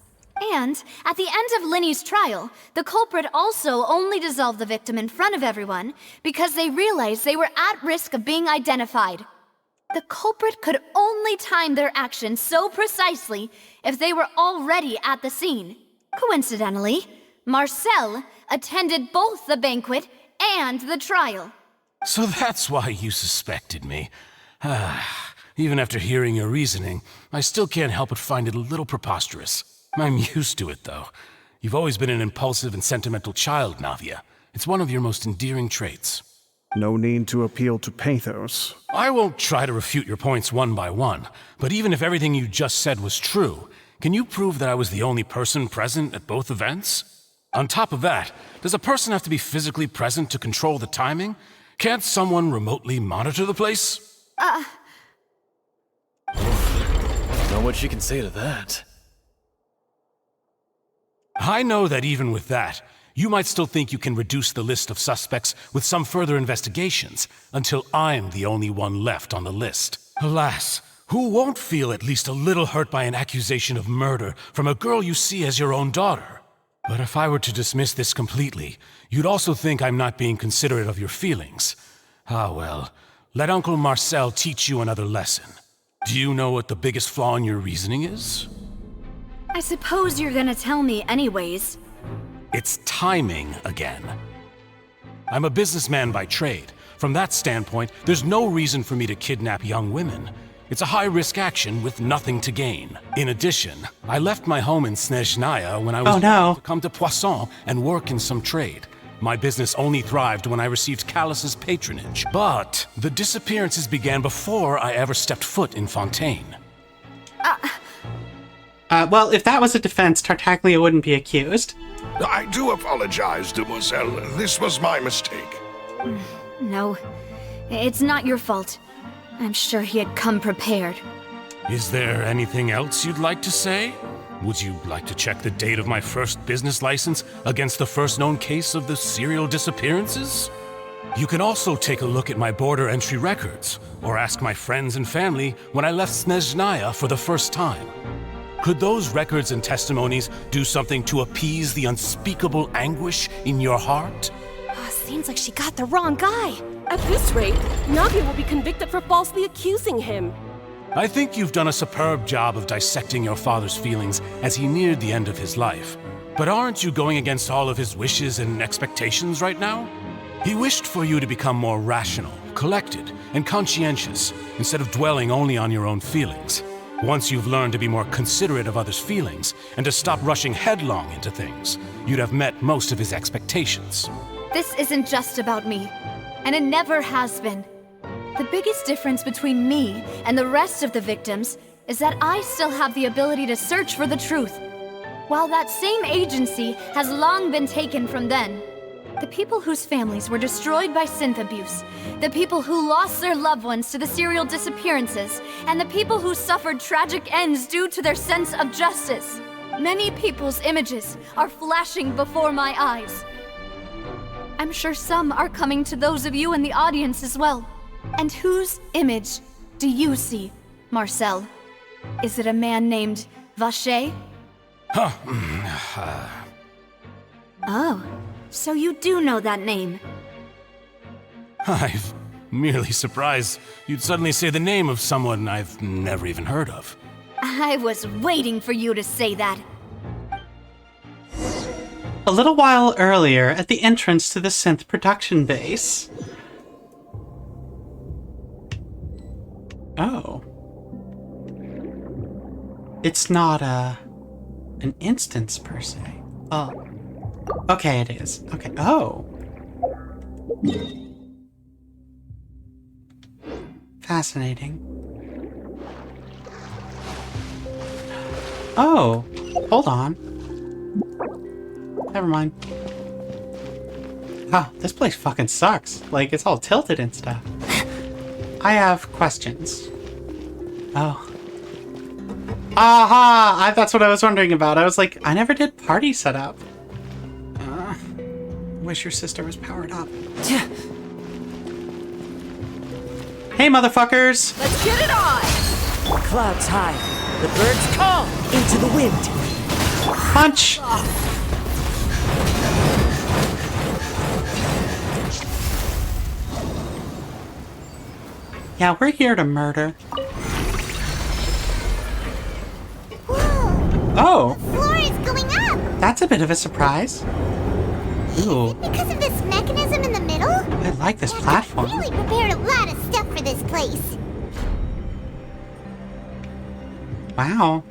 And at the end of Linny's trial, the culprit also only dissolved the victim in front of everyone because they realized they were at risk of being identified. The culprit could only time their actions so precisely if they were already at the scene. Coincidentally, Marcel attended both the banquet and the trial. So that's why you suspected me. Even after hearing your reasoning, I still can't help but find it a little preposterous. I'm used to it, though. You've always been an impulsive and sentimental child, Navia. It's one of your most endearing traits. No need to appeal to pathos. I won't try to refute your points one by one, but even if everything you just said was true, can you prove that I was the only person present at both events? On top of that, does a person have to be physically present to control the timing? Can't someone remotely monitor the place? Not what you can say to that. I know that even with that, you might still think you can reduce the list of suspects with some further investigations, until I'm the only one left on the list. Alas, who won't feel at least a little hurt by an accusation of murder from a girl you see as your own daughter? But if I were to dismiss this completely, you'd also think I'm not being considerate of your feelings. Ah well, let Uncle Marcel teach you another lesson. Do you know what the biggest flaw in your reasoning is? I suppose you're gonna tell me anyways. It's timing again. I'm a businessman by trade. From that standpoint, there's no reason for me to kidnap young women. It's a high-risk action with nothing to gain. In addition, I left my home in Snezhnaya when I was to come to Poisson and work in some trade. My business only thrived when I received Callus's patronage. But the disappearances began before I ever stepped foot in Fontaine. Well, if that was a defense, Tartaglia wouldn't be accused. I do apologize, demoiselle. This was my mistake. No, it's not your fault. I'm sure he had come prepared. Is there anything else you'd like to say? Would you like to check the date of my first business license against the first known case of the serial disappearances? You can also take a look at my border entry records, or ask my friends and family when I left Snezhnaya for the first time. Could those records and testimonies do something to appease the unspeakable anguish in your heart? Seems like she got the wrong guy. At this rate, Navia will be convicted for falsely accusing him. I think you've done a superb job of dissecting your father's feelings as he neared the end of his life. But aren't you going against all of his wishes and expectations right now? He wished for you to become more rational, collected, and conscientious, instead of dwelling only on your own feelings. Once you've learned to be more considerate of others' feelings, and to stop rushing headlong into things, you'd have met most of his expectations. This isn't just about me, and it never has been. The biggest difference between me and the rest of the victims is that I still have the ability to search for the truth, while that same agency has long been taken from them. The people whose families were destroyed by synth abuse, the people who lost their loved ones to the serial disappearances, and the people who suffered tragic ends due to their sense of justice. Many people's images are flashing before my eyes. I'm sure some are coming to those of you in the audience as well. And whose image do you see, Marcel? Is it a man named Vacher? Oh, so you do know that name. I'm merely surprised you'd suddenly say the name of someone I've never even heard of. I was waiting for you to say that. A little while earlier, at the entrance to the synth production base. Oh. It's not an instance per se. Oh. Okay, it is. Okay. Oh. Fascinating. Oh. Hold on. Never mind. Oh, this place fucking sucks. Like, it's all tilted and stuff. I have questions. Oh. Aha! That's what I was wondering about. I was like, I never did party setup. Wish your sister was powered up. Hey, motherfuckers! Let's get it on! Clouds high. The birds call into the wind. Punch! Yeah, we're here to murder. Whoa! Oh! The floor is going up! That's a bit of a surprise. Ooh. Because of this mechanism in the middle? I like this platform. Really prepared a lot of stuff for this place. Wow.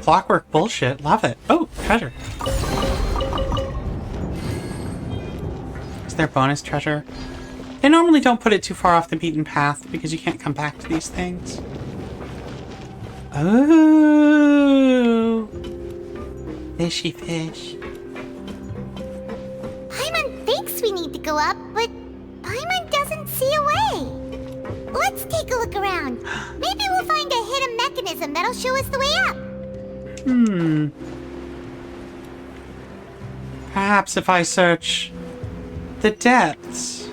Clockwork bullshit. Love it. Oh, treasure. Is there bonus treasure? They normally don't put it too far off the beaten path because you can't come back to these things. Oh. Fishy fish. Paimon thinks we need to go up, but Paimon doesn't see a way. Let's take a look around. Maybe we'll find a hidden mechanism that'll show us the way up. Perhaps if I search the depths.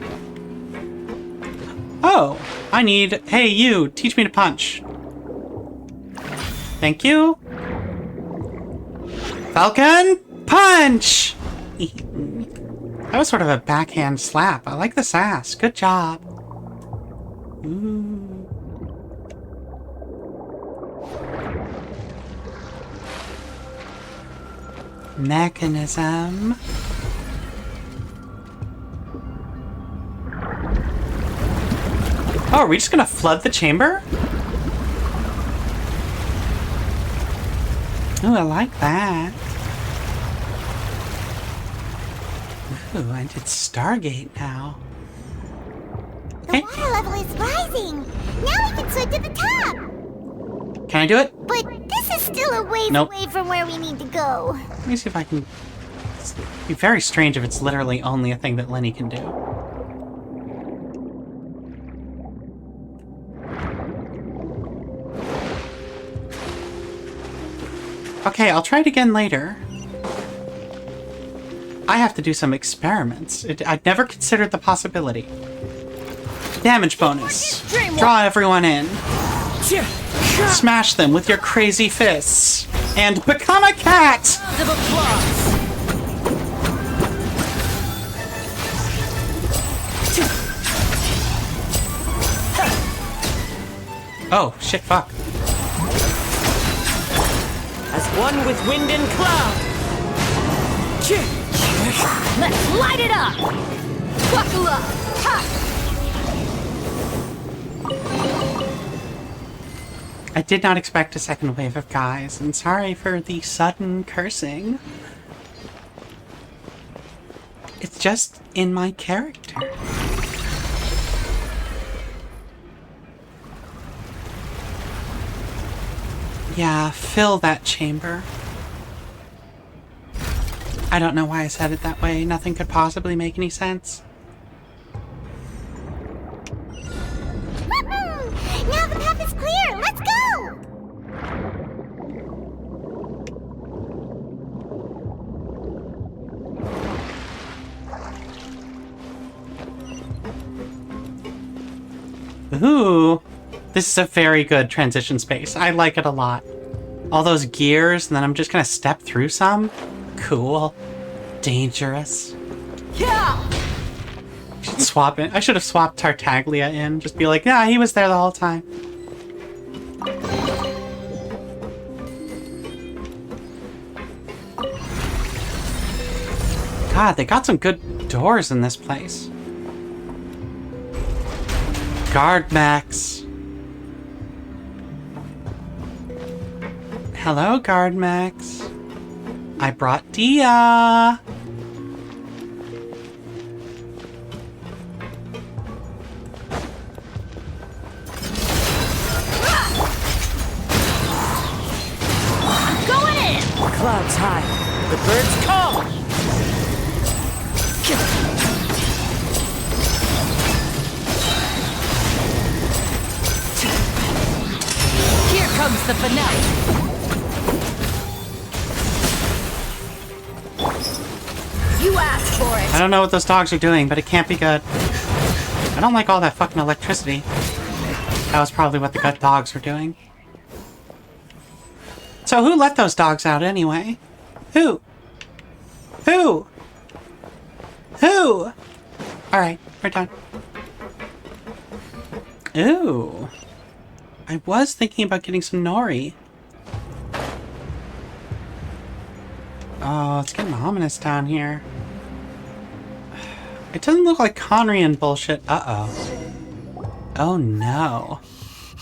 Oh, I need... Hey, you, teach me to punch. Thank you. Falcon, punch! That was sort of a backhand slap. I like the sass. Good job. Ooh. Mechanism. Oh, are we just gonna flood the chamber? Ooh, I like that. Ooh, and it's Stargate now. The water level is rising. Now we can swim to the top. Can I do it? But this is still a ways Nope. away from where we need to go. Let me see if I can... It'd be very strange if it's literally only a thing that Lenny can do. Okay, I'll try it again later. I have to do some experiments. I'd never considered the possibility. Damage bonus. Draw everyone in. Smash them with your crazy fists. And become a cat! Oh, shit, fuck. As one with wind and cloud. Let's light it up! Buckle up! Ha! I did not expect a second wave of guys, and sorry for the sudden cursing. It's just in my character. Yeah, fill that chamber. I don't know why I said it that way. Nothing could possibly make any sense. Now the path is clear. Let's go. Ooh, this is a very good transition space. I like it a lot. All those gears, and then I'm just gonna step through some. Cool. Dangerous. Yeah! Should swap it. I should have swapped Tartaglia in. Just be like, yeah, he was there the whole time. God, they got some good doors in this place. Guard Max. Hello, Guard Max. I brought Dia. Going in! Clouds high. The birds call. Here comes the finale. You asked for it. I don't know what those dogs are doing, but it can't be good. I don't like all that fucking electricity. That was probably what the good dogs were doing. So who let those dogs out anyway? Who? Who? Who? Alright, we're done. Ooh. I was thinking about getting some nori. Oh, it's getting ominous down here. It doesn't look like Conrian bullshit. Uh-oh. Oh, no.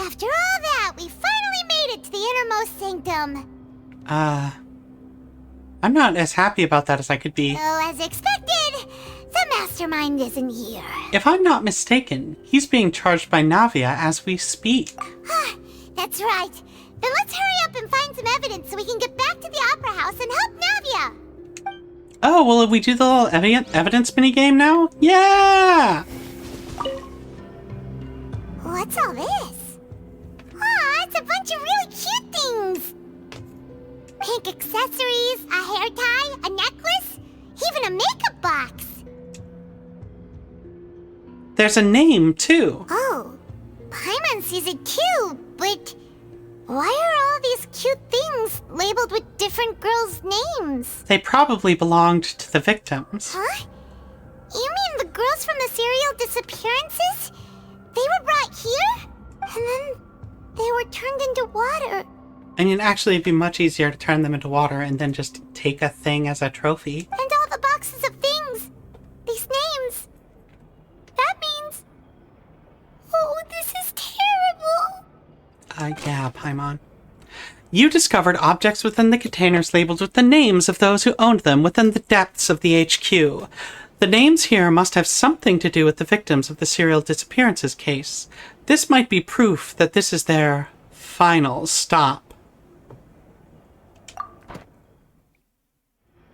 After all that, we finally made it to the innermost sanctum. I'm not as happy about that as I could be. So, as expected, the mastermind isn't here. If I'm not mistaken, he's being charged by Navia as we speak. That's right. Then let's hurry up and find some evidence so we can get back to the Opera House and help Navia. Oh, well, we do the little evidence minigame now? Yeah! What's all this? Aw, it's a bunch of really cute things. Pink accessories, a hair tie, a necklace, even a makeup box. There's a name, too. Oh, Paimon sees it too, but why are all these cute things labeled with different girls' names? They probably belonged to the victims. Huh? You mean the girls from the serial disappearances? They were brought here? And then they were turned into water. I mean, actually, it'd be much easier to turn them into water and then just take a thing as a trophy. And all the boxes of things. These names. That means... Oh, this is terrible. Yeah, Paimon. You discovered objects within the containers labeled with the names of those who owned them within the depths of the HQ. The names here must have something to do with the victims of the serial disappearances case. This might be proof that this is their final stop.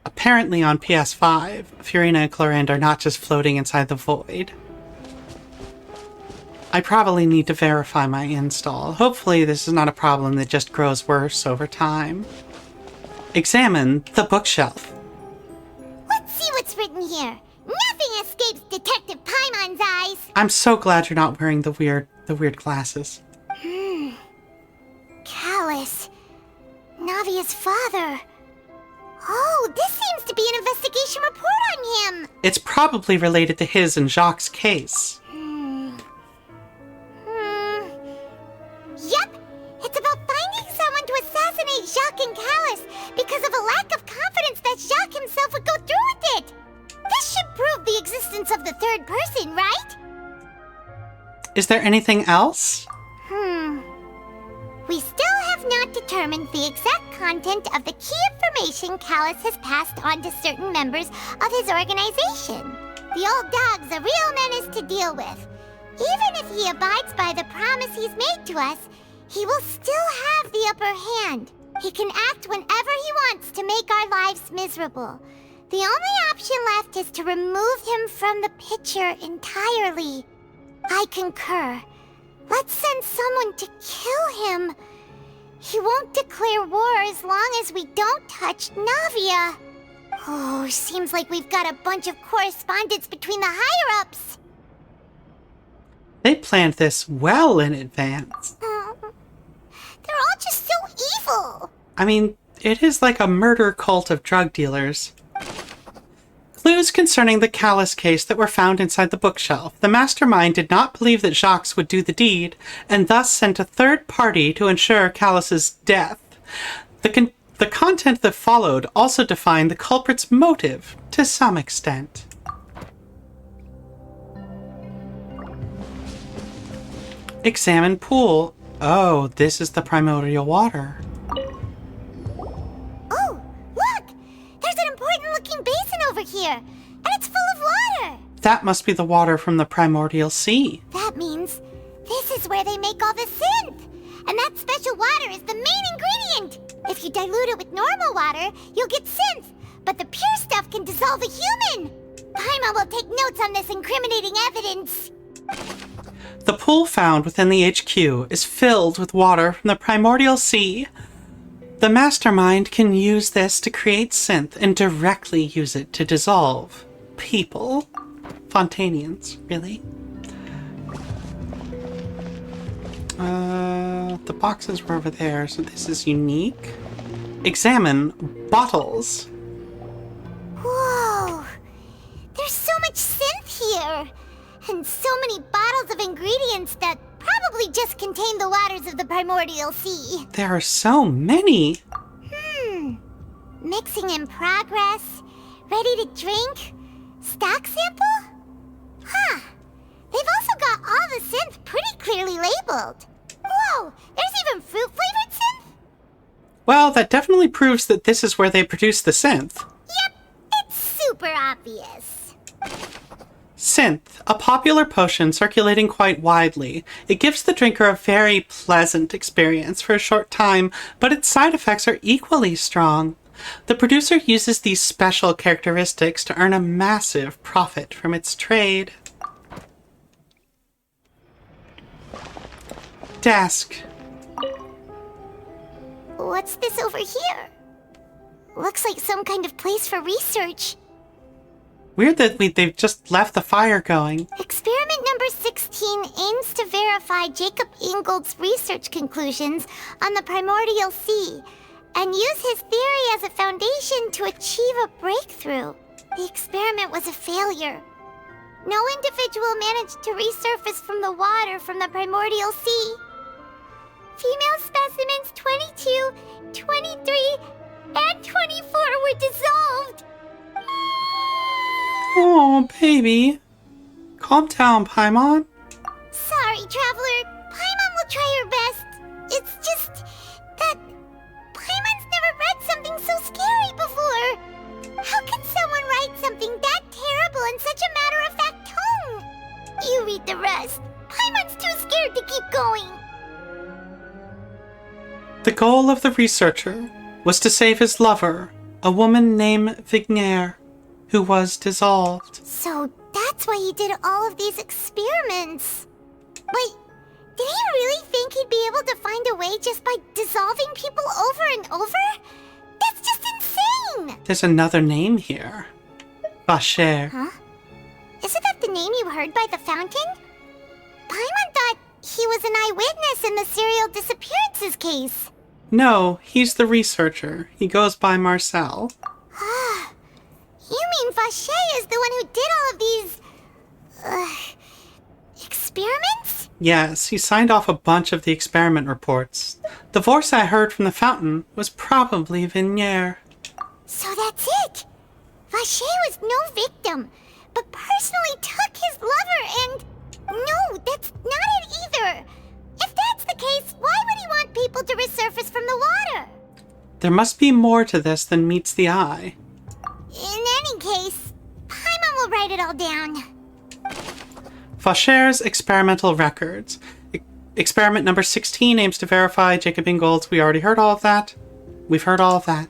Apparently on PS5, Furina and Clorinde are not just floating inside the void. I probably need to verify my install. Hopefully this is not a problem that just grows worse over time. Examine the bookshelf. Let's see what's written here. Nothing escapes Detective Paimon's eyes. I'm so glad you're not wearing the weird glasses. Callus. Navia's father. Oh, this seems to be an investigation report on him. It's probably related to his and Jacques' case. Yep, it's about finding someone to assassinate Jacques and Callus because of a lack of confidence that Jacques himself would go through with it. This should prove the existence of the third person, right? Is there anything else? We still have not determined the exact content of the key information Callus has passed on to certain members of his organization. The old dog's a real menace to deal with. Even if he abides by the promise he's made to us, he will still have the upper hand. He can act whenever he wants to make our lives miserable. The only option left is to remove him from the picture entirely. I concur. Let's send someone to kill him. He won't declare war as long as we don't touch Navia. Oh, seems like we've got a bunch of correspondence between the higher-ups. They planned this well in advance. They're all just so evil. I mean, it is like a murder cult of drug dealers. Clues concerning the Callus case that were found inside the bookshelf. The mastermind did not believe that Jacques would do the deed, and thus sent a third party to ensure Callus's death. The content that followed also defined the culprit's motive to some extent. Examine pool. Oh, this is the primordial water. Oh, look! There's an important-looking basin over here, and it's full of water. That must be the water from the primordial sea. That means this is where they make all the synth. And that special water is the main ingredient. If you dilute it with normal water, you'll get synth. But the pure stuff can dissolve a human. Paimon will take notes on this incriminating evidence. The pool found within the HQ is filled with water from the primordial sea. The mastermind can use this to create synth and directly use it to dissolve people. Fontainians, really. The boxes were over there, so this is unique. Examine bottles. Whoa! There's so much synth here! And so many bottles of ingredients that probably probably just contain the waters of the primordial sea. There are so many. Mixing in progress, ready to drink, stock sample? Huh. They've also got all the synth pretty clearly labeled. Whoa, there's even fruit-flavored synth? Well, that definitely proves that this is where they produce the synth. Yep, it's super obvious. Synth, a popular potion circulating quite widely. It gives the drinker a very pleasant experience for a short time, but its side effects are equally strong. The producer uses these special characteristics to earn a massive profit from its trade. Desk. What's this over here? Looks like some kind of place for research. Weird that they've just left the fire going. Experiment number 16 aims to verify Jacob Ingold's research conclusions on the primordial sea and use his theory as a foundation to achieve a breakthrough. The experiment was a failure. No individual managed to resurface from the water from the primordial sea. Female specimens 22, 23, and 24 were dissolved. Oh, baby. Calm down, Paimon. Sorry, Traveler. Paimon will try her best. It's just that Paimon's never read something so scary before. How can someone write something that terrible in such a matter-of-fact tone? You read the rest. Paimon's too scared to keep going. The goal of the researcher was to save his lover, a woman named Vigner, who was dissolved. So that's why he did all of these experiments. But did he really think he'd be able to find a way just by dissolving people over and over? That's just insane! There's another name here. Vacher. Huh? Isn't that the name you heard by the fountain? Paimon thought he was an eyewitness in the serial disappearances case. No, he's the researcher. He goes by Marcel. You mean Vacher is the one who did all of these... experiments? Yes, he signed off a bunch of the experiment reports. The voice I heard from the fountain was probably Vigner. So that's it! Vacher was no victim, but personally took his lover and... No, that's not it either! If that's the case, why would he want people to resurface from the water? There must be more to this than meets the eye. In any case, Paimon will write it all down. Vacher's experimental records. Experiment number 16 aims to verify Jacob Ingold's. We already heard all of that. We've heard all of that.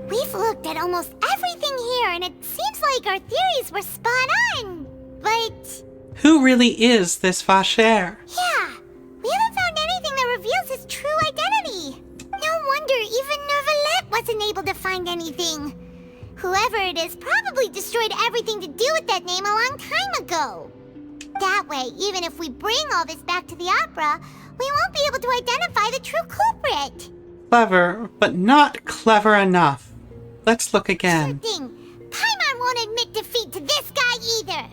We've looked at almost everything here, and it seems like our theories were spot on. But... Who really is this Vacher? Yeah, we haven't found anything that reveals his true identity. No wonder even Neuvillette wasn't able to find anything. Whoever it is probably destroyed everything to do with that name a long time ago. That way, even if we bring all this back to the opera, we won't be able to identify the true culprit. Clever, but not clever enough. Let's look again. Sure thing. Paimon won't admit defeat to this guy either.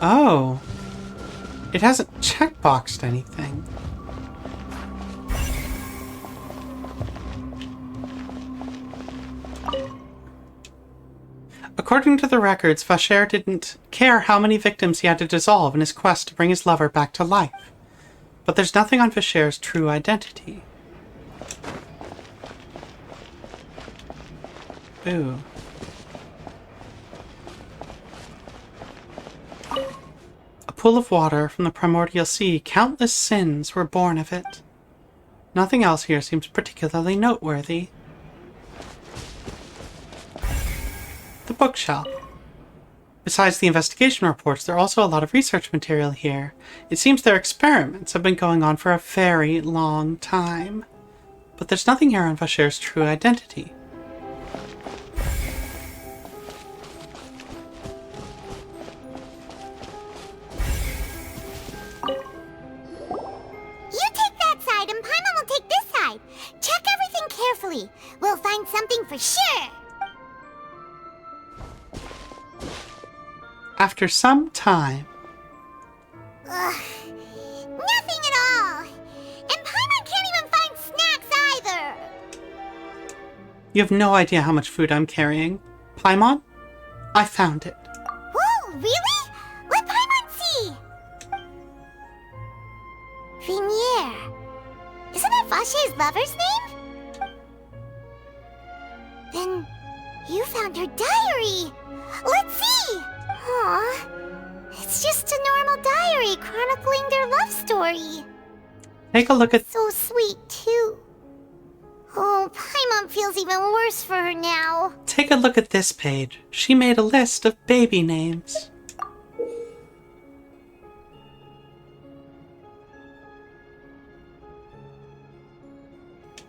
Oh. It hasn't checkboxed anything. According to the records, Vacher didn't care how many victims he had to dissolve in his quest to bring his lover back to life. But there's nothing on Vacher's true identity. Ooh. A pool of water from the primordial sea. Countless sins were born of it. Nothing else here seems particularly noteworthy. The bookshelf. Besides the investigation reports, there are also a lot of research material here. It seems their experiments have been going on for a very long time. But there's nothing here on Vacher's true identity. You take that side and Paimon will take this side. Check everything carefully. We'll find find something for sure. After some time. Ugh. Nothing at all. And Paimon can't even find snacks either. You have no idea how much food I'm carrying. Paimon? I found it. Whoa, really? Let Paimon see. Venier. Isn't that Vache's lover's name? Then you found her diary. Let's see. Aw. It's just a normal diary chronicling their love story. Take a look at... So sweet, too. Oh, Paimon feels even worse for her now. Take a look at this page. She made a list of baby names.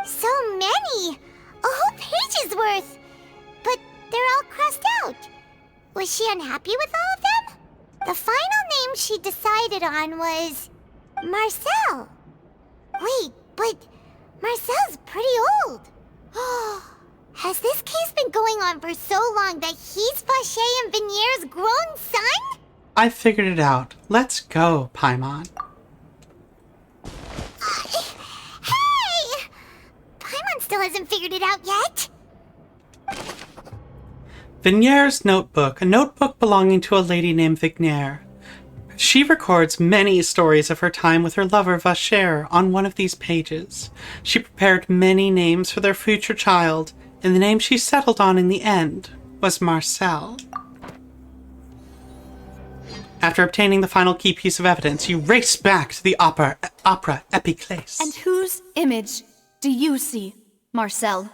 So many! A whole page's worth! But they're all crossed out. Was she unhappy with all of them? The final name she decided on was... Marcel. Wait, but Marcel's pretty old. Has this case been going on for so long that he's Vache and Venier's grown son? I figured it out. Let's go, Paimon. Hey! Paimon still hasn't figured it out yet. Venier's notebook, a notebook belonging to a lady named Vignier. She records many stories of her time with her lover Vacher on one of these pages. She prepared many names for their future child, and the name she settled on in the end was Marcel. After obtaining the final key piece of evidence, you race back to the opera Epiclese. And whose image do you see, Marcel?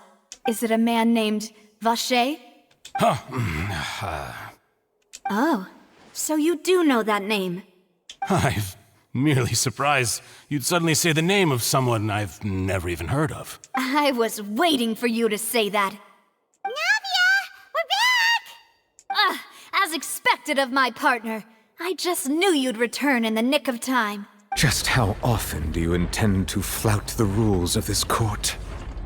Is it a man named Vache? Oh, so you do know that name. I'm merely surprised you'd suddenly say the name of someone I've never even heard of. I was waiting for you to say that. Navia! We're back! As expected of my partner. I just knew you'd return in the nick of time. Just how often do you intend to flout the rules of this court?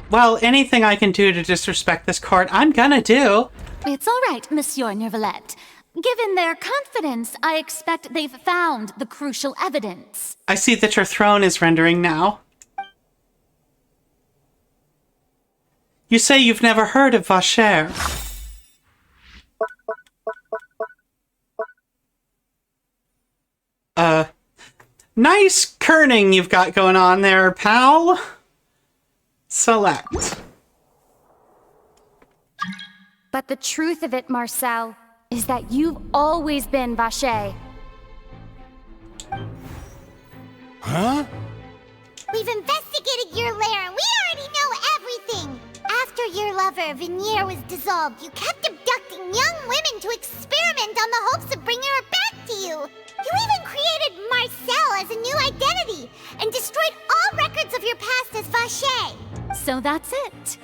Well, anything I can do to disrespect this court, I'm gonna do. It's all right, Monsieur Nervalette. Given their confidence, I expect they've found the crucial evidence. I see that your throne is rendering now. You say you've never heard of Vacher. Nice kerning you've got going on there, pal. Select. But the truth of it, Marcel, is that you've always been Vache. Huh? We've investigated your lair and we already know everything. After your lover, Venier, was dissolved, you kept abducting young women to experiment on the hopes of bringing her back to you. You even created Marcel as a new identity and destroyed all records of your past as Vache. So that's it.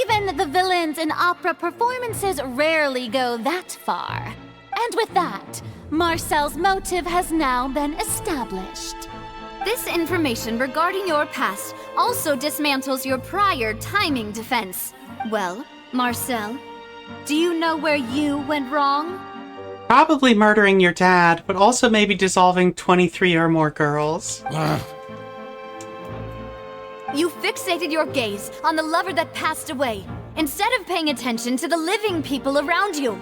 Even the villains in opera performances rarely go that far. And with that, Marcel's motive has now been established. This information regarding your past also dismantles your prior timing defense. Well, Marcel, do you know where you went wrong? Probably murdering your dad, but also maybe dissolving 23 or more girls. You fixated your gaze on the lover that passed away, instead of paying attention to the living people around you.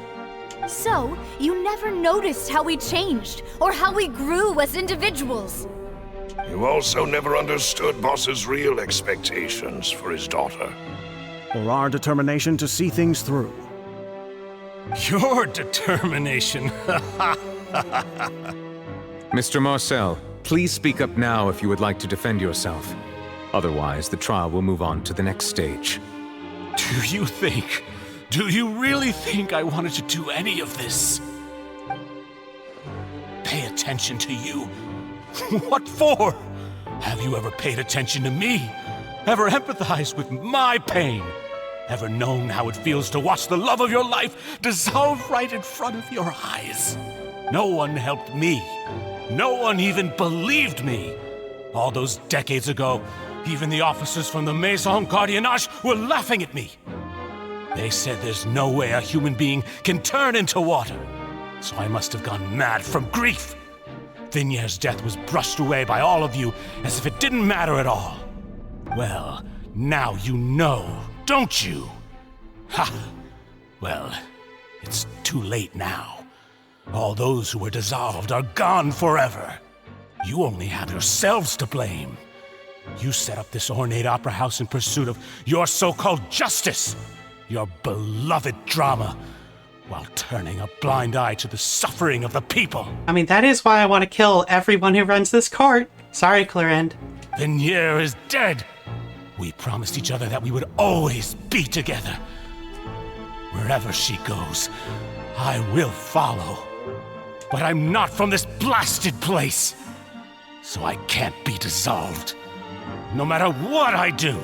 So, you never noticed how we changed, or how we grew as individuals. You also never understood Boss's real expectations for his daughter. Or our determination to see things through. Your determination. Mr. Marcel, please speak up now if you would like to defend yourself. Otherwise, the trial will move on to the next stage. Do you really think I wanted to do any of this? Pay attention to you? What for? Have you ever paid attention to me? Ever empathized with my pain? Ever known how it feels to watch the love of your life dissolve right in front of your eyes? No one helped me. No one even believed me. All those decades ago, even the officers from the Maison Gardiennage were laughing at me. They said there's no way a human being can turn into water. So I must have gone mad from grief. Vignier's death was brushed away by all of you as if it didn't matter at all. Well, now you know, don't you? Ha! Well, it's too late now. All those who were dissolved are gone forever. You only have yourselves to blame. You set up this ornate opera house in pursuit of your so-called justice, your beloved drama, while turning a blind eye to the suffering of the people. I mean, that is why I want to kill everyone who runs this court. Sorry, Clarend. Vignere is dead. We promised each other that we would always be together. Wherever she goes, I will follow. But I'm not from this blasted place, so I can't be dissolved, no matter what I do.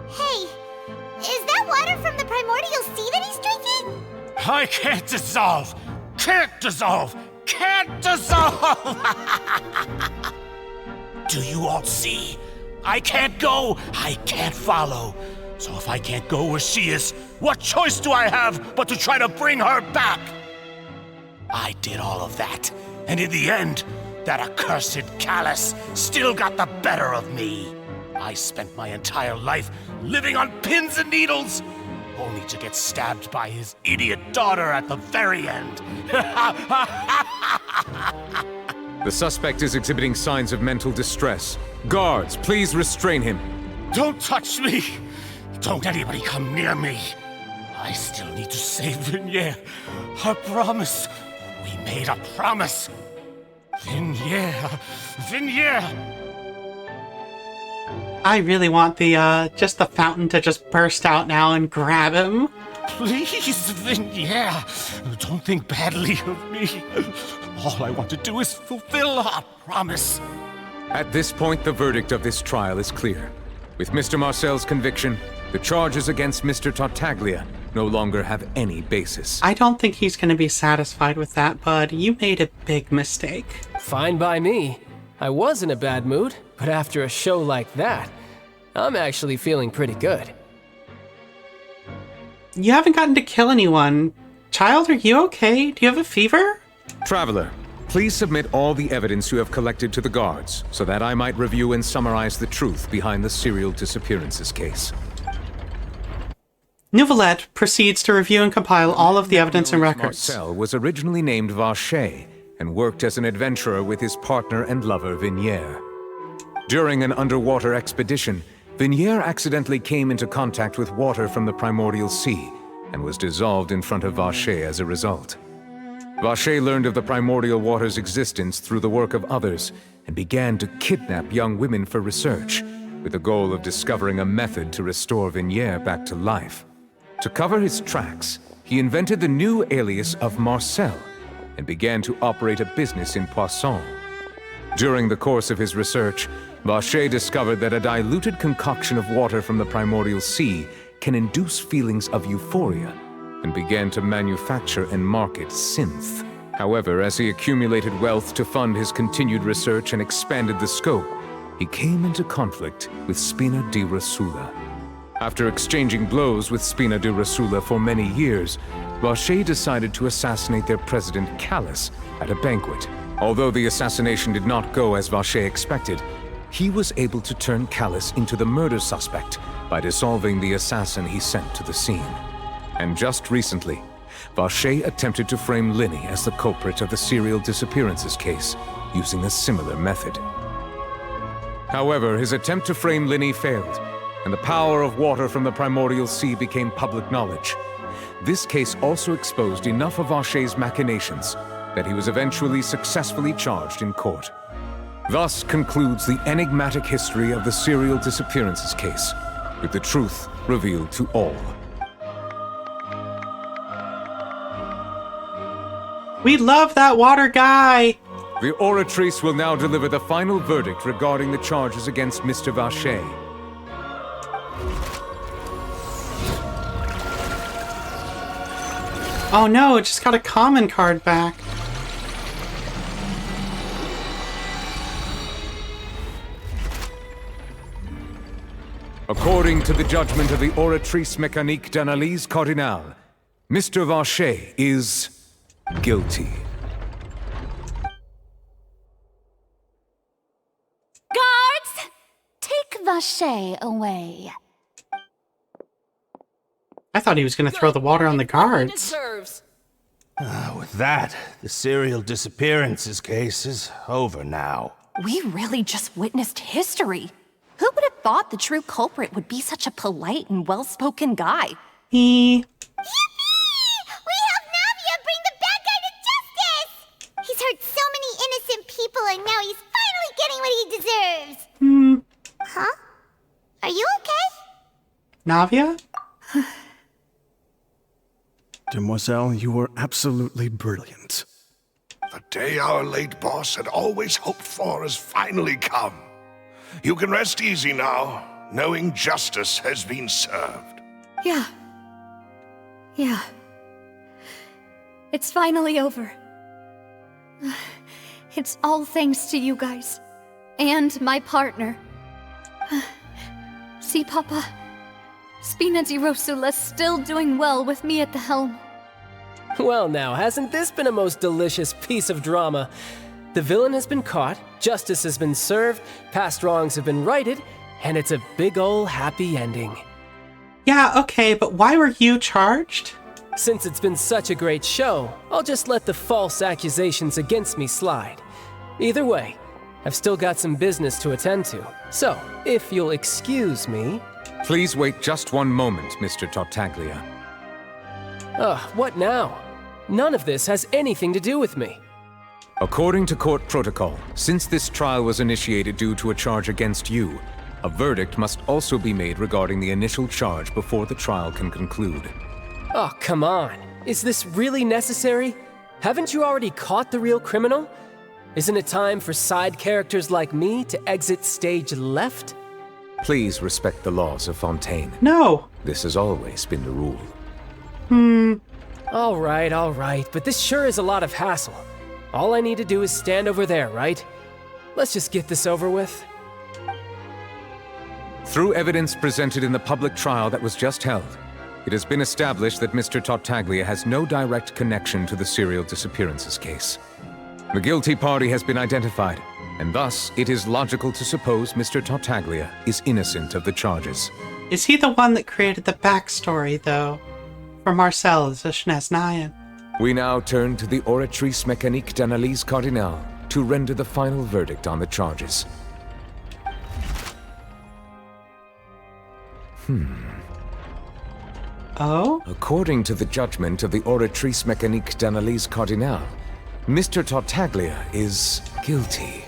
Hey, is that water from the primordial sea that he's drinking? I can't dissolve! Can't dissolve! Can't dissolve! Do you all see? I can't go, I can't follow. So if I can't go where she is, what choice do I have but to try to bring her back? I did all of that, and in the end, that accursed Callus still got the better of me. I spent my entire life living on pins and needles, only to get stabbed by his idiot daughter at the very end. The suspect is exhibiting signs of mental distress. Guards, please restrain him. Don't touch me! Don't anybody come near me! I still need to save Vignere. Our promise. We made a promise. Vignere. Vignere! I really want the, just the fountain to just burst out now and grab him. Please, Vignere, don't think badly of me. All I want to do is fulfill our promise. At this point, the verdict of this trial is clear. With Mr. Marcel's conviction, the charges against Mr. Tartaglia no longer have any basis. I don't think he's going to be satisfied with that, bud. You made a big mistake. Fine by me. I was in a bad mood, but after a show like that, I'm actually feeling pretty good. You haven't gotten to kill anyone. Childe, are you okay? Do you have a fever? Traveler, please submit all the evidence you have collected to the guards, so that I might review and summarize the truth behind the serial disappearances case. Nouvelette proceeds to review and compile all of the evidence and records. Marcel was originally named Vacher and worked as an adventurer with his partner and lover Vignere. During an underwater expedition, Vignere accidentally came into contact with water from the primordial sea and was dissolved in front of Vacher as a result. Vacher learned of the primordial water's existence through the work of others and began to kidnap young women for research, with the goal of discovering a method to restore Vignere back to life. To cover his tracks, he invented the new alias of Marcel and began to operate a business in Poisson. During the course of his research, Vacher discovered that a diluted concoction of water from the primordial sea can induce feelings of euphoria, and began to manufacture and market synth. However, as he accumulated wealth to fund his continued research and expanded the scope, he came into conflict with Spina di Rosula. After exchanging blows with Spina di Rosula for many years, Vacher decided to assassinate their president Callus at a banquet. Although the assassination did not go as Vacher expected, he was able to turn Callus into the murder suspect by dissolving the assassin he sent to the scene. And just recently, Vacher attempted to frame Linny as the culprit of the serial disappearances case, using a similar method. However, his attempt to frame Linny failed, and the power of water from the primordial sea became public knowledge. This case also exposed enough of Vacher's machinations that he was eventually successfully charged in court. Thus concludes the enigmatic history of the serial disappearances case, with the truth revealed to all. We love that water guy! The oratrice will now deliver the final verdict regarding the charges against Mr. Vacher. Oh no, it just got a common card back. According to the judgment of the Oratrice Mécanique d'Analyse Cardinale, Mr. Vacher is guilty. Guards! Take Vacher away. I thought he was going to throw the water on the guards. With that, the serial disappearances case is over now. We really just witnessed history. Who would have thought the true culprit would be such a polite and well-spoken guy? Yippee! We helped Navia bring the bad guy to justice! He's hurt so many innocent people and now he's finally getting what he deserves! Huh? Are you okay? Navia? Demoiselle, you were absolutely brilliant. The day our late boss had always hoped for has finally come. You can rest easy now, knowing justice has been served. Yeah. It's finally over. It's all thanks to you guys. And my partner. See, Papa? Spina di Rosula's still doing well with me at the helm. Well now, hasn't this been a most delicious piece of drama? The villain has been caught, justice has been served, past wrongs have been righted, and it's a big ol' happy ending. Yeah, okay, but why were you charged? Since it's been such a great show, I'll just let the false accusations against me slide. Either way, I've still got some business to attend to. So, if you'll excuse me... Please wait just one moment, Mr. Tartaglia. What now? None of this has anything to do with me. According to court protocol, since this trial was initiated due to a charge against you, a verdict must also be made regarding the initial charge before the trial can conclude. Oh, come on. Is this really necessary? Haven't you already caught the real criminal? Isn't it time for side characters like me to exit stage left? Please respect the laws of Fontaine. No. This has always been the rule. All right, but this sure is a lot of hassle. All I need to do is stand over there, right? Let's just get this over with. Through evidence presented in the public trial that was just held, it has been established that Mr. Tartaglia has no direct connection to the serial disappearances case. The guilty party has been identified, and thus it is logical to suppose Mr. Tartaglia is innocent of the charges. Is he the one that created the backstory, though? For Marcel as a Schneznayan? We now turn to the Oratrice Mécanique d'Analyse Cardinale to render the final verdict on the charges. Oh? According to the judgment of the Oratrice Mécanique d'Analyse Cardinale, Mr. Tartaglia is guilty.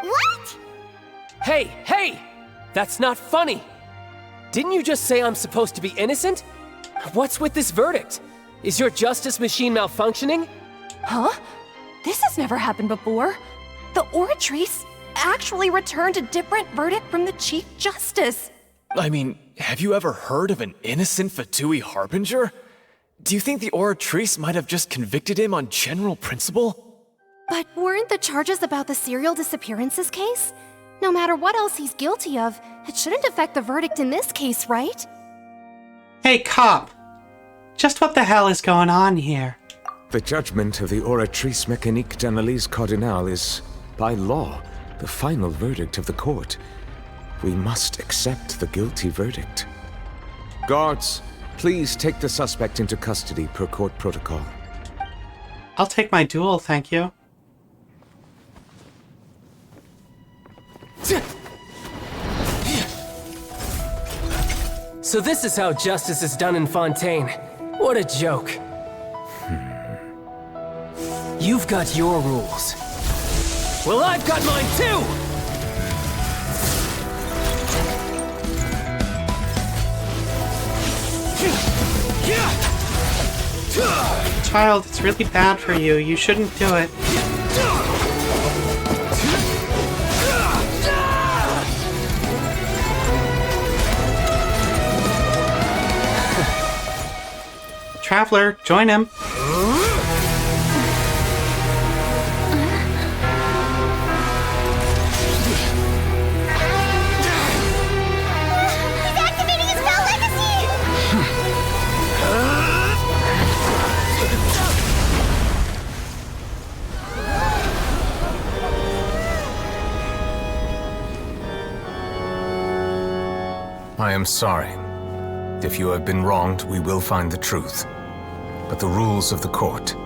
What? Hey! That's not funny! Didn't you just say I'm supposed to be innocent? What's with this verdict? Is your justice machine malfunctioning? Huh? This has never happened before. The Oratrice actually returned a different verdict from the Chief Justice. I mean, have you ever heard of an innocent Fatui Harbinger? Do you think the Oratrice might have just convicted him on general principle? But weren't the charges about the serial disappearances case? No matter what else he's guilty of, it shouldn't affect the verdict in this case, right? Hey, cop! Just what the hell is going on here? The judgment of the Oratrice Mécanique d'Analyse Cardinale is, by law, the final verdict of the court. We must accept the guilty verdict. Guards, please take the suspect into custody per court protocol. I'll take my duel, thank you. So this is how justice is done in Fontaine. What a joke. You've got your rules. Well, I've got mine too! Child, it's really bad for you. You shouldn't do it. Traveler, join him. I am sorry. If you have been wronged, we will find the truth. But the rules of the court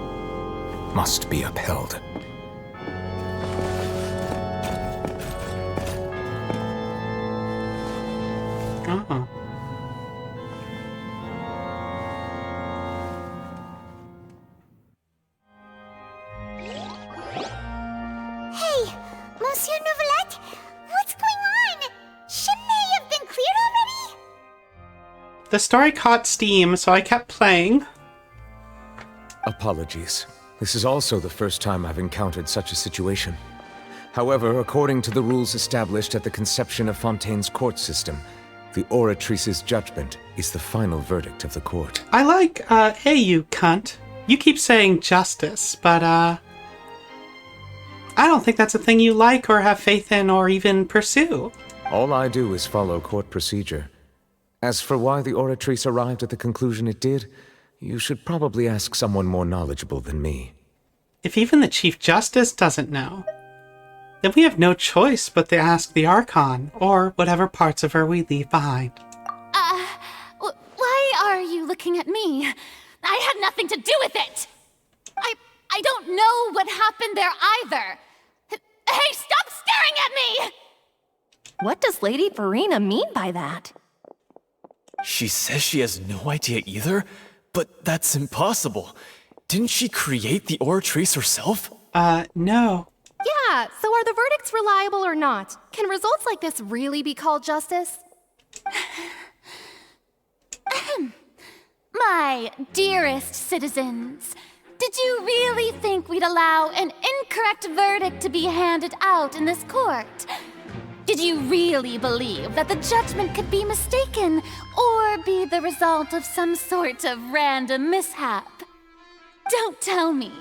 must be upheld. Oh. Hey, Monsieur Novelette, what's going on? Shouldn't they have been cleared already? The story caught steam, so I kept playing. Apologies. This is also the first time I've encountered such a situation. However, according to the rules established at the conception of Fontaine's court system, the Oratrice's judgment is the final verdict of the court. I like, hey you cunt. You keep saying justice, but, I don't think that's a thing you like or have faith in or even pursue. All I do is follow court procedure. As for why the Oratrice arrived at the conclusion it did, you should probably ask someone more knowledgeable than me. If even the Chief Justice doesn't know, then we have no choice but to ask the Archon, or whatever parts of her we leave behind. Why are you looking at me? I had nothing to do with it! I don't know what happened there either! Hey, stop staring at me! What does Lady Verena mean by that? She says she has no idea either, but that's impossible. Didn't she create the Oratrice herself? No. Yeah, so are the verdicts reliable or not? Can results like this really be called justice? My dearest citizens, did you really think we'd allow an incorrect verdict to be handed out in this court? Did you really believe that the judgment could be mistaken or be the result of some sort of random mishap? Don't tell me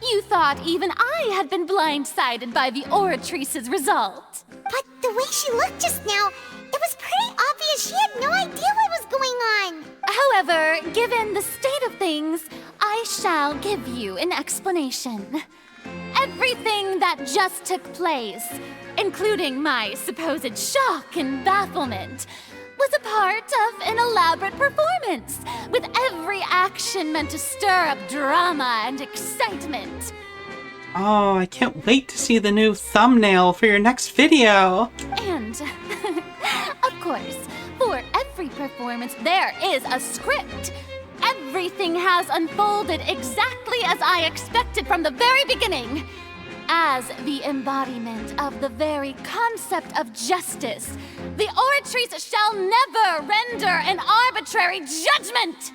you thought even I had been blindsided by the Oratrice's result. But the way she looked just now, it was pretty obvious she had no idea what was going on. However, given the state of things, I shall give you an explanation. Everything that just took place, including my supposed shock and bafflement, was a part of an elaborate performance, with every action meant to stir up drama and excitement. Oh, I can't wait to see the new thumbnail for your next video. And, of course, for every performance there is a script. Everything has unfolded exactly as I expected from the very beginning. As the embodiment of the very concept of justice, the Oratrice shall never render an arbitrary judgment!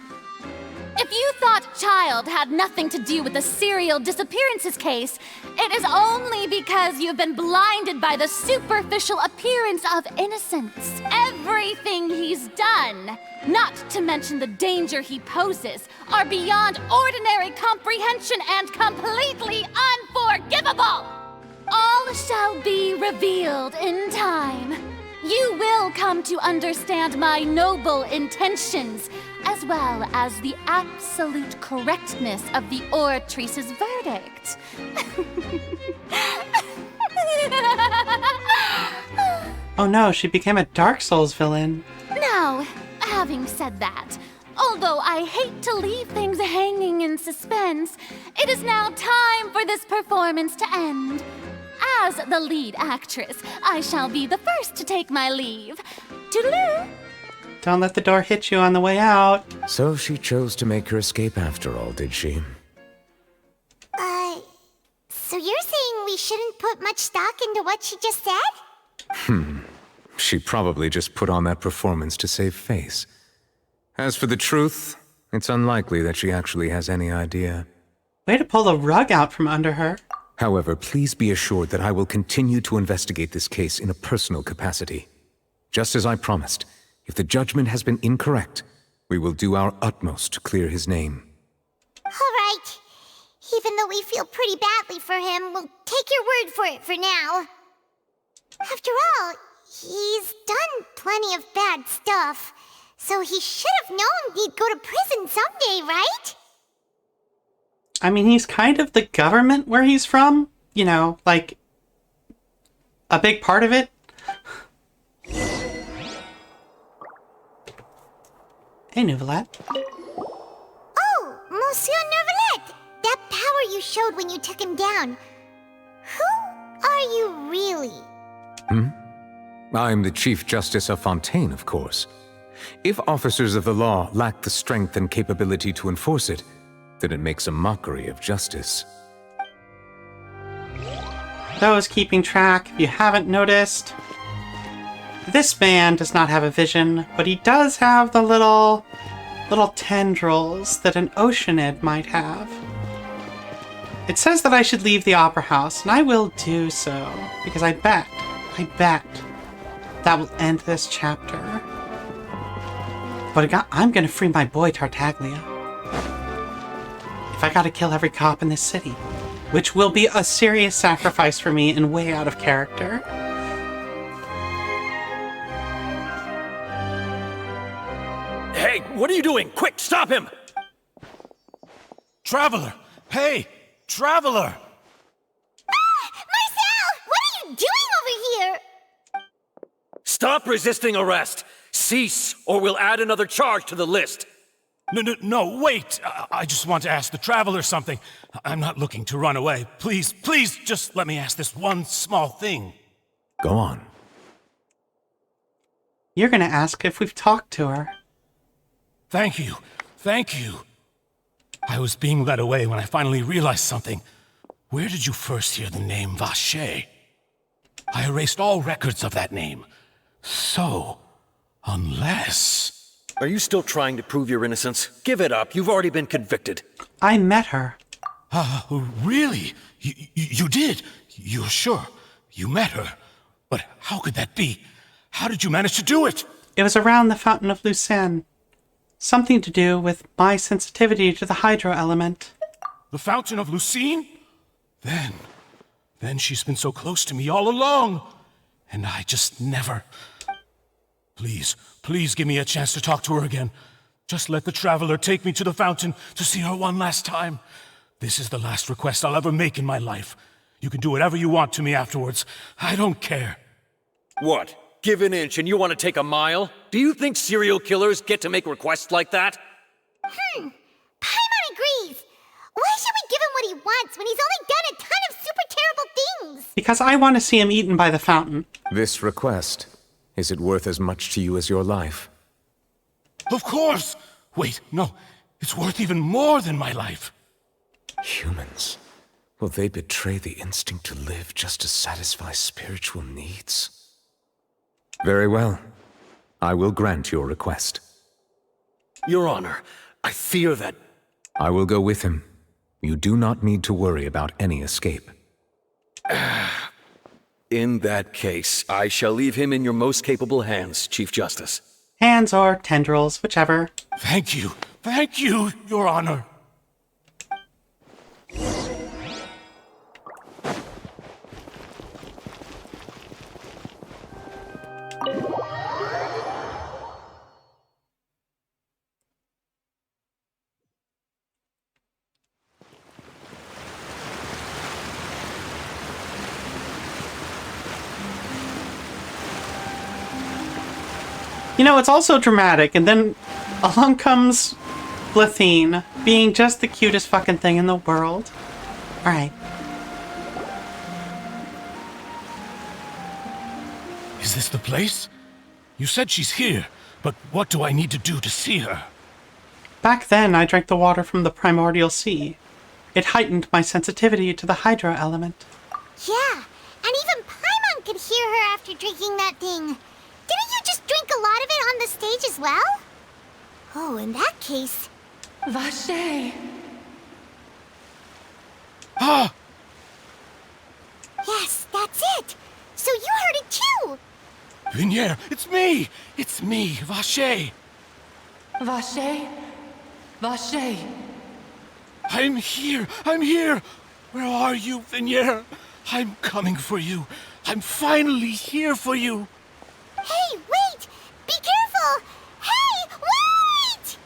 If you thought Childe had nothing to do with the serial disappearances case, it is only because you've been blinded by the superficial appearance of innocence. Everything he's done, not to mention the danger he poses, are beyond ordinary comprehension and completely unforgivable! All shall be revealed in time. You will come to understand my noble intentions, as well as the absolute correctness of the Oratrice's verdict. Oh no, she became a Dark Souls villain. Now, having said that, although I hate to leave things hanging in suspense, it is now time for this performance to end. As the lead actress, I shall be the first to take my leave. Toodaloo! Don't let the door hit you on the way out. So she chose to make her escape after all, did she? So you're saying we shouldn't put much stock into what she just said? She probably just put on that performance to save face. As for the truth, it's unlikely that she actually has any idea. Way to pull the rug out from under her. However, please be assured that I will continue to investigate this case in a personal capacity. Just as I promised, if the judgment has been incorrect, we will do our utmost to clear his name. All right. Even though we feel pretty badly for him, we'll take your word for it for now. After all, he's done plenty of bad stuff, so he should have known he'd go to prison someday, right? I mean, he's kind of the government where he's from. You know, like, a big part of it. Hey, Nouvelette. Oh, Monsieur Nervalette! That power you showed when you took him down. Who are you really? I'm the Chief Justice of Fontaine, of course. If officers of the law lack the strength and capability to enforce it, then it makes a mockery of justice. Those keeping track, if you haven't noticed, this man does not have a vision, but he does have the little tendrils that an Oceanid might have. It says that I should leave the Opera House, and I will do so, because I bet that will end this chapter. But I'm gonna free my boy Tartaglia. If I gotta kill every cop in this city, which will be a serious sacrifice for me and way out of character. Hey, what are you doing? Quick, stop him! Traveler! Hey! Traveler! Marcel! What are you doing over here? Stop resisting arrest! Cease, or we'll add another charge to the list! No, wait! I just want to ask the Traveler something. I'm not looking to run away. Please, just let me ask this one small thing. Go on. You're gonna ask if we've talked to her. Thank you. I was being led away when I finally realized something. Where did you first hear the name Vacher? I erased all records of that name. So, unless... Are you still trying to prove your innocence? Give it up. You've already been convicted. I met her. Really? You did? You're sure? You met her? But how could that be? How did you manage to do it? It was around the Fountain of Lucerne. Something to do with my sensitivity to the hydro element. The Fountain of Lucerne? Then she's been so close to me all along. And I just never... Please give me a chance to talk to her again. Just let the Traveler take me to the fountain to see her one last time. This is the last request I'll ever make in my life. You can do whatever you want to me afterwards. I don't care. What? Give an inch and you want to take a mile? Do you think serial killers get to make requests like that? Paimon agrees. Why should we give him what he wants when he's only done a ton of super terrible things? Because I want to see him eaten by the fountain. This request, is it worth as much to you as your life? Of course! Wait, no. It's worth even more than my life. Humans. Will they betray the instinct to live just to satisfy spiritual needs? Very well. I will grant your request. Your Honor, I fear that... I will go with him. You do not need to worry about any escape. In that case, I shall leave him in your most capable hands, Chief Justice. Hands or tendrils, whichever. Thank you, Your Honor. You know, it's also dramatic, and then along comes Blathine, being just the cutest fucking thing in the world. Alright. Is this the place? You said she's here, but what do I need to do to see her? Back then, I drank the water from the primordial sea. It heightened my sensitivity to the hydro element. Yeah, and even Paimon could hear her after drinking that thing. Didn't you just drink a lot of it on the stage as well? Oh, in that case... Vacher! Ah! Yes, that's it! So you heard it too! Vignier, it's me! It's me, Vacher! Vacher? Vacher! I'm here! Where are you, Vignier? I'm coming for you. I'm finally here for you. Hey, wait! Be careful! Hey, wait!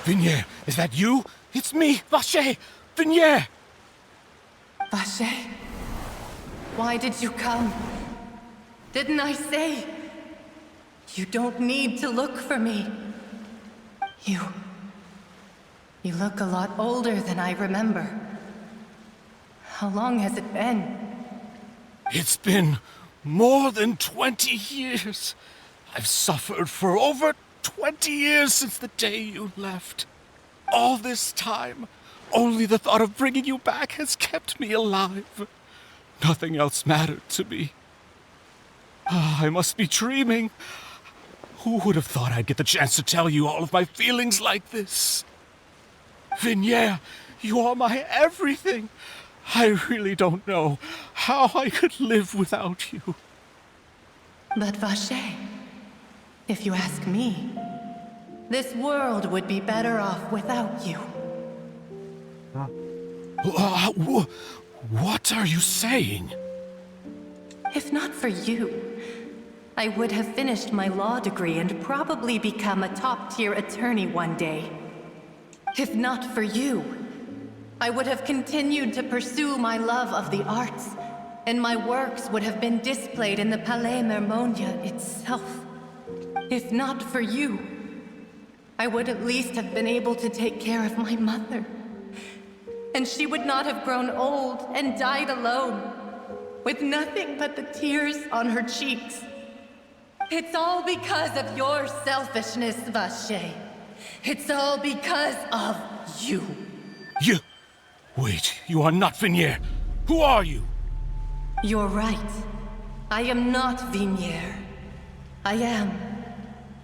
Vignier, is that you? It's me, Vacher! Vignier! Vacher? Why did you come? Didn't I say? You don't need to look for me. You look a lot older than I remember. How long has it been? It's been more than 20 years. I've suffered for over 20 years since the day you left. All this time, only the thought of bringing you back has kept me alive. Nothing else mattered to me. I must be dreaming. Who would have thought I'd get the chance to tell you all of my feelings like this? Vignier, you are my everything. I really don't know how I could live without you. But Vache, if you ask me, this world would be better off without you. What are you saying? If not for you, I would have finished my law degree and probably become a top-tier attorney one day. If not for you, I would have continued to pursue my love of the arts, and my works would have been displayed in the Palais Mermonia itself. If not for you, I would at least have been able to take care of my mother. And she would not have grown old and died alone, with nothing but the tears on her cheeks. It's all because of your selfishness, Vache. It's all because of you. You... Wait, you are not Vignier. Who are you? You're right. I am not Vignier. I am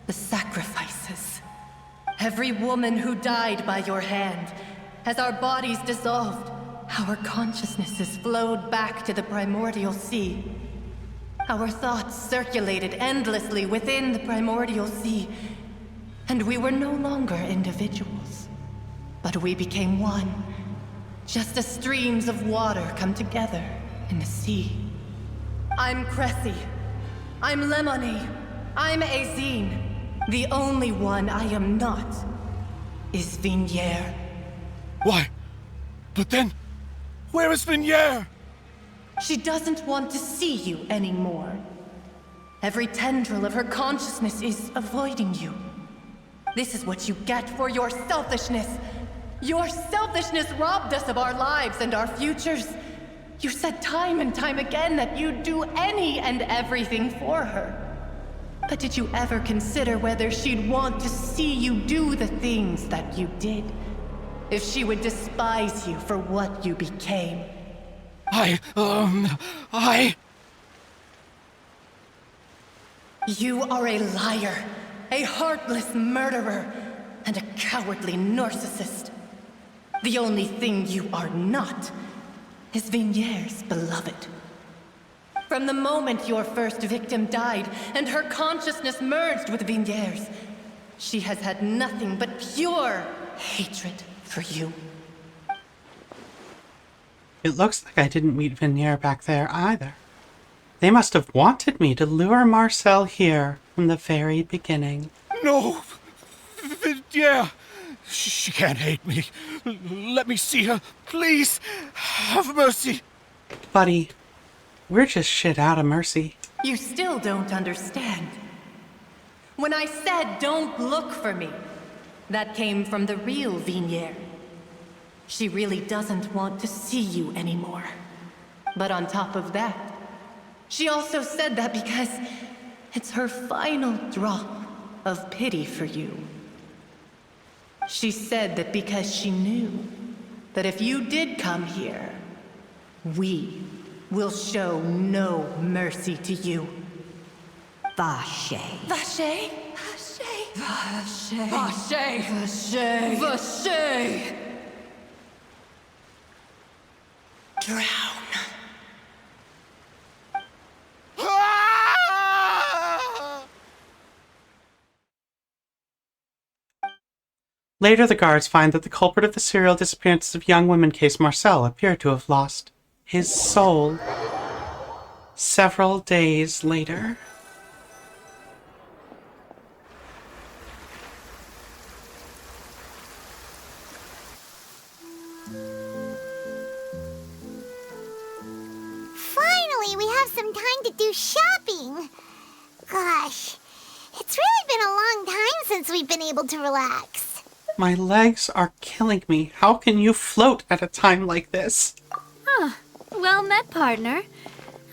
the sacrifices. Every woman who died by your hand, as our bodies dissolved, our consciousnesses flowed back to the primordial sea. Our thoughts circulated endlessly within the primordial sea, and we were no longer individuals, but we became one, just as streams of water come together in the sea. I'm Cressy. I'm Lemonie. I'm Azine. The only one I am not is Vignier. Why? But then, where is Vignier? She doesn't want to see you anymore. Every tendril of her consciousness is avoiding you. This is what you get for your selfishness. Your selfishness robbed us of our lives and our futures. You said time and time again that you'd do any and everything for her. But did you ever consider whether she'd want to see you do the things that you did? If she would despise you for what you became? You are a liar, a heartless murderer, and a cowardly narcissist. The only thing you are not is Vignier's beloved. From the moment your first victim died and her consciousness merged with Vignier's, she has had nothing but pure hatred for you. It looks like I didn't meet Vignier back there either. They must have wanted me to lure Marcel here from the very beginning. No! Vignier! She can't hate me. Let me see her. Please, have mercy. Buddy, we're just shit out of mercy. You still don't understand. When I said don't look for me, that came from the real Vignier. She really doesn't want to see you anymore. But on top of that, she also said that because it's her final drop of pity for you. She said that because she knew that if you did come here, we will show no mercy to you. Vache. Vache? Vache? Vache? Vache? Vache? Vache? Drown. Later, the guards find that the culprit of the serial disappearances of young women case Marcel appeared to have lost his soul. Several days later. Finally, we have some time to do shopping. Gosh, It's really been a long time since we've been able to relax. My legs are killing me. How can you float at a time like this? Huh. Well met, partner.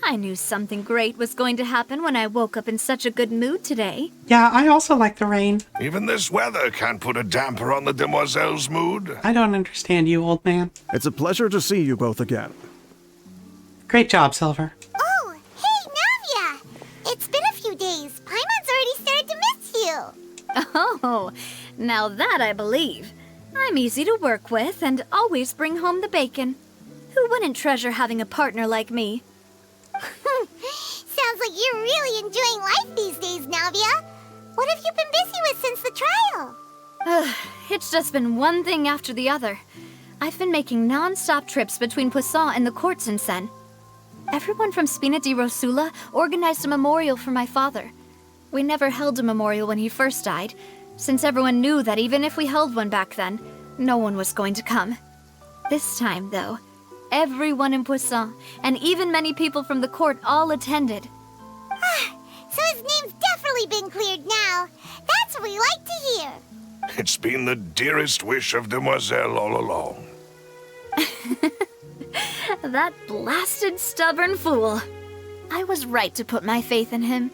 I knew something great was going to happen when I woke up in such a good mood today. Yeah, I also like the rain. Even this weather can't put a damper on the demoiselle's mood. I don't understand you, old man. It's a pleasure to see you both again. Great job, Silver. Oh, hey, Navia! It's been a few days. Paimon's already started to miss you. Oh, now that I believe. I'm easy to work with and always bring home the bacon. Who wouldn't treasure having a partner like me? Sounds like you're really enjoying life these days, Navia. What have you been busy with since the trial? It's just been one thing after the other. I've been making non-stop trips between Poisson and the courts in Sen. Everyone from Spina di Rosula organized a memorial for my father. We never held a memorial when he first died, since everyone knew that even if we held one back then, no one was going to come. This time, though, everyone in Poisson, and even many people from the court, all attended. So his name's definitely been cleared now. That's what we like to hear. It's been the dearest wish of Demoiselle all along. That blasted stubborn fool. I was right to put my faith in him.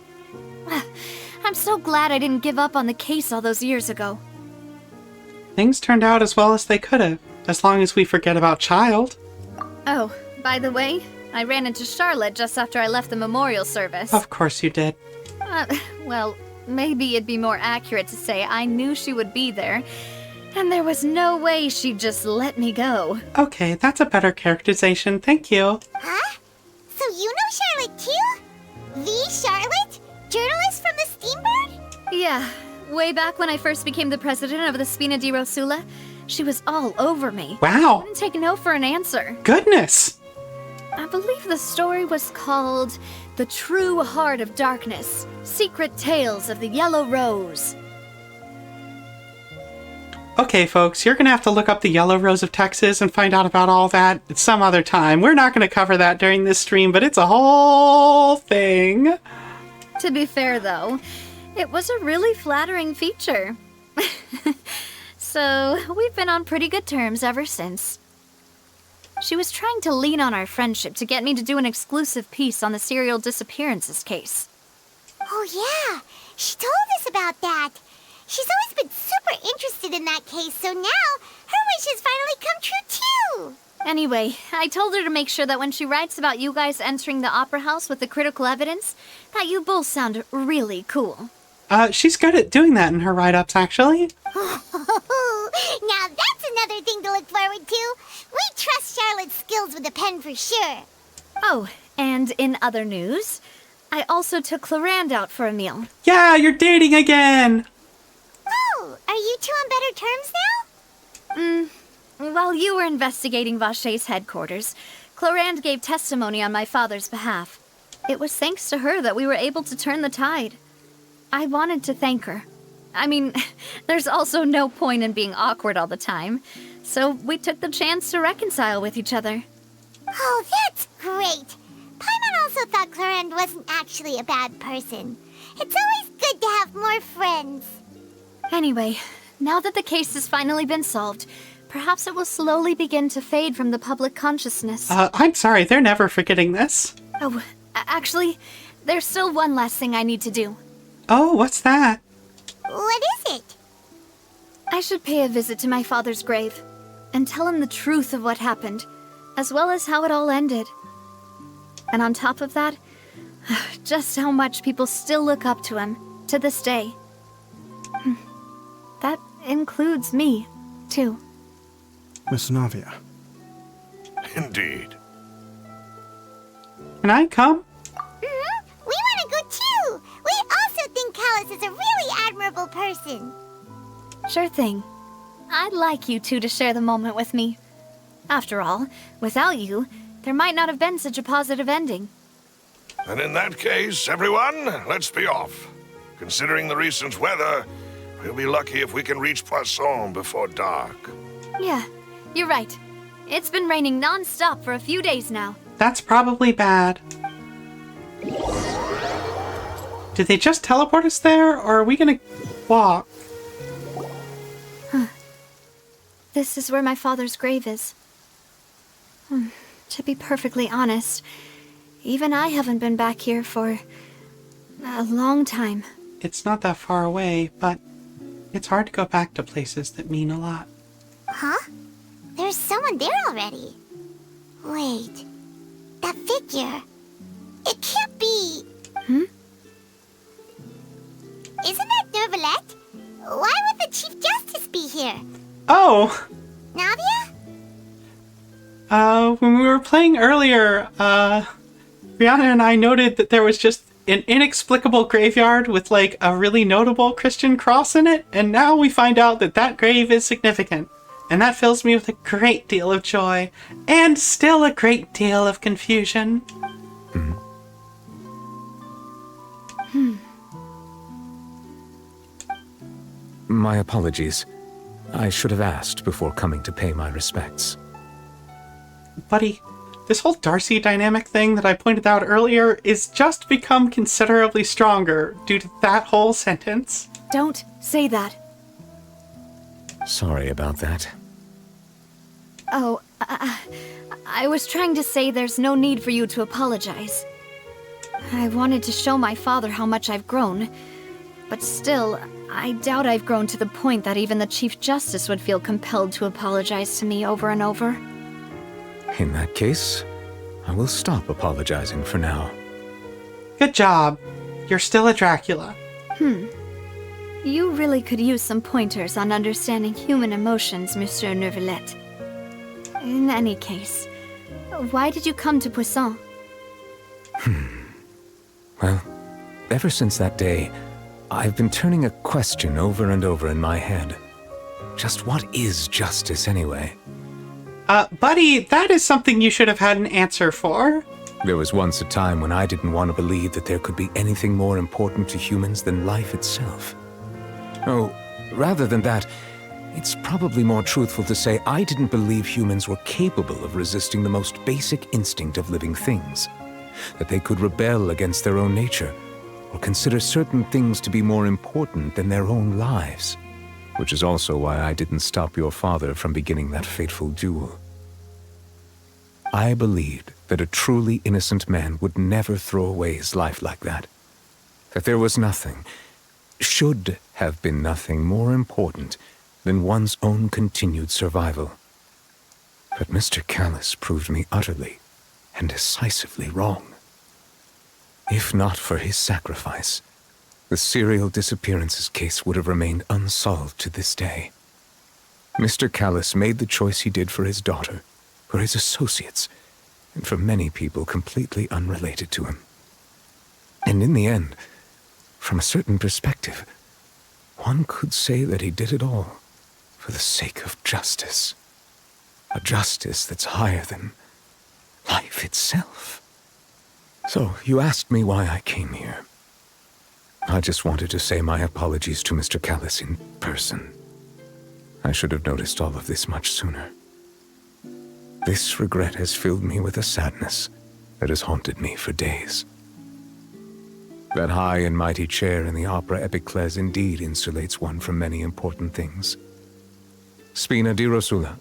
I'm so glad I didn't give up on the case all those years ago. Things turned out as well as they could have, as long as we forget about Childe. Oh, by the way, I ran into Charlotte just after I left the memorial service. Of course you did. Well, maybe it'd be more accurate to say I knew she would be there, and there was no way she'd just let me go. Okay, that's a better characterization, thank you. Huh? So you know Charlotte too? The Charlotte? Journalist from the Steambird? Yeah, way back when I first became the president of the Spina di Rosula, she was all over me. Wow. Couldn't take no for an answer. Goodness. I believe the story was called The True Heart of Darkness, Secret Tales of the Yellow Rose. Okay, folks, you're going to have to look up the Yellow Rose of Texas and find out about all that at some other time. We're not going to cover that during this stream, but it's a whole thing. To be fair, though, it was a really flattering feature. So, we've been on pretty good terms ever since. She was trying to lean on our friendship to get me to do an exclusive piece on the serial disappearances case. Oh yeah, she told us about that. She's always been super interested in that case, so now her wish has finally come true too. Anyway, I told her to make sure that when she writes about you guys entering the opera house with the critical evidence, that you both sound really cool. She's good at doing that in her write-ups, actually. Now that's another thing to look forward to. We trust Charlotte's skills with a pen for sure. Oh, and in other news, I also took Clarand out for a meal. Yeah, you're dating again! Oh, are you two on better terms now? While you were investigating Vaché's headquarters, Clarand gave testimony on my father's behalf. It was thanks to her that we were able to turn the tide. I wanted to thank her. I mean, there's also no point in being awkward all the time, so we took the chance to reconcile with each other. Oh, that's great. Paimon also thought Clarand wasn't actually a bad person. It's always good to have more friends. Anyway, now that the case has finally been solved, perhaps it will slowly begin to fade from the public consciousness. I'm sorry, they're never forgetting this. Oh, actually, there's still one last thing I need to do. Oh, what's that? What is it? I should pay a visit to my father's grave and tell him the truth of what happened, as well as how it all ended. And on top of that, just how much people still look up to him to this day. That includes me, too. Miss Navia. Indeed. Can I come? We want to go too. We also think Callus is a really admirable person. Sure thing. I'd like you two to share the moment with me. After all, without you, there might not have been such a positive ending. And in that case, everyone, let's be off. Considering the recent weather, we'll be lucky if we can reach Poisson before dark. Yeah, you're right. It's been raining non-stop for a few days now. That's probably bad. Did they just teleport us there, or are we gonna walk? This is where my father's grave is. To be perfectly honest, even I haven't been back here for a long time. It's not that far away, but it's hard to go back to places that mean a lot. Huh? There's someone there already. Wait. That figure. It can't be. Isn't that Nervalette? Why would the Chief Justice be here? Oh! Navia? When we were playing earlier, Brianna and I noted that there was just an inexplicable graveyard with, like, a really notable Christian cross in it, and now we find out that that grave is significant. And that fills me with a great deal of joy, and still a great deal of confusion. My apologies. I should have asked before coming to pay my respects. Buddy, this whole Darcy dynamic thing that I pointed out earlier is just become considerably stronger due to that whole sentence. Don't say that. Sorry about that. Oh, I was trying to say there's no need for you to apologize. I wanted to show my father how much I've grown, but still, I doubt I've grown to the point that even the Chief Justice would feel compelled to apologize to me over and over. In that case, I will stop apologizing for now. Good job. You're still a Dracula. You really could use some pointers on understanding human emotions, Monsieur Nervalette. In any case, why did you come to Poisson? Well, ever since that day, I've been turning a question over and over in my head. Just what is justice anyway? Buddy, that is something you should have had an answer for. There was once a time when I didn't want to believe that there could be anything more important to humans than life itself. Oh, rather than that, it's probably more truthful to say I didn't believe humans were capable of resisting the most basic instinct of living things. That they could rebel against their own nature, or consider certain things to be more important than their own lives. Which is also why I didn't stop your father from beginning that fateful duel. I believed that a truly innocent man would never throw away his life like that. That there was nothing, should have been nothing more important than one's own continued survival. But Mr. Callis proved me utterly and decisively wrong. If not for his sacrifice, the serial disappearances case would have remained unsolved to this day. Mr. Callis made the choice he did for his daughter, for his associates, and for many people completely unrelated to him. And in the end, from a certain perspective, one could say that he did it all for the sake of justice. A justice that's higher than life itself. So, you asked me why I came here. I just wanted to say my apologies to Mr. Callis in person. I should have noticed all of this much sooner. This regret has filled me with a sadness that has haunted me for days. That high and mighty chair in the Opera Epiclese indeed insulates one from many important things. Spina di Rosula,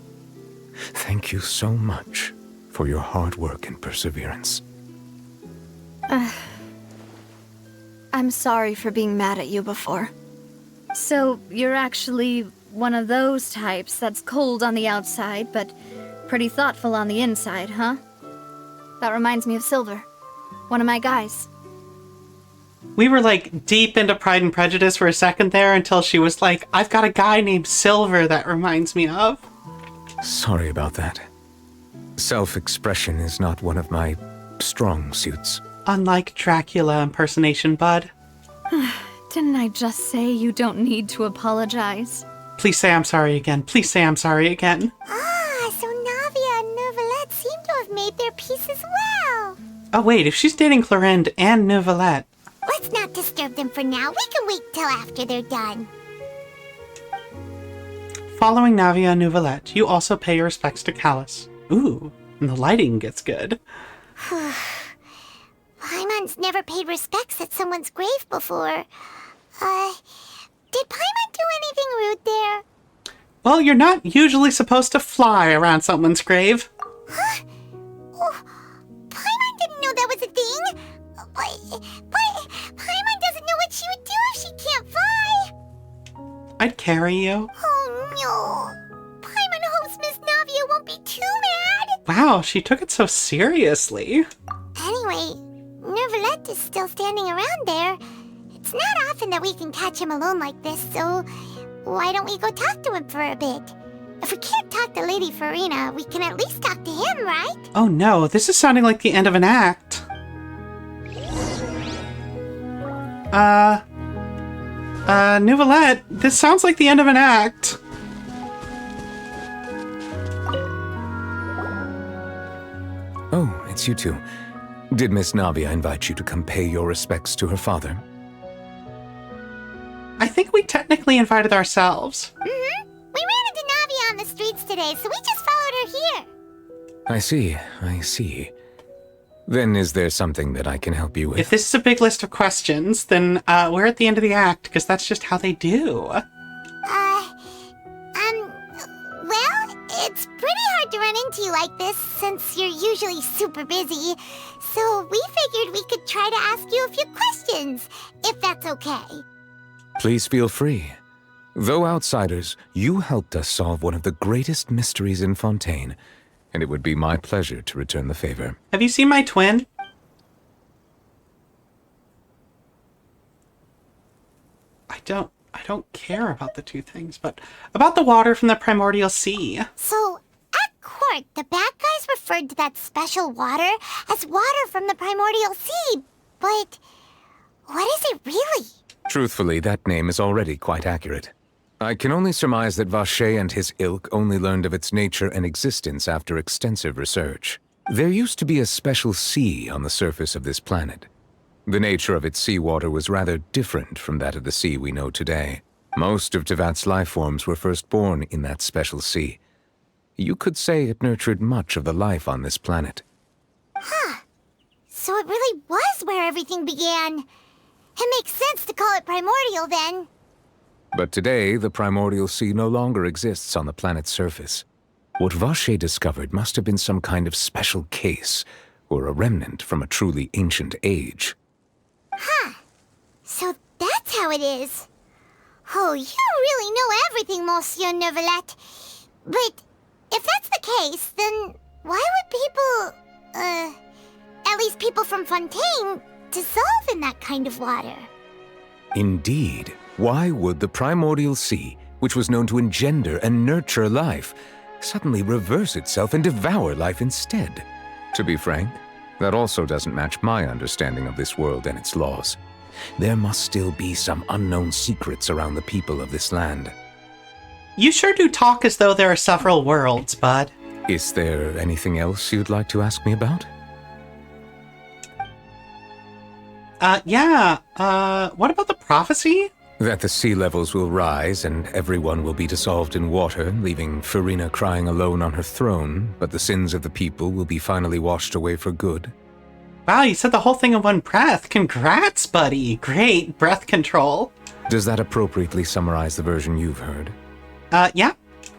thank you so much for your hard work and perseverance. I'm sorry for being mad at you before. So, you're actually one of those types that's cold on the outside, but pretty thoughtful on the inside, huh? That reminds me of Silver, one of my guys. We were like deep into Pride and Prejudice for a second there until she was like, I've got a guy named Silver that reminds me of. Sorry about that. Self-expression is not one of my strong suits. Unlike Dracula impersonation, bud. Didn't I just say you don't need to apologize? Please say I'm sorry again. Please say I'm sorry again. Ah, so Navia and Nervalette seem to have made their peace as well. Oh wait, if she's dating Clorinde and Nervalette. Let's not disturb them for now. We can wait till after they're done. Following Navia and Nervalette, you also pay your respects to Callis. Ooh, and the lighting gets good. Paimon's never paid respects at someone's grave before. Did Paimon do anything rude there? Well, you're not usually supposed to fly around someone's grave. Huh? Oh, Paimon didn't know that was a thing. But Paimon doesn't know what she would do if she can't fly. I'd carry you. Oh no. Paimon hopes Miss Navia won't be too mad. Wow, she took it so seriously. Anyway, Nervalette is still standing around there. It's not often that we can catch him alone like this, so why don't we go talk to him for a bit? If we can't talk to Lady Farina, we can at least talk to him, right? Oh no, this is sounding like the end of an act. Nouvellette, this sounds like the end of an act. Oh, it's you two. Did Miss Navia invite you to come pay your respects to her father? I think we technically invited ourselves. Mm-hmm. We ran into Navia on the streets today, so we just followed her here. I see. Then is there something that I can help you with? If this is a big list of questions, then we're at the end of the act, because that's just how they do. Well, it's pretty hard to run into you like this, since you're usually super busy. So we figured we could try to ask you a few questions, if that's okay. Please feel free. Though outsiders, you helped us solve one of the greatest mysteries in Fontaine, and it would be my pleasure to return the favor. Have you seen my twin? I don't care about the two things, but about the water from the primordial sea. So, at court, the bad guys referred to that special water as water from the primordial sea, but what is it really? Truthfully, that name is already quite accurate. I can only surmise that Vacher and his ilk only learned of its nature and existence after extensive research. There used to be a special sea on the surface of this planet. The nature of its seawater was rather different from that of the sea we know today. Most of Tevat's life forms were first born in that special sea. You could say it nurtured much of the life on this planet. Huh. So it really was where everything began. It makes sense to call it primordial then. But today, the primordial sea no longer exists on the planet's surface. What Vacher discovered must have been some kind of special case, or a remnant from a truly ancient age. Huh. So that's how it is. Oh, you really know everything, Monsieur Neuvillette. But if that's the case, then why would people, at least people from Fontaine, dissolve in that kind of water? Indeed. Why would the primordial sea, which was known to engender and nurture life, suddenly reverse itself and devour life instead? To be frank, that also doesn't match my understanding of this world and its laws. There must still be some unknown secrets around the people of this land. You sure do talk as though there are several worlds, bud. Is there anything else you'd like to ask me about? What about the prophecy? That the sea levels will rise and everyone will be dissolved in water, leaving Farina crying alone on her throne, but the sins of the people will be finally washed away for good. Wow, you said the whole thing in one breath. Congrats, buddy. Great breath control. Does that appropriately summarize the version you've heard? Yeah.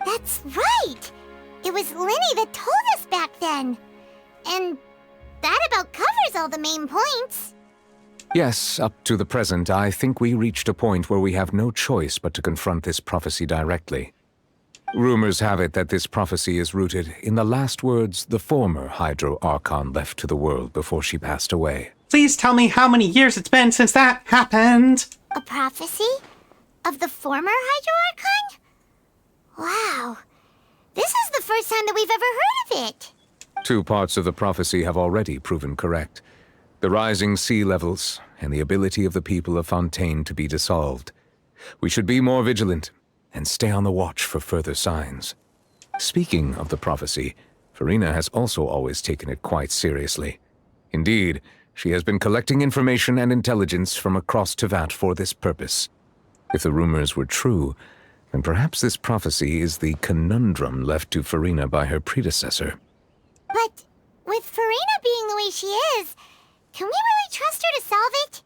That's right. It was Linny that told us back then. And that about covers all the main points. Yes, up to the present, I think we reached a point where we have no choice but to confront this prophecy directly. Rumors have it that this prophecy is rooted in the last words the former Hydro Archon left to the world before she passed away. Please tell me how many years it's been since that happened. A prophecy? Of the former Hydro Archon? Wow. This is the first time that we've ever heard of it. 2 parts of the prophecy have already proven correct. The rising sea levels, and the ability of the people of Fontaine to be dissolved. We should be more vigilant, and stay on the watch for further signs. Speaking of the prophecy, Farina has also always taken it quite seriously. Indeed, she has been collecting information and intelligence from across Tevat for this purpose. If the rumors were true, then perhaps this prophecy is the conundrum left to Farina by her predecessor. But with Farina being the way she is, Can we really trust her to solve it?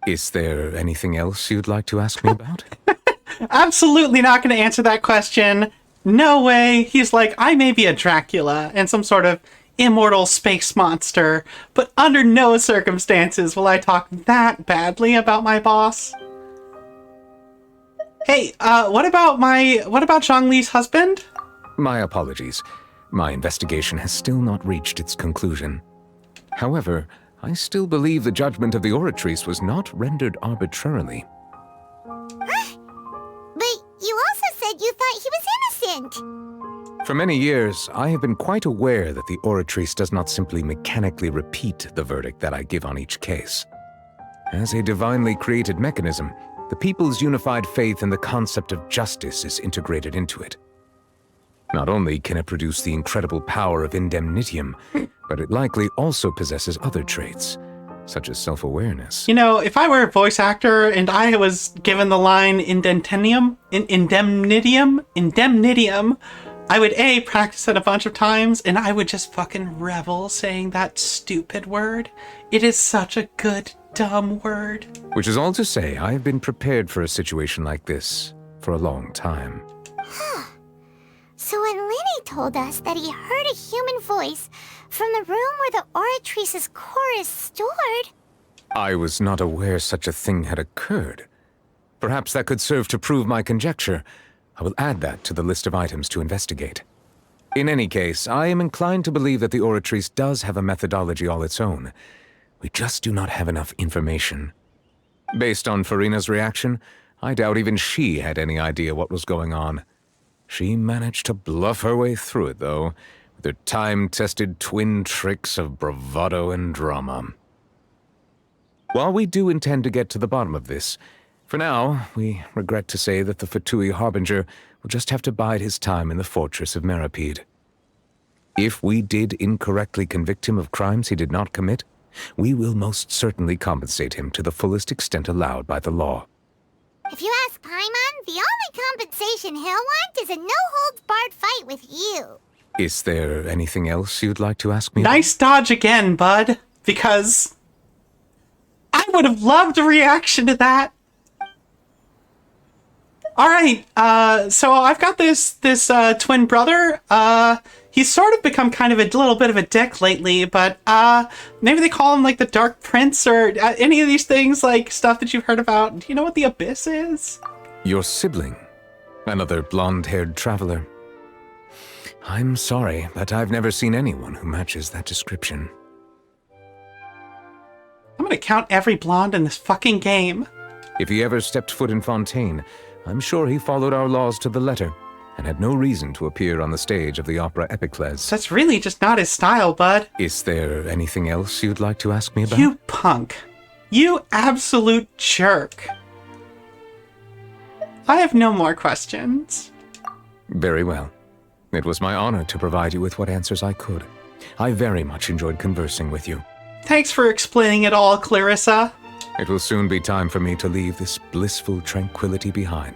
Is there anything else you'd like to ask me about? Absolutely not going to answer that question. No way. He's like, I may be a Dracula and some sort of immortal space monster, but under no circumstances will I talk that badly about my boss. Hey, what about Zhongli's husband? My apologies. My investigation has still not reached its conclusion. However, I still believe the judgment of the Oratrice was not rendered arbitrarily. Huh? But you also said you thought he was innocent. For many years, I have been quite aware that the Oratrice does not simply mechanically repeat the verdict that I give on each case. As a divinely created mechanism, the people's unified faith in the concept of justice is integrated into it. Not only can it produce the incredible power of indemnitium, but it likely also possesses other traits, such as self-awareness. You know, if I were a voice actor and I was given the line indemnitium, I would A, practice it a bunch of times, and I would just fucking revel saying that stupid word. It is such a good, dumb word. Which is all to say, I have been prepared for a situation like this for a long time. So when Lenny told us that he heard a human voice from the room where the Oratrice's core is stored... I was not aware such a thing had occurred. Perhaps that could serve to prove my conjecture. I will add that to the list of items to investigate. In any case, I am inclined to believe that the Oratrice does have a methodology all its own. We just do not have enough information. Based on Farina's reaction, I doubt even she had any idea what was going on. She managed to bluff her way through it, though, with her time-tested twin tricks of bravado and drama. While we do intend to get to the bottom of this, for now, we regret to say that the Fatui Harbinger will just have to bide his time in the fortress of Meripede. If we did incorrectly convict him of crimes he did not commit, we will most certainly compensate him to the fullest extent allowed by the law. If you ask Paimon, the only compensation he'll want is a no-holds-barred fight with you. Is there anything else you'd like to ask me? Nice dodge again, bud, because I would have loved a reaction to that. All right, so I've got this twin brother. He's sort of become kind of a little bit of a dick lately, but maybe they call him like the Dark Prince or any of these things, like stuff that you've heard about. Do you know what the Abyss is? Your sibling, another blonde-haired traveler. I'm sorry, but I've never seen anyone who matches that description. I'm gonna count every blonde in this fucking game. If he ever stepped foot in Fontaine, I'm sure he followed our laws to the letter, and had no reason to appear on the stage of the opera Epicles. That's really just not his style, bud. Is there anything else you'd like to ask me about? You punk. You absolute jerk. I have no more questions. Very well. It was my honor to provide you with what answers I could. I very much enjoyed conversing with you. Thanks for explaining it all, Clarissa. It will soon be time for me to leave this blissful tranquility behind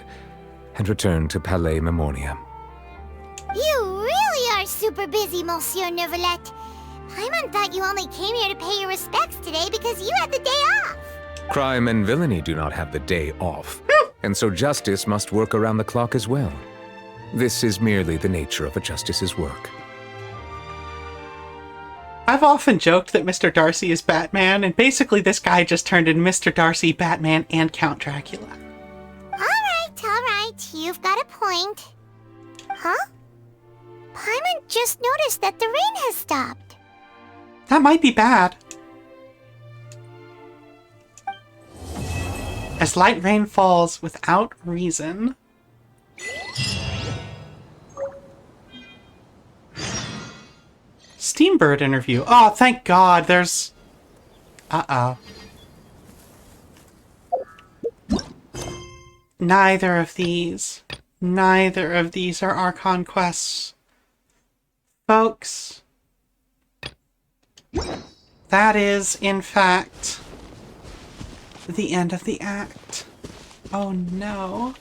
and return to Palais Memornia. You really are super busy, Monsieur Neuvillette. Paimon thought you only came here to pay your respects today because you had the day off. Crime and villainy do not have the day off, and so justice must work around the clock as well. This is merely the nature of a justice's work. I've often joked that Mr. Darcy is Batman, and basically this guy just turned into Mr. Darcy, Batman, and Count Dracula. All right, you've got a point. Huh? Paimon just noticed that the rain has stopped. That might be bad. As light rain falls without reason. Steambird interview. Oh, thank God, there's... Uh-oh. Neither of these are our conquests. Folks. That is, in fact, the end of the act. Oh no.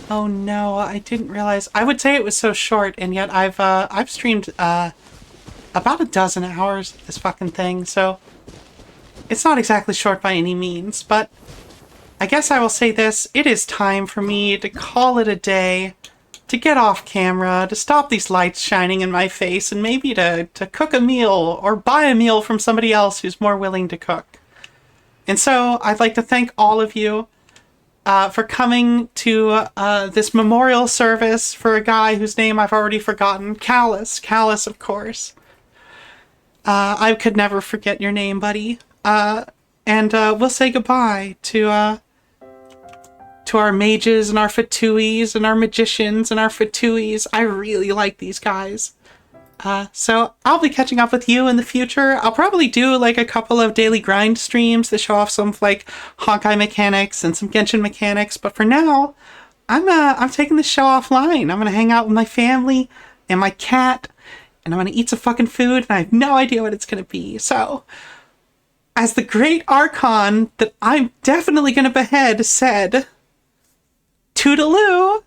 Oh no, I didn't realize. I would say it was so short, and yet I've streamed about a dozen hours of this fucking thing, so it's not exactly short by any means, but I guess I will say this. It is time for me to call it a day, to get off camera, to stop these lights shining in my face, and maybe to cook a meal or buy a meal from somebody else who's more willing to cook. And so I'd like to thank all of you for coming to this memorial service for a guy whose name I've already forgotten. Callus, of course. I could never forget your name, buddy. And we'll say goodbye to our mages and our fatuis and our magicians and our fatuis. I really like these guys. So I'll be catching up with you in the future. I'll probably do like a couple of daily grind streams to show off some like Honkai mechanics and some Genshin mechanics. But for now, I'm taking the show offline. I'm gonna hang out with my family and my cat, and I'm gonna eat some fucking food, and I have no idea what it's gonna be. So, as the great Archon that I'm definitely gonna behead said, toodaloo!